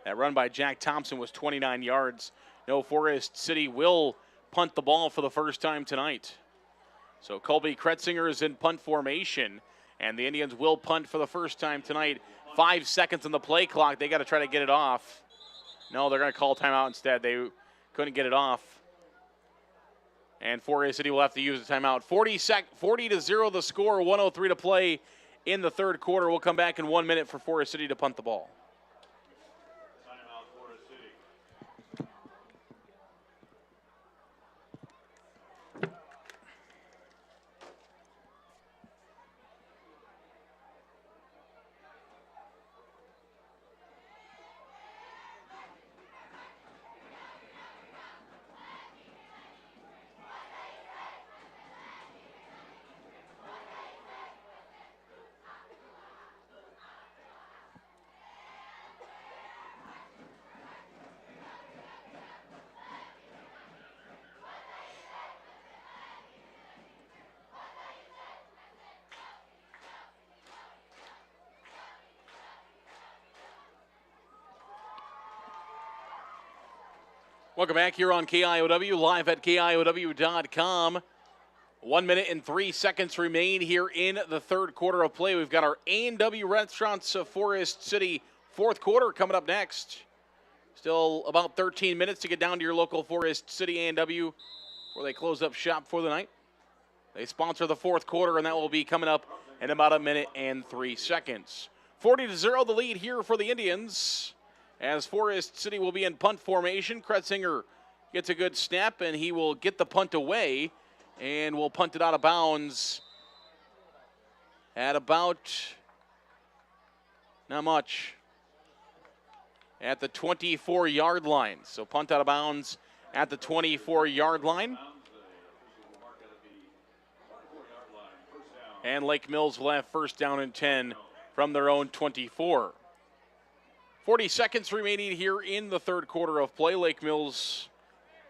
That run by Jack Thompson was 29 yards. No, Forest City will punt the ball for the first time tonight. So Colby Kretzinger is in punt formation, and the Indians will punt for the first time tonight. 5 seconds on the play clock. They got to try to get it off. No, they're going to call timeout instead. They couldn't get it off. And Forest City will have to use the timeout. 40-0 the score, 1:03 to play in the third quarter. We'll come back in 1 minute for Forest City to punt the ball. Welcome back here on KIOW, live at KIOW.com. 1 minute and 3 seconds remain here in the third quarter of play. We've got our A&W Restaurants of Forest City fourth quarter coming up next. Still about 13 minutes to get down to your local Forest City A&W where they close up shop for the night. They sponsor the fourth quarter, and that will be coming up in about 1 minute and 3 seconds. 40-0 the lead here for the Indians. As Forest City will be in punt formation, Kretzinger gets a good snap, and he will get the punt away, and will punt it out of bounds at about, not much, at the 24-yard line. So punt out of bounds at the 24-yard line. And Lake Mills will have first down and 10 from their own 24. 40 seconds remaining here in the third quarter of play. Lake Mills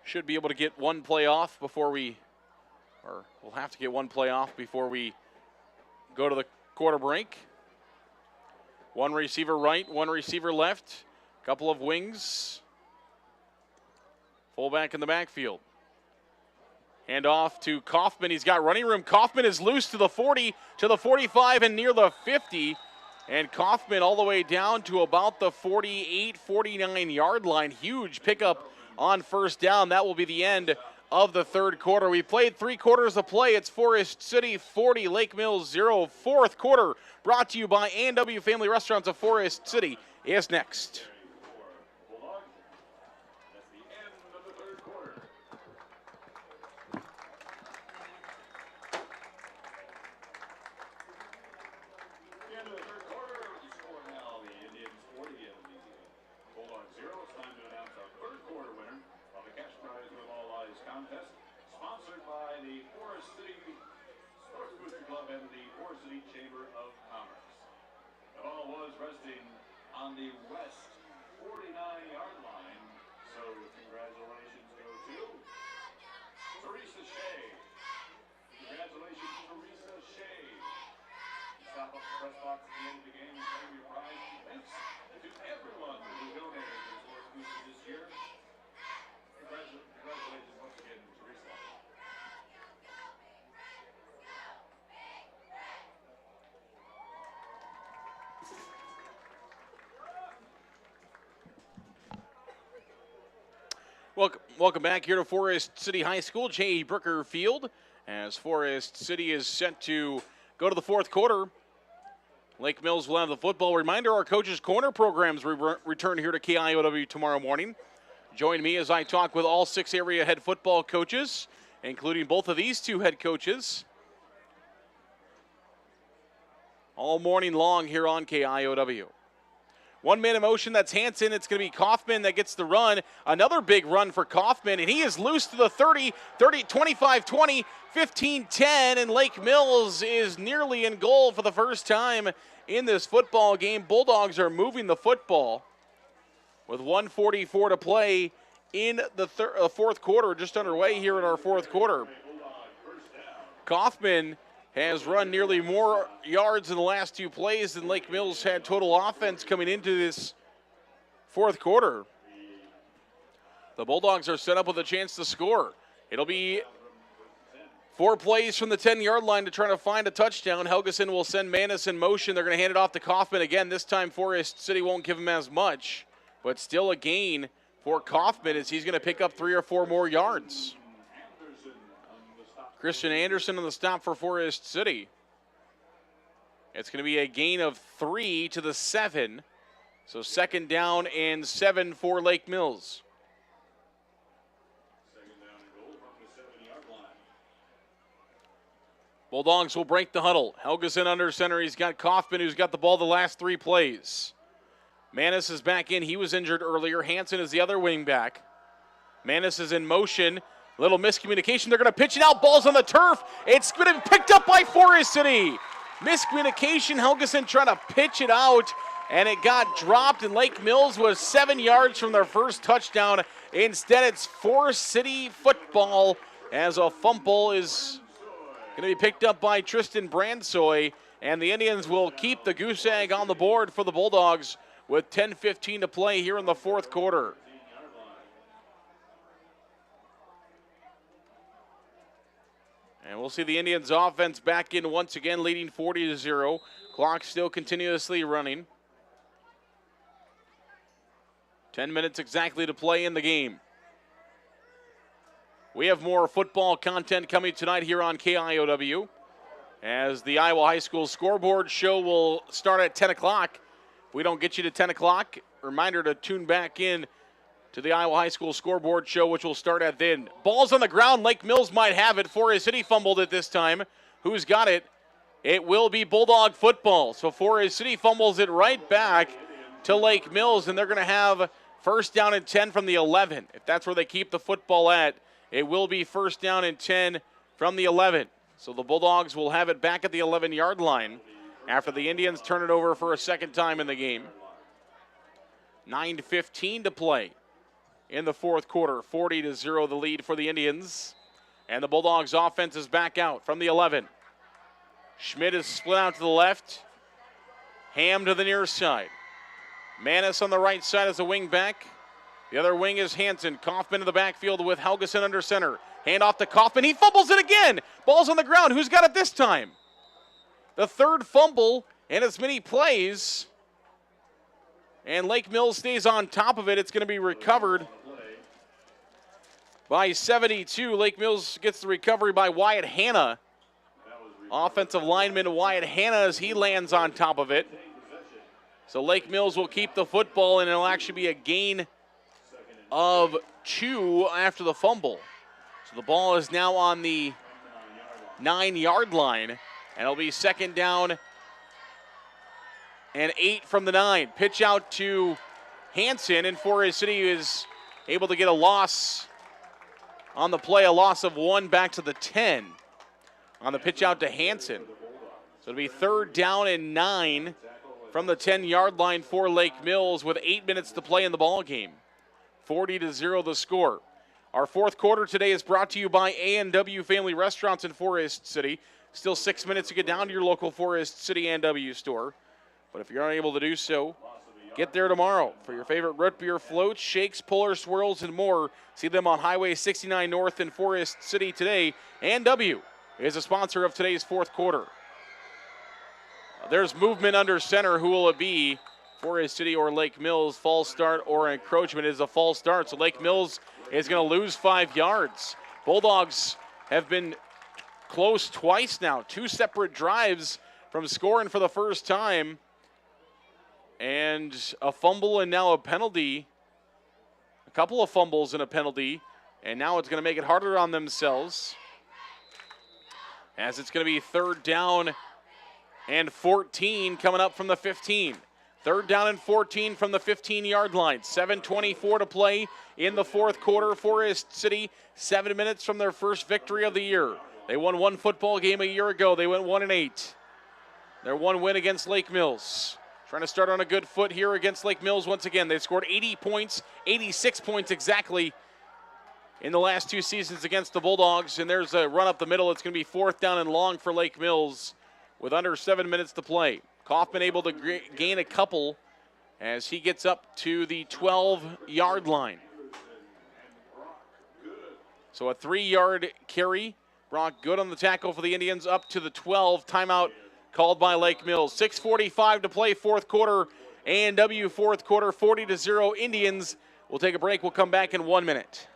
should be able to get one play off before we'll have to get one play off before we go to the quarter break. One receiver right, one receiver left, couple of wings. Fullback in the backfield. Hand off to Kaufman. He's got running room. Kaufman is loose to the 40, to the 45, and near the 50. And Kaufman all the way down to about the 48, 49-yard line. Huge pickup on first down. That will be the end of the third quarter. We played 3 quarters of play. It's Forest City 40, Lake Mills 0. Fourth quarter brought to you by A&W Family Restaurants of Forest City is next. Contest, sponsored by the Forest City Sports Booster Club and the Forest City on the west 49-yard line. So congratulations go to Teresa Shea. Congratulations, Teresa Shea. Stop up the press box at the end of the game and claim your prize. Thanks to everyone who donated to the Sports Boosters this year. Congratulations once again, Teresa. Welcome back here to Forest City High School, J.E. Brooker Field, as Forest City is set to go to the fourth quarter. Lake Mills will have the football. Reminder, our Coaches Corner programs return here to KIOW tomorrow morning. Join me as I talk with all 6 area head football coaches, including both of these 2 head coaches, all morning long here on KIOW. 1 man in motion, that's Hanson. It's going to be Kaufman that gets the run. Another big run for Kaufman, and he is loose to the 30, 25-20, 15-10, and Lake Mills is nearly in goal for the first time in this football game. Bulldogs are moving the football with 1:44 to play in the fourth quarter, just underway here in our fourth quarter. Kaufman has run nearly more yards in the last 2 plays than Lake Mills had total offense coming into this fourth quarter. The Bulldogs are set up with a chance to score. It'll be 4 plays from the 10-yard line to try to find a touchdown. Helgeson will send Manis in motion. They're going to hand it off to Kaufman again. This time Forest City won't give him as much, but still a gain for Kaufman as he's going to pick up 3 or 4 more yards. Christian Anderson on the stop for Forest City. It's going to be a gain of 3 to the 7. So 2nd down and 7 for Lake Mills. Bulldogs will break the huddle. Helgeson under center. He's got Kaufman, who's got the ball the last 3 plays. Manis is back in. He was injured earlier. Hanson is the other wing back. Manis is in motion. Little miscommunication. They're going to pitch it out. Ball's on the turf. It's going to be picked up by Forest City. Miscommunication. Helgeson trying to pitch it out, and it got dropped, and Lake Mills was 7 yards from their first touchdown. Instead, it's Forest City football as a fumble is going to be picked up by Tristan Brandsoy, and the Indians will keep the goose egg on the board for the Bulldogs with 10:15 to play here in the fourth quarter. And we'll see the Indians offense back in once again, leading 40-0. Clock still continuously running. 10 minutes exactly to play in the game. We have more football content coming tonight here on KIOW, as the Iowa High School scoreboard show will start at 10 o'clock. If we don't get you to 10 o'clock, reminder to tune back in to the Iowa High School scoreboard show, which will start at then. Ball's on the ground. Lake Mills might have it. Forest City fumbled it this time. Who's got it? It will be Bulldog football. So Forest City fumbles it right back to Lake Mills, and they're going to have 1st down and 10 from the 11. If that's where they keep the football at, it will be 1st down and 10 from the 11. So the Bulldogs will have it back at the 11-yard line after the Indians turn it over for a 2nd time in the game. 9:15 to play in the fourth quarter. 40-0 the lead for the Indians. And the Bulldogs offense is back out from the 11. Schmidt is split out to the left. Ham to the near side. Manis on the right side as a wing back. The other wing is Hanson. Kaufman in the backfield with Helgeson under center. Hand off to Kaufman. He fumbles it again. Ball's on the ground. Who's got it this time? The 3rd fumble in as many plays. And Lake Mills stays on top of it. It's going to be recovered by 72. Lake Mills gets the recovery by Wyatt Hanna. Offensive lineman Wyatt Hanna as he lands on top of it. So Lake Mills will keep the football, and it'll actually be a gain of 2 after the fumble. So the ball is now on the 9-yard line, and it'll be 2nd down and 8 from the 9. Pitch out to Hanson, and Forest City is able to get a loss on the play, a loss of 1 back to the 10 on the pitch out to Hanson. So it'll be 3rd down and 9 from the 10-yard line for Lake Mills with 8 minutes to play in the ball game. 40-0 the score. Our fourth quarter today is brought to you by A&W Family Restaurants in Forest City. Still 6 minutes to get down to your local Forest City A&W store. But if you're unable to do so, get there tomorrow for your favorite root beer floats, shakes, puller, swirls, and more. See them on Highway 69 North in Forest City today. A&W is a sponsor of today's fourth quarter. There's movement under center. Who will it be? Forest City or Lake Mills? False start or encroachment is a false start. So Lake Mills is going to lose 5 yards. Bulldogs have been close twice now. 2 separate drives from scoring for the first time. And a fumble and now a penalty. A couple of fumbles and a penalty. And now it's going to make it harder on themselves, as it's going to be 3rd down and 14 coming up from the 15. 3rd down and 14 from the 15-yard line. 7:24 to play in the fourth quarter. Forest City, 7 minutes from their first victory of the year. They won one football game a year ago. They went 1-8. Their one win against Lake Mills. Trying to start on a good foot here against Lake Mills once again. They've scored 80 points, 86 points exactly in the last 2 seasons against the Bulldogs. And there's a run up the middle. It's going to be 4th down and long for Lake Mills with under 7 minutes to play. Kaufman able to gain a couple as he gets up to the 12-yard line. So a 3-yard carry. Brock good on the tackle for the Indians up to the 12. Timeout called by Lake Mills. 6:45 to play, fourth quarter. A&W fourth quarter, 40-0 Indians. We'll take a break. We'll come back in 1 minute.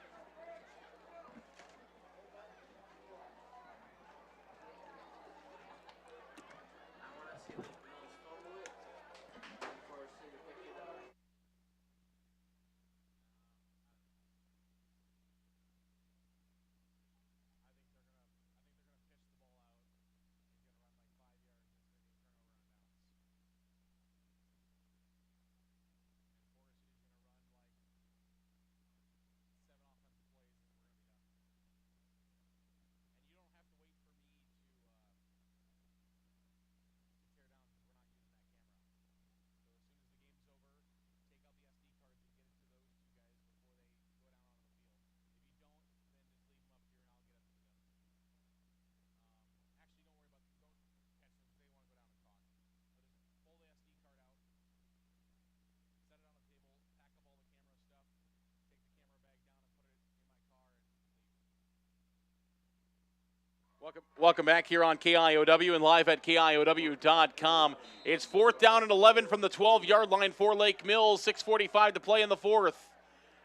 Welcome back here on KIOW and live at KIOW.com. It's 4th down and 11 from the 12-yard line for Lake Mills. 6:45 to play in the fourth.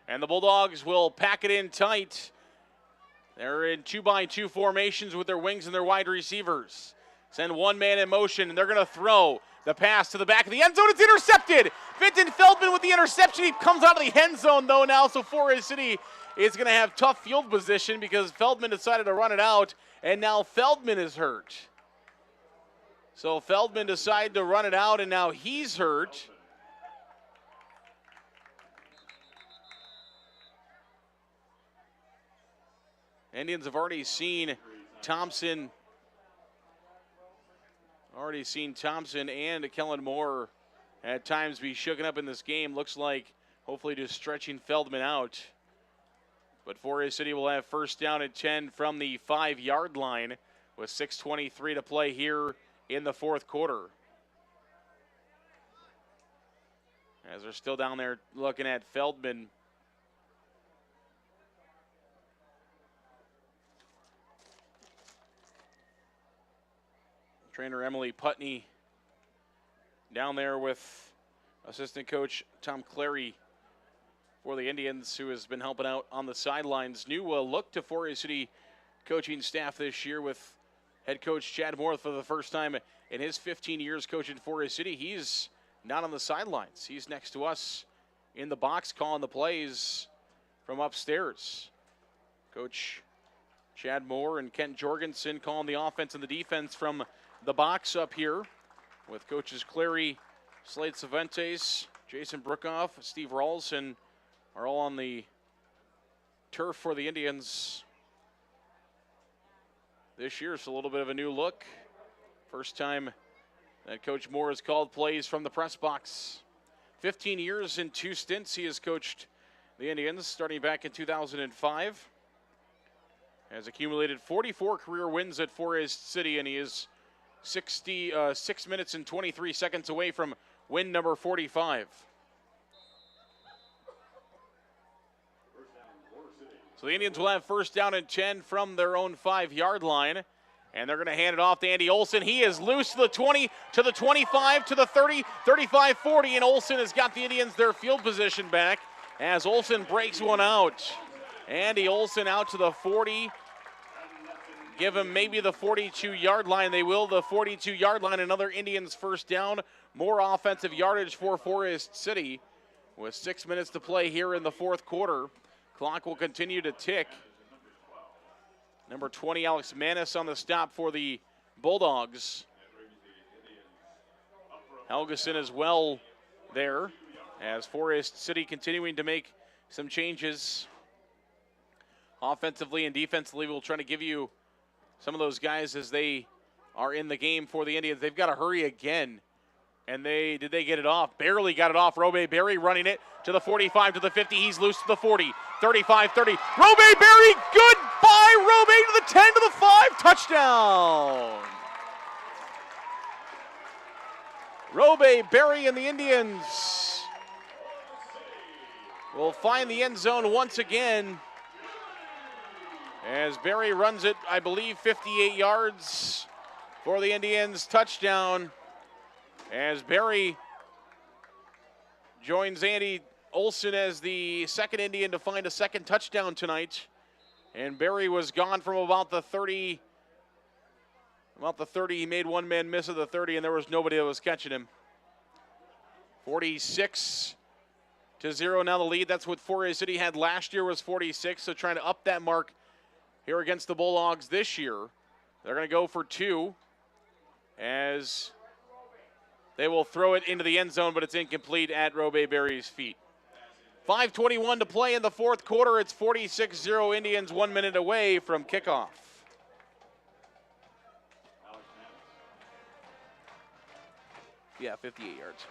And the Bulldogs will pack it in tight. They're in 2-by-2 formations with their wings and their wide receivers. Send one man in motion, and they're going to throw the pass to the back of the end zone. It's intercepted. Vinton Feldman with the interception. He comes out of the end zone, though, now, so Forest City is going to have tough field position because Feldman decided to run it out, and now Feldman is hurt. So Feldman decided to run it out, and now he's hurt. Indians have already seen Thompson and Kellen Moore at times be shooken up in this game. Looks like hopefully just stretching Feldman out. But Forest City will have 1st down and 10 from the 5-yard line with 6:23 to play here in the fourth quarter. As they're still down there looking at Feldman. Trainer Emily Putney down there with assistant coach Tom Clary for the Indians, who has been helping out on the sidelines. New look to Forest City coaching staff this year with head coach Chad Moore for the first time in his 15 years coaching Forest City. He's not on the sidelines. He's next to us in the box calling the plays from upstairs. Coach Chad Moore and Kent Jorgensen calling the offense and the defense from the box up here with coaches Clary, Slade Cervantes, Jason Brookoff, Steve Rawlson are all on the turf for the Indians this year. It's a little bit of a new look. First time That Coach Moore has called plays from the press box. 15 years in 2 stints he has coached the Indians, starting back in 2005. Has accumulated 44 career wins at Forest City, and he is 6 minutes and 23 seconds away from win number 45. So the Indians will have first down and 10 from their own 5-yard line. And they're going to hand it off to Andy Olson. He is loose to the 20, to the 25, to the 30, 35, 40. And Olson has got the Indians their field position back as Olson breaks one out. Andy Olson out to the 40. Give him maybe the 42-yard line. They will the 42-yard line. Another Indians first down. More offensive yardage for Forest City with 6 minutes to play here in the fourth quarter. Clock will continue to tick. Number 20, Alex Manis on the stop for the Bulldogs. Helgeson as well there as Forest City continuing to make some changes offensively and defensively. We'll try to give you some of those guys as they are in the game for the Indians. They've got to hurry again. And did they get it off? Barely got it off. Robe Berry running it to the 45, to the 50. He's loose to the 40, 35, 30. Robe Berry, goodbye, Robe to the 10, to the 5, touchdown. Robe Berry and the Indians will find the end zone once again as Berry runs it, I believe, 58 yards for the Indians. Touchdown. As Berry joins Andy Olson as the second Indian to find a second touchdown tonight. And Berry was gone from about the 30. He made one man miss at the 30, and there was nobody that was catching him. 46-0 now the lead. That's what Forest City had last year, was 46. So trying to up that mark here against the Bulldogs this year. They're going to go for 2 as they will throw it into the end zone, but it's incomplete at Robe Berry's feet. 5:21 to play in the fourth quarter. It's 46-0 Indians, 1 minute away from kickoff. Yeah, 58 yards.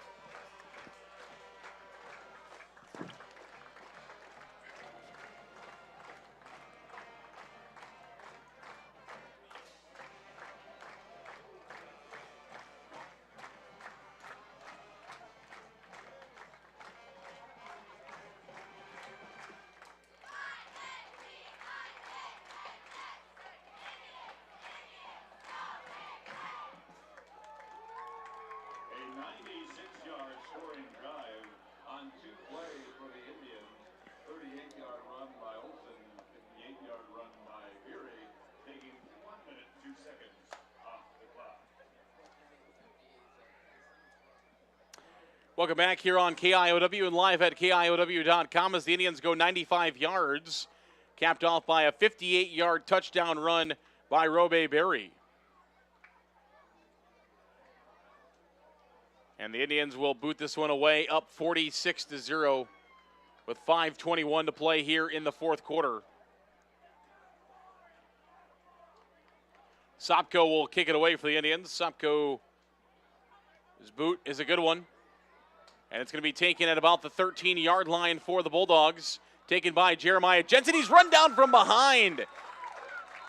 Welcome back here on KIOW and live at KIOW.com as the Indians go 95 yards, capped off by a 58-yard touchdown run by Robe Berry. And the Indians will boot this one away, up 46-0 with 5:21 to play here in the fourth quarter. Sopko will kick it away for the Indians. Sopko's boot is a good one. And it's going to be taken at about the 13-yard line for the Bulldogs. Taken by Jeremiah Jensen. He's run down from behind.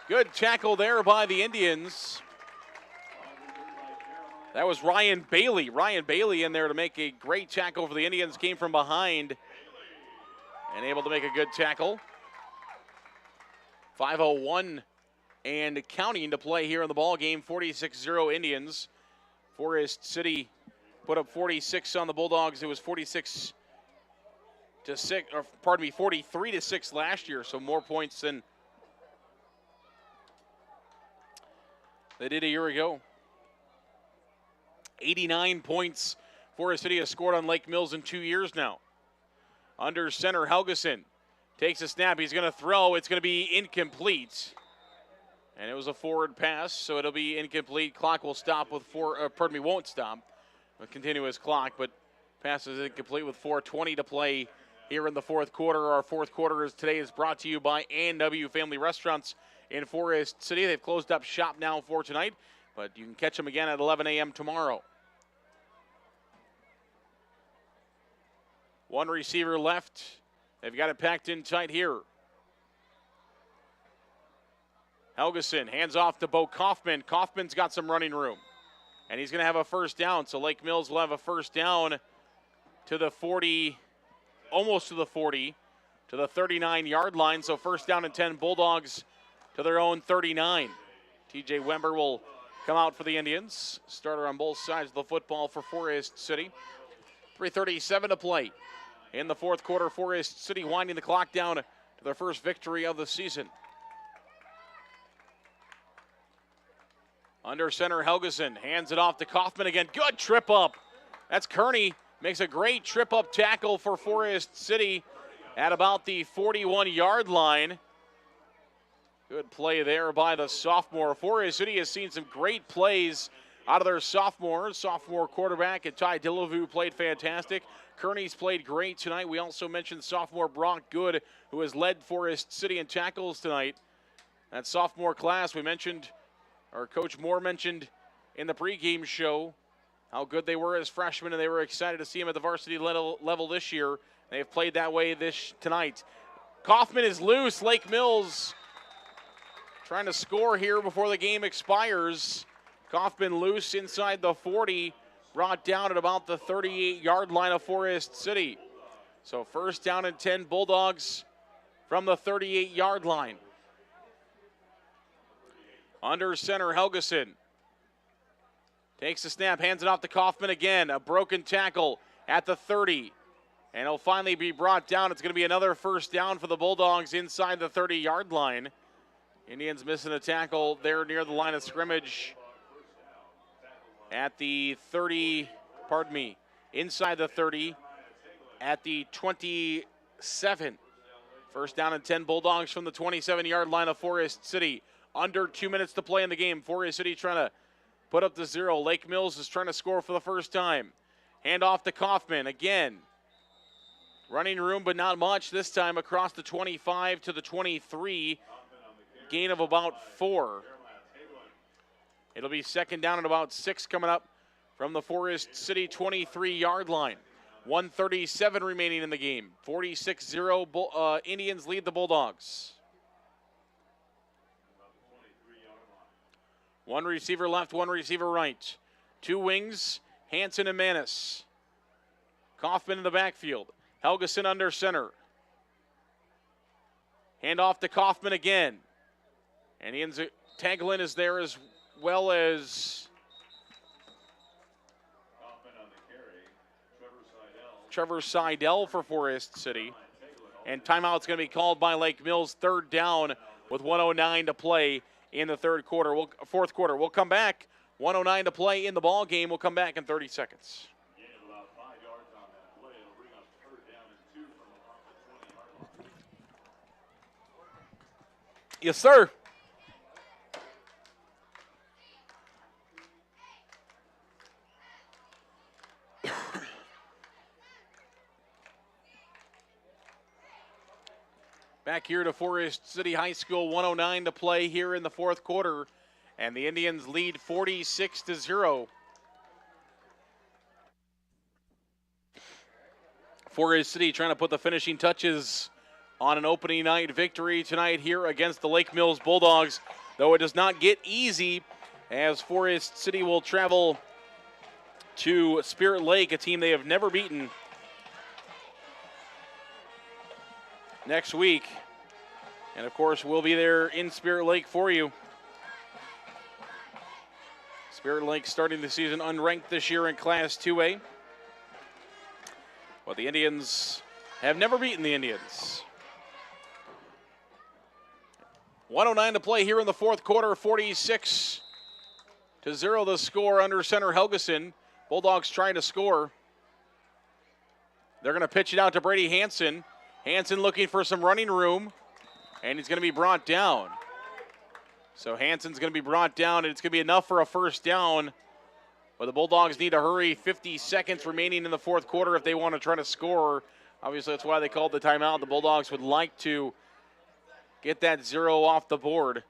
Good tackle there by the Indians. That was Ryan Bailey. Ryan Bailey in there to make a great tackle for the Indians. Came from behind and able to make a good tackle. 5:01 and counting to play here in the ball game. 46-0 Indians. Forest City put up 46 on the Bulldogs. It was 43-6 last year, so more points than they did a year ago. 89 points Forest City has scored on Lake Mills in 2 years now. Under center, Helgeson takes a snap. He's going to throw. It's going to be incomplete. And it was a forward pass, so it'll be incomplete. Clock will stop with won't stop. A continuous clock, but pass is incomplete with 4:20 to play here in the fourth quarter. Our fourth quarter today is brought to you by A&W Family Restaurants in Forest City. They've closed up shop now for tonight, but you can catch them again at 11 a.m. tomorrow. One receiver left. They've got it packed in tight here. Helgeson hands off to Bo Kaufman. Kaufman's got some running room. And he's going to have a first down. So Lake Mills will have a first down to the 40, almost to the 40, to the 39-yard line. So first down and 10, Bulldogs to their own 39. TJ Wember will come out for the Indians. Starter on both sides of the football for Forest City. 3:37 to play in the fourth quarter. Forest City winding the clock down to their first victory of the season. Under center, Helgeson hands it off to Kaufman again. Good trip up. That's Kearney. Makes a great trip up tackle for Forest City at about the 41-yard line. Good play there by the sophomore. Forest City has seen some great plays out of their sophomores. Sophomore quarterback and Ty Dillavu played fantastic. Kearney's played great tonight. We also mentioned sophomore Brock Good, who has led Forest City in tackles tonight. That sophomore class we mentioned, or Coach Moore mentioned in the pregame show, how good they were as freshmen, and they were excited to see them at the varsity level this year. They've played that way tonight. Kaufman is loose. Lake Mills trying to score here before the game expires. Kaufman loose inside the 40, brought down at about the 38-yard line of Forest City. So first down and 10, Bulldogs from the 38-yard line. Under center, Helgeson takes the snap, hands it off to Kaufman again. A broken tackle at the 30. And he'll finally be brought down. It's going to be another first down for the Bulldogs inside the 30-yard line. Indians missing a tackle there near the line of scrimmage at the 30, inside the 30 at the 27. First down and 10, Bulldogs from the 27-yard line of Forest City. Under 2 minutes to play in the game. Forest City trying to put up the 0. Lake Mills is trying to score for the first time. Hand off to Kaufman again. Running room, but not much this time across the 25 to the 23. Gain of about 4. It'll be second down and about 6 coming up from the Forest City 23-yard line. 1:37 remaining in the game. 46-0 Indians lead the Bulldogs. One receiver left, one receiver right. Two wings, Hanson and Manis. Kaufman in the backfield. Helgeson under center. Hand off to Kaufman again. And Taglin is there as well as Trevor Seidel for Forest City. And timeout's going to be called by Lake Mills. Third down with 1:09 to play in the fourth quarter. We'll come back. 1:09 to play in the ball game. We'll come back in 30 seconds. Yes, sir. Back here to Forest City High School, 1:09 to play here in the fourth quarter, and the Indians lead 46-0. Forest City trying to put the finishing touches on an opening night victory tonight here against the Lake Mills Bulldogs, though it does not get easy as Forest City will travel to Spirit Lake, a team they have never beaten, next week. And of course, we'll be there in Spirit Lake for you. Spirit Lake starting the season unranked this year in Class 2A. But the Indians have never beaten the Indians. 1:09 to play here in the fourth quarter, 46-0 the score. Under center, Helgeson. Bulldogs trying to score. They're going to pitch it out to Brady Hanson. Hanson looking for some running room, and he's going to be brought down. So Hanson's going to be brought down, and it's going to be enough for a first down. But the Bulldogs need to hurry. 50 seconds remaining in the fourth quarter if they want to try to score. Obviously, that's why they called the timeout. The Bulldogs would like to get that 0 off the board.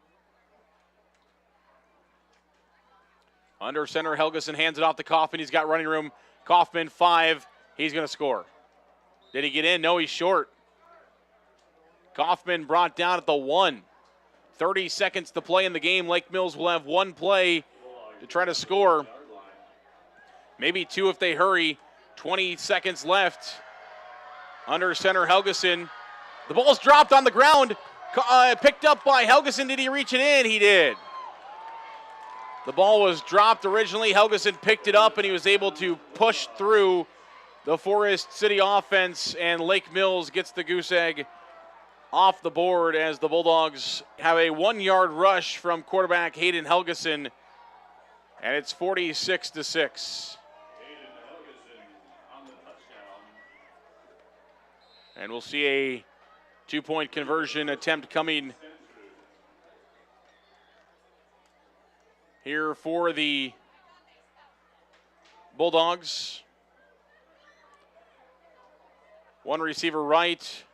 Under center, Helgeson hands it off to Kaufman. He's got running room. Kaufman, 5. He's going to score. Did he get in? No, he's short. Kaufman brought down at the 1. 30 seconds to play in the game. Lake Mills will have one play to try to score. Maybe two if they hurry. 20 seconds left. Under center, Helgeson. The ball's dropped on the ground. Picked up by Helgeson. Did he reach it in? He did. The ball was dropped originally. Helgeson picked it up, and he was able to push through the Forest City offense, and Lake Mills gets the goose egg off the board as the Bulldogs have a 1-yard rush from quarterback Hayden Helgeson, and it's 46-6. And we'll see a 2-point conversion attempt coming here for the Bulldogs. One receiver right,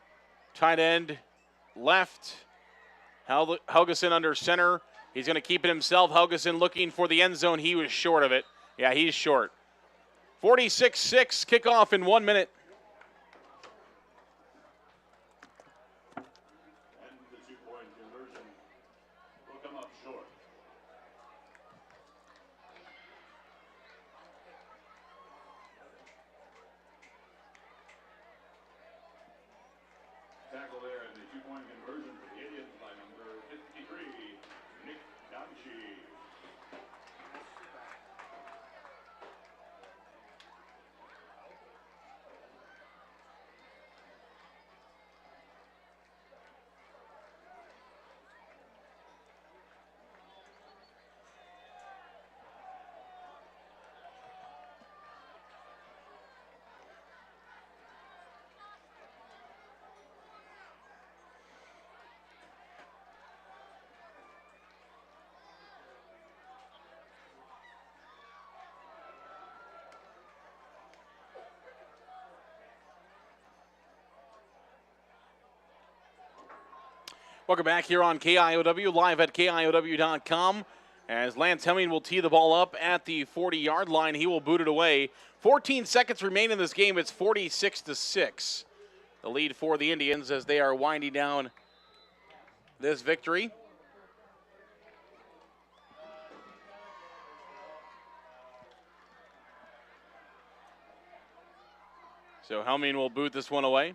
tight end left. Helgeson under center. He's going to keep it himself. Helgeson looking for the end zone. He was short of it. Yeah, he's short. 46-6, kickoff in 1 minute. Tackle there, and the 2-point conversion for the Indians by number 53, Nick Donchie. Welcome back here on KIOW, live at KIOW.com. As Lance Hemming will tee the ball up at the 40-yard line. He will boot it away. 14 seconds remain in this game. It's 46-6. The lead for the Indians as they are winding down this victory. So Hemming will boot this one away.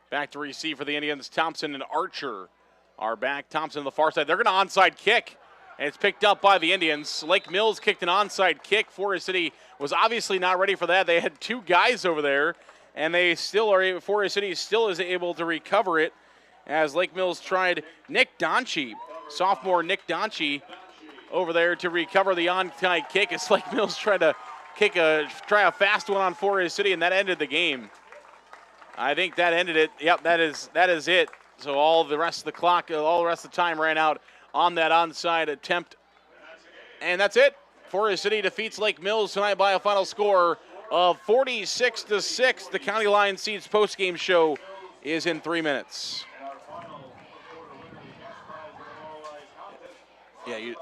Back to receive for the Indians. Thompson and Archer are back. Thompson on the far side. They're going to onside kick, and it's picked up by the Indians. Lake Mills kicked an onside kick. Forest City was obviously not ready for that. They had two guys over there, and they still are able, Forest City still is able to recover it as Lake Mills tried Nick Donchie, sophomore Nick Donchie, over there to recover the onside kick as Lake Mills tried to try a fast one on Forest City, and that ended the game. I think that ended it. Yep, that is it. So all the rest of the clock, all the rest of the time ran out on that onside attempt. And that's it. Forest City defeats Lake Mills tonight by a final score of 46-6. The County Line Seeds postgame show is in 3 minutes. Yeah, you.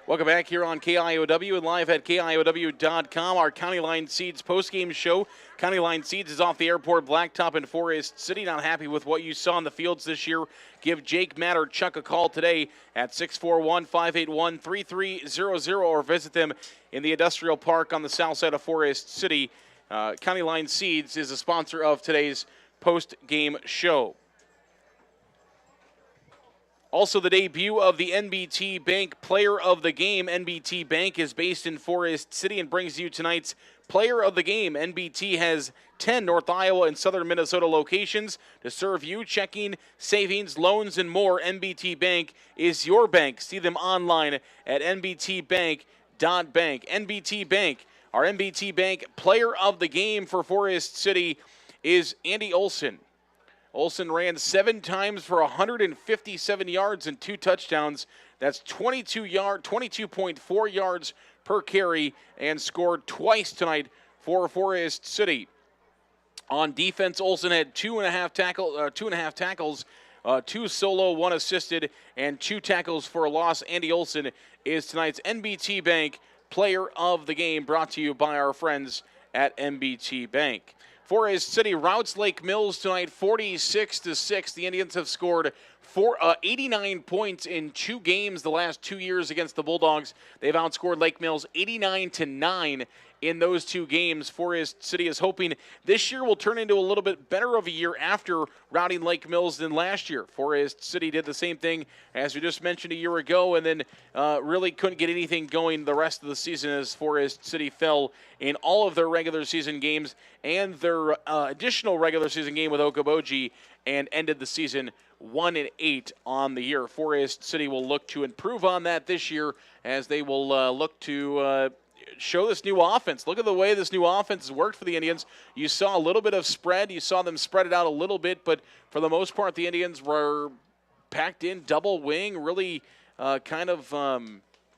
Welcome back here on KIOW and live at KIOW.com. Our County Line Seeds postgame show. County Line Seeds is off the airport blacktop in Forest City. Not happy with what you saw in the fields this year? Give Jake, Matt, or Chuck a call today at 641-581-3300 or visit them in the Industrial Park on the south side of Forest City. County Line Seeds is a sponsor of today's post-game show. Also, the debut of the NBT Bank Player of the Game. NBT Bank is based in Forest City and brings you tonight's Player of the Game. NBT has 10 North Iowa and Southern Minnesota locations to serve you checking, savings, loans, and more. NBT Bank is your bank. See them online at nbtbank.bank. NBT Bank, our NBT Bank Player of the Game for Forest City is Andy Olson. Olson ran 7 times for 157 yards and 2 touchdowns. That's 22.4 yards per carry, and scored twice tonight for Forest City. On defense, Olson had 2.5 tackles, 2 solo, 1 assisted, and 2 tackles for a loss. Andy Olson is tonight's NBT Bank Player of the Game, brought to you by our friends at NBT Bank. Forest City routs Lake Mills tonight 46-6. The Indians have scored 89 points in 2 games the last 2 years against the Bulldogs. They've outscored Lake Mills 89-9 in those 2 games. Forest City is hoping this year will turn into a little bit better of a year after routing Lake Mills than last year. Forest City did the same thing, as we just mentioned, a year ago, and then really couldn't get anything going the rest of the season as Forest City fell in all of their regular season games and their additional regular season game with Okoboji, and ended the season 1-8 on the year. Forest City will look to improve on that this year as they will look to show this new offense. Look at the way this new offense has worked for the Indians. You saw a little bit of spread. You saw them spread it out a little bit, but for the most part, the Indians were packed in, double wing, really kind of a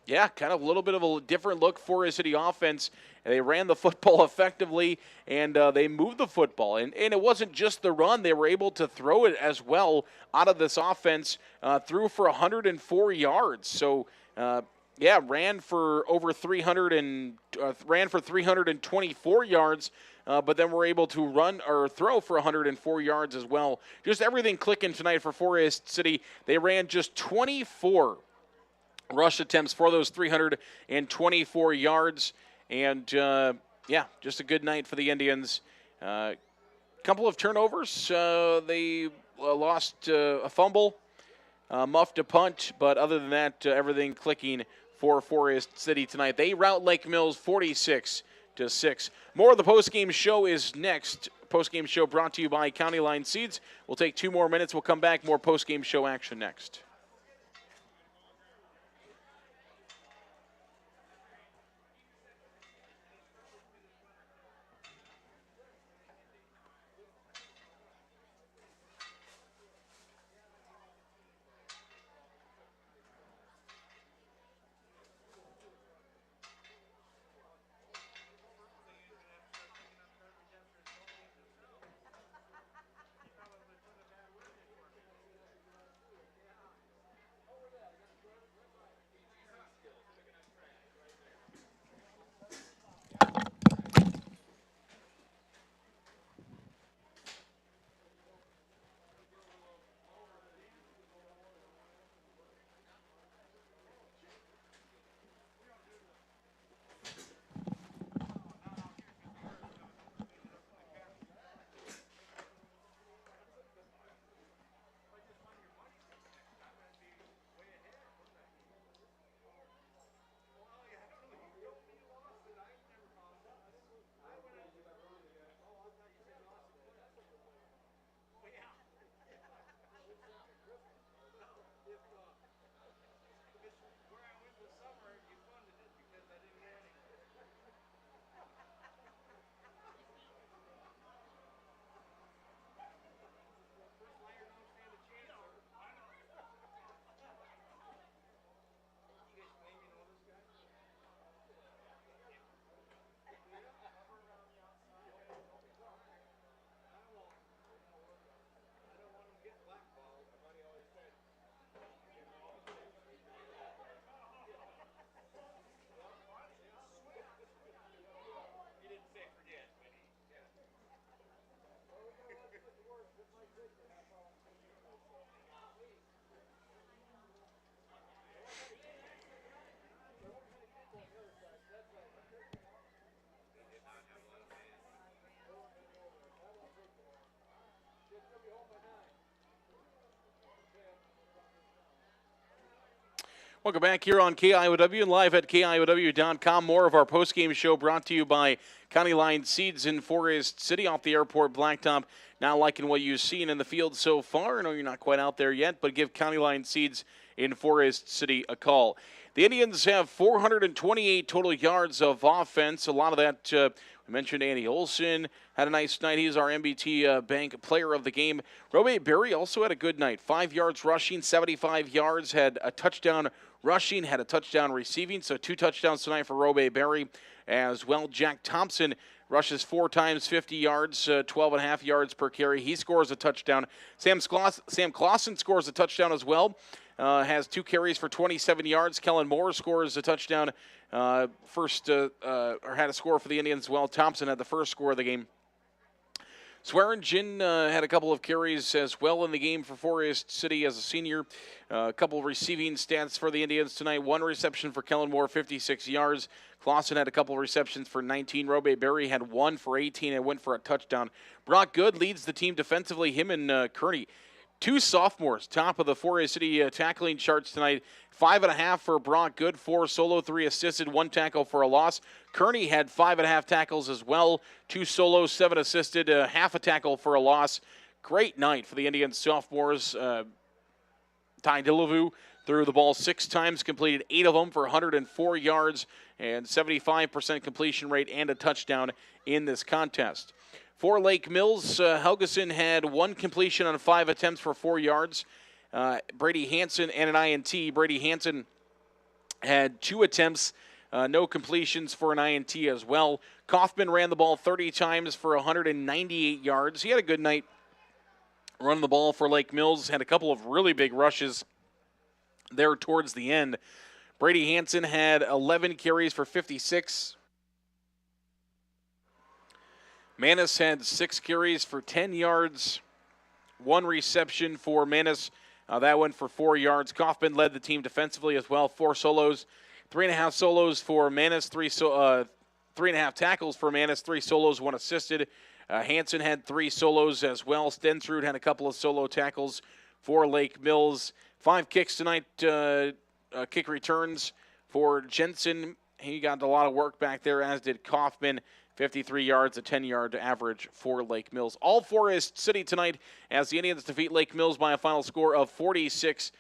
little bit of a different look for a City offense. And they ran the football effectively, and they moved the football. And it wasn't just the run. They were able to throw it as well out of this offense, threw for 104 yards. So, ran for over 324 yards, but then were able to run or throw for 104 yards as well. Just everything clicking tonight for Forest City. They ran just 24 rush attempts for those 324 yards. And, just a good night for the Indians. Couple of turnovers. They lost a fumble, muffed a punt, but other than that, everything clicking for Forest City tonight. They rout Lake Mills 46-6. More of the postgame show is next. Postgame show brought to you by County Line Seeds. We'll take 2 more minutes. We'll come back. More postgame show action next. Welcome back here on KIOW and live at KIOW.com. More of our postgame show brought to you by County Line Seeds in Forest City off the airport blacktop. Now liking what you've seen in the field so far. I know you're not quite out there yet, but give County Line Seeds in Forest City a call. The Indians have 428 total yards of offense. A lot of that, we mentioned Andy Olson had a nice night. He's our MBT Bank player of the game. Robe Berry also had a good night. 5 yards rushing, 75 yards, had a touchdown rushing, had a touchdown receiving. So 2 touchdowns tonight for Robe Berry as well. Jack Thompson rushes 4 times, 50 yards, 12.5 yards per carry. He scores a touchdown. Sam Clausen scores a touchdown as well. Has 2 carries for 27 yards. Kellen Moore scores a touchdown. Or had a score for the Indians as well. Thompson had the first score of the game. Swearingen had a couple of carries as well in the game for Forest City as a senior. A couple of receiving stats for the Indians tonight. 1 reception for Kellen Moore, 56 yards. Clausen had a couple of receptions for 19. Robe Berry had 1 for 18 and went for a touchdown. Brock Good leads the team defensively. Him and Kearney. 2 sophomores, top of the Forest City tackling charts tonight. 5.5 for Brock Good, 4 solo, 3 assisted, 1 tackle for a loss. Kearney had 5.5 tackles as well, 2 solos, 7 assisted, half a tackle for a loss. Great night for the Indian sophomores. Ty Delavu threw the ball 6 times, completed 8 of them for 104 yards and 75% completion rate and a touchdown in this contest. For Lake Mills, Helgeson had 1 completion on 5 attempts for 4 yards. Brady Hansen and an INT. Brady Hansen had 2 attempts, no completions for an INT as well. Kaufman ran the ball 30 times for 198 yards. He had a good night running the ball for Lake Mills. Had a couple of really big rushes there towards the end. Brady Hansen had 11 carries for 56. Manis had 6 carries for 10 yards, 1 reception for Manis. That went for 4 yards. Kaufman led the team defensively as well. 4 solos, 3.5 solos for Manis, 3.5 tackles for Manis, 3 solos, 1 assisted. Hansen had 3 solos as well. Stensrud had a couple of solo tackles for Lake Mills. 5 kicks tonight, kick returns for Jensen. He got a lot of work back there, as did Kaufman. 53 yards, a 10-yard average for Lake Mills. All Forest City tonight as the Indians defeat Lake Mills by a final score of 46-6.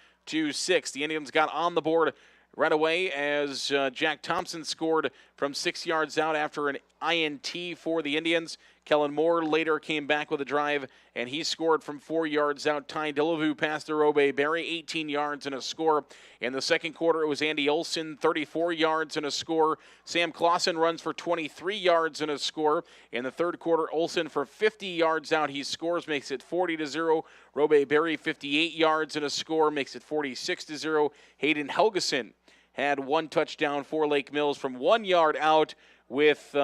The Indians got on the board right away as Jack Thompson scored from 6 yards out after an INT for the Indians. Kellen Moore later came back with a drive, and he scored from 4 yards out. Ty Delavu passed to Robe Berry, 18 yards and a score. In the second quarter, it was Andy Olson, 34 yards and a score. Sam Clausen runs for 23 yards and a score. In the third quarter, Olson for 50 yards out. He scores, makes it 40-0. Robe Berry, 58 yards and a score, makes it 46-0. Hayden Helgeson had 1 touchdown for Lake Mills from 1 yard out with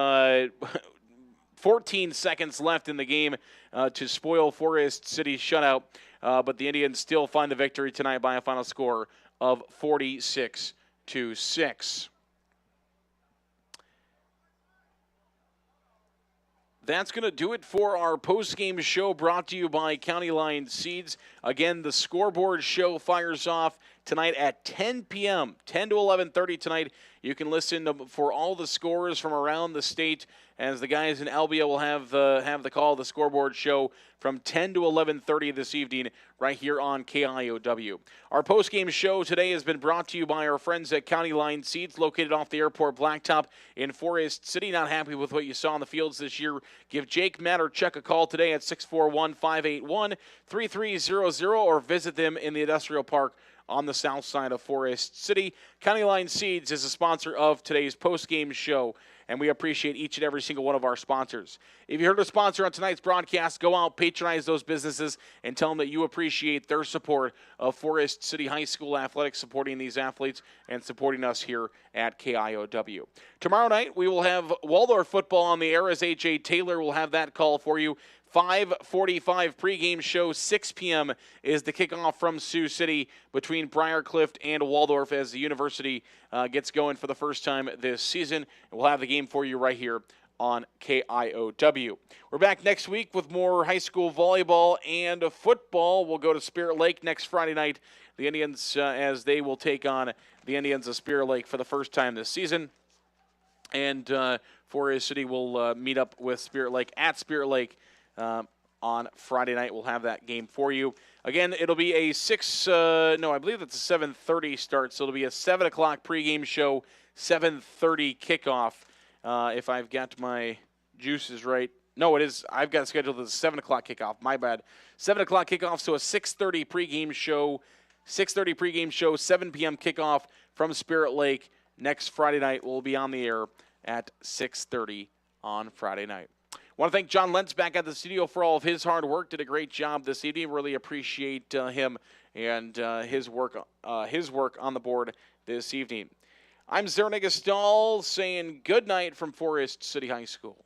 14 seconds left in the game to spoil Forest City's shutout. But the Indians still find the victory tonight by a final score of 46-6. That's going to do it for our post-game show brought to you by County Line Seeds. Again, the scoreboard show fires off tonight at 10 p.m., 10 to 11:30 tonight. You can listen for all the scores from around the state as the guys in Albia will have the call, the scoreboard show from 10 to 11:30 this evening right here on KIOW. Our postgame show today has been brought to you by our friends at County Line Seeds, located off the airport blacktop in Forest City. Not happy with what you saw in the fields this year? Give Jake, Matt, or Chuck a call today at 641-581-3300 or visit them in the industrial park on the south side of Forest City. County Line Seeds is a sponsor of today's post-game show, and we appreciate each and every single one of our sponsors. If you heard a sponsor on tonight's broadcast, go out, patronize those businesses, and tell them that you appreciate their support of Forest City High School athletics, supporting these athletes and supporting us here at KIOW. Tomorrow night, we will have Waldorf football on the air as A.J. Taylor will have that call for you. 5:45 pregame show, 6 p.m. is the kickoff from Sioux City between Briarcliff and Waldorf as the university gets going for the first time this season. And we'll have the game for you right here on KIOW. We're back next week with more high school volleyball and football. We'll go to Spirit Lake next Friday night. the Indians as they will take on the Indians of Spirit Lake for the first time this season. And Forest City will meet up with Spirit Lake at Spirit Lake on Friday night. We'll have that game for you. Again, it'll be a I believe it's a 7:30 start, so it'll be a 7 o'clock pregame show, 7:30 kickoff, if I've got my juices right. No, it is. I've got it scheduled as a 7 o'clock kickoff. My bad. 7 o'clock kickoff, so a 6:30 pregame show. 6:30 pregame show, 7 p.m. kickoff from Spirit Lake. Next Friday night, we'll be on the air at 6:30 on Friday night. I want to thank John Lentz back at the studio for all of his hard work. Did a great job this evening. Really appreciate him and his work on the board this evening. I'm Zerniga Stahl saying good night from Forest City High School.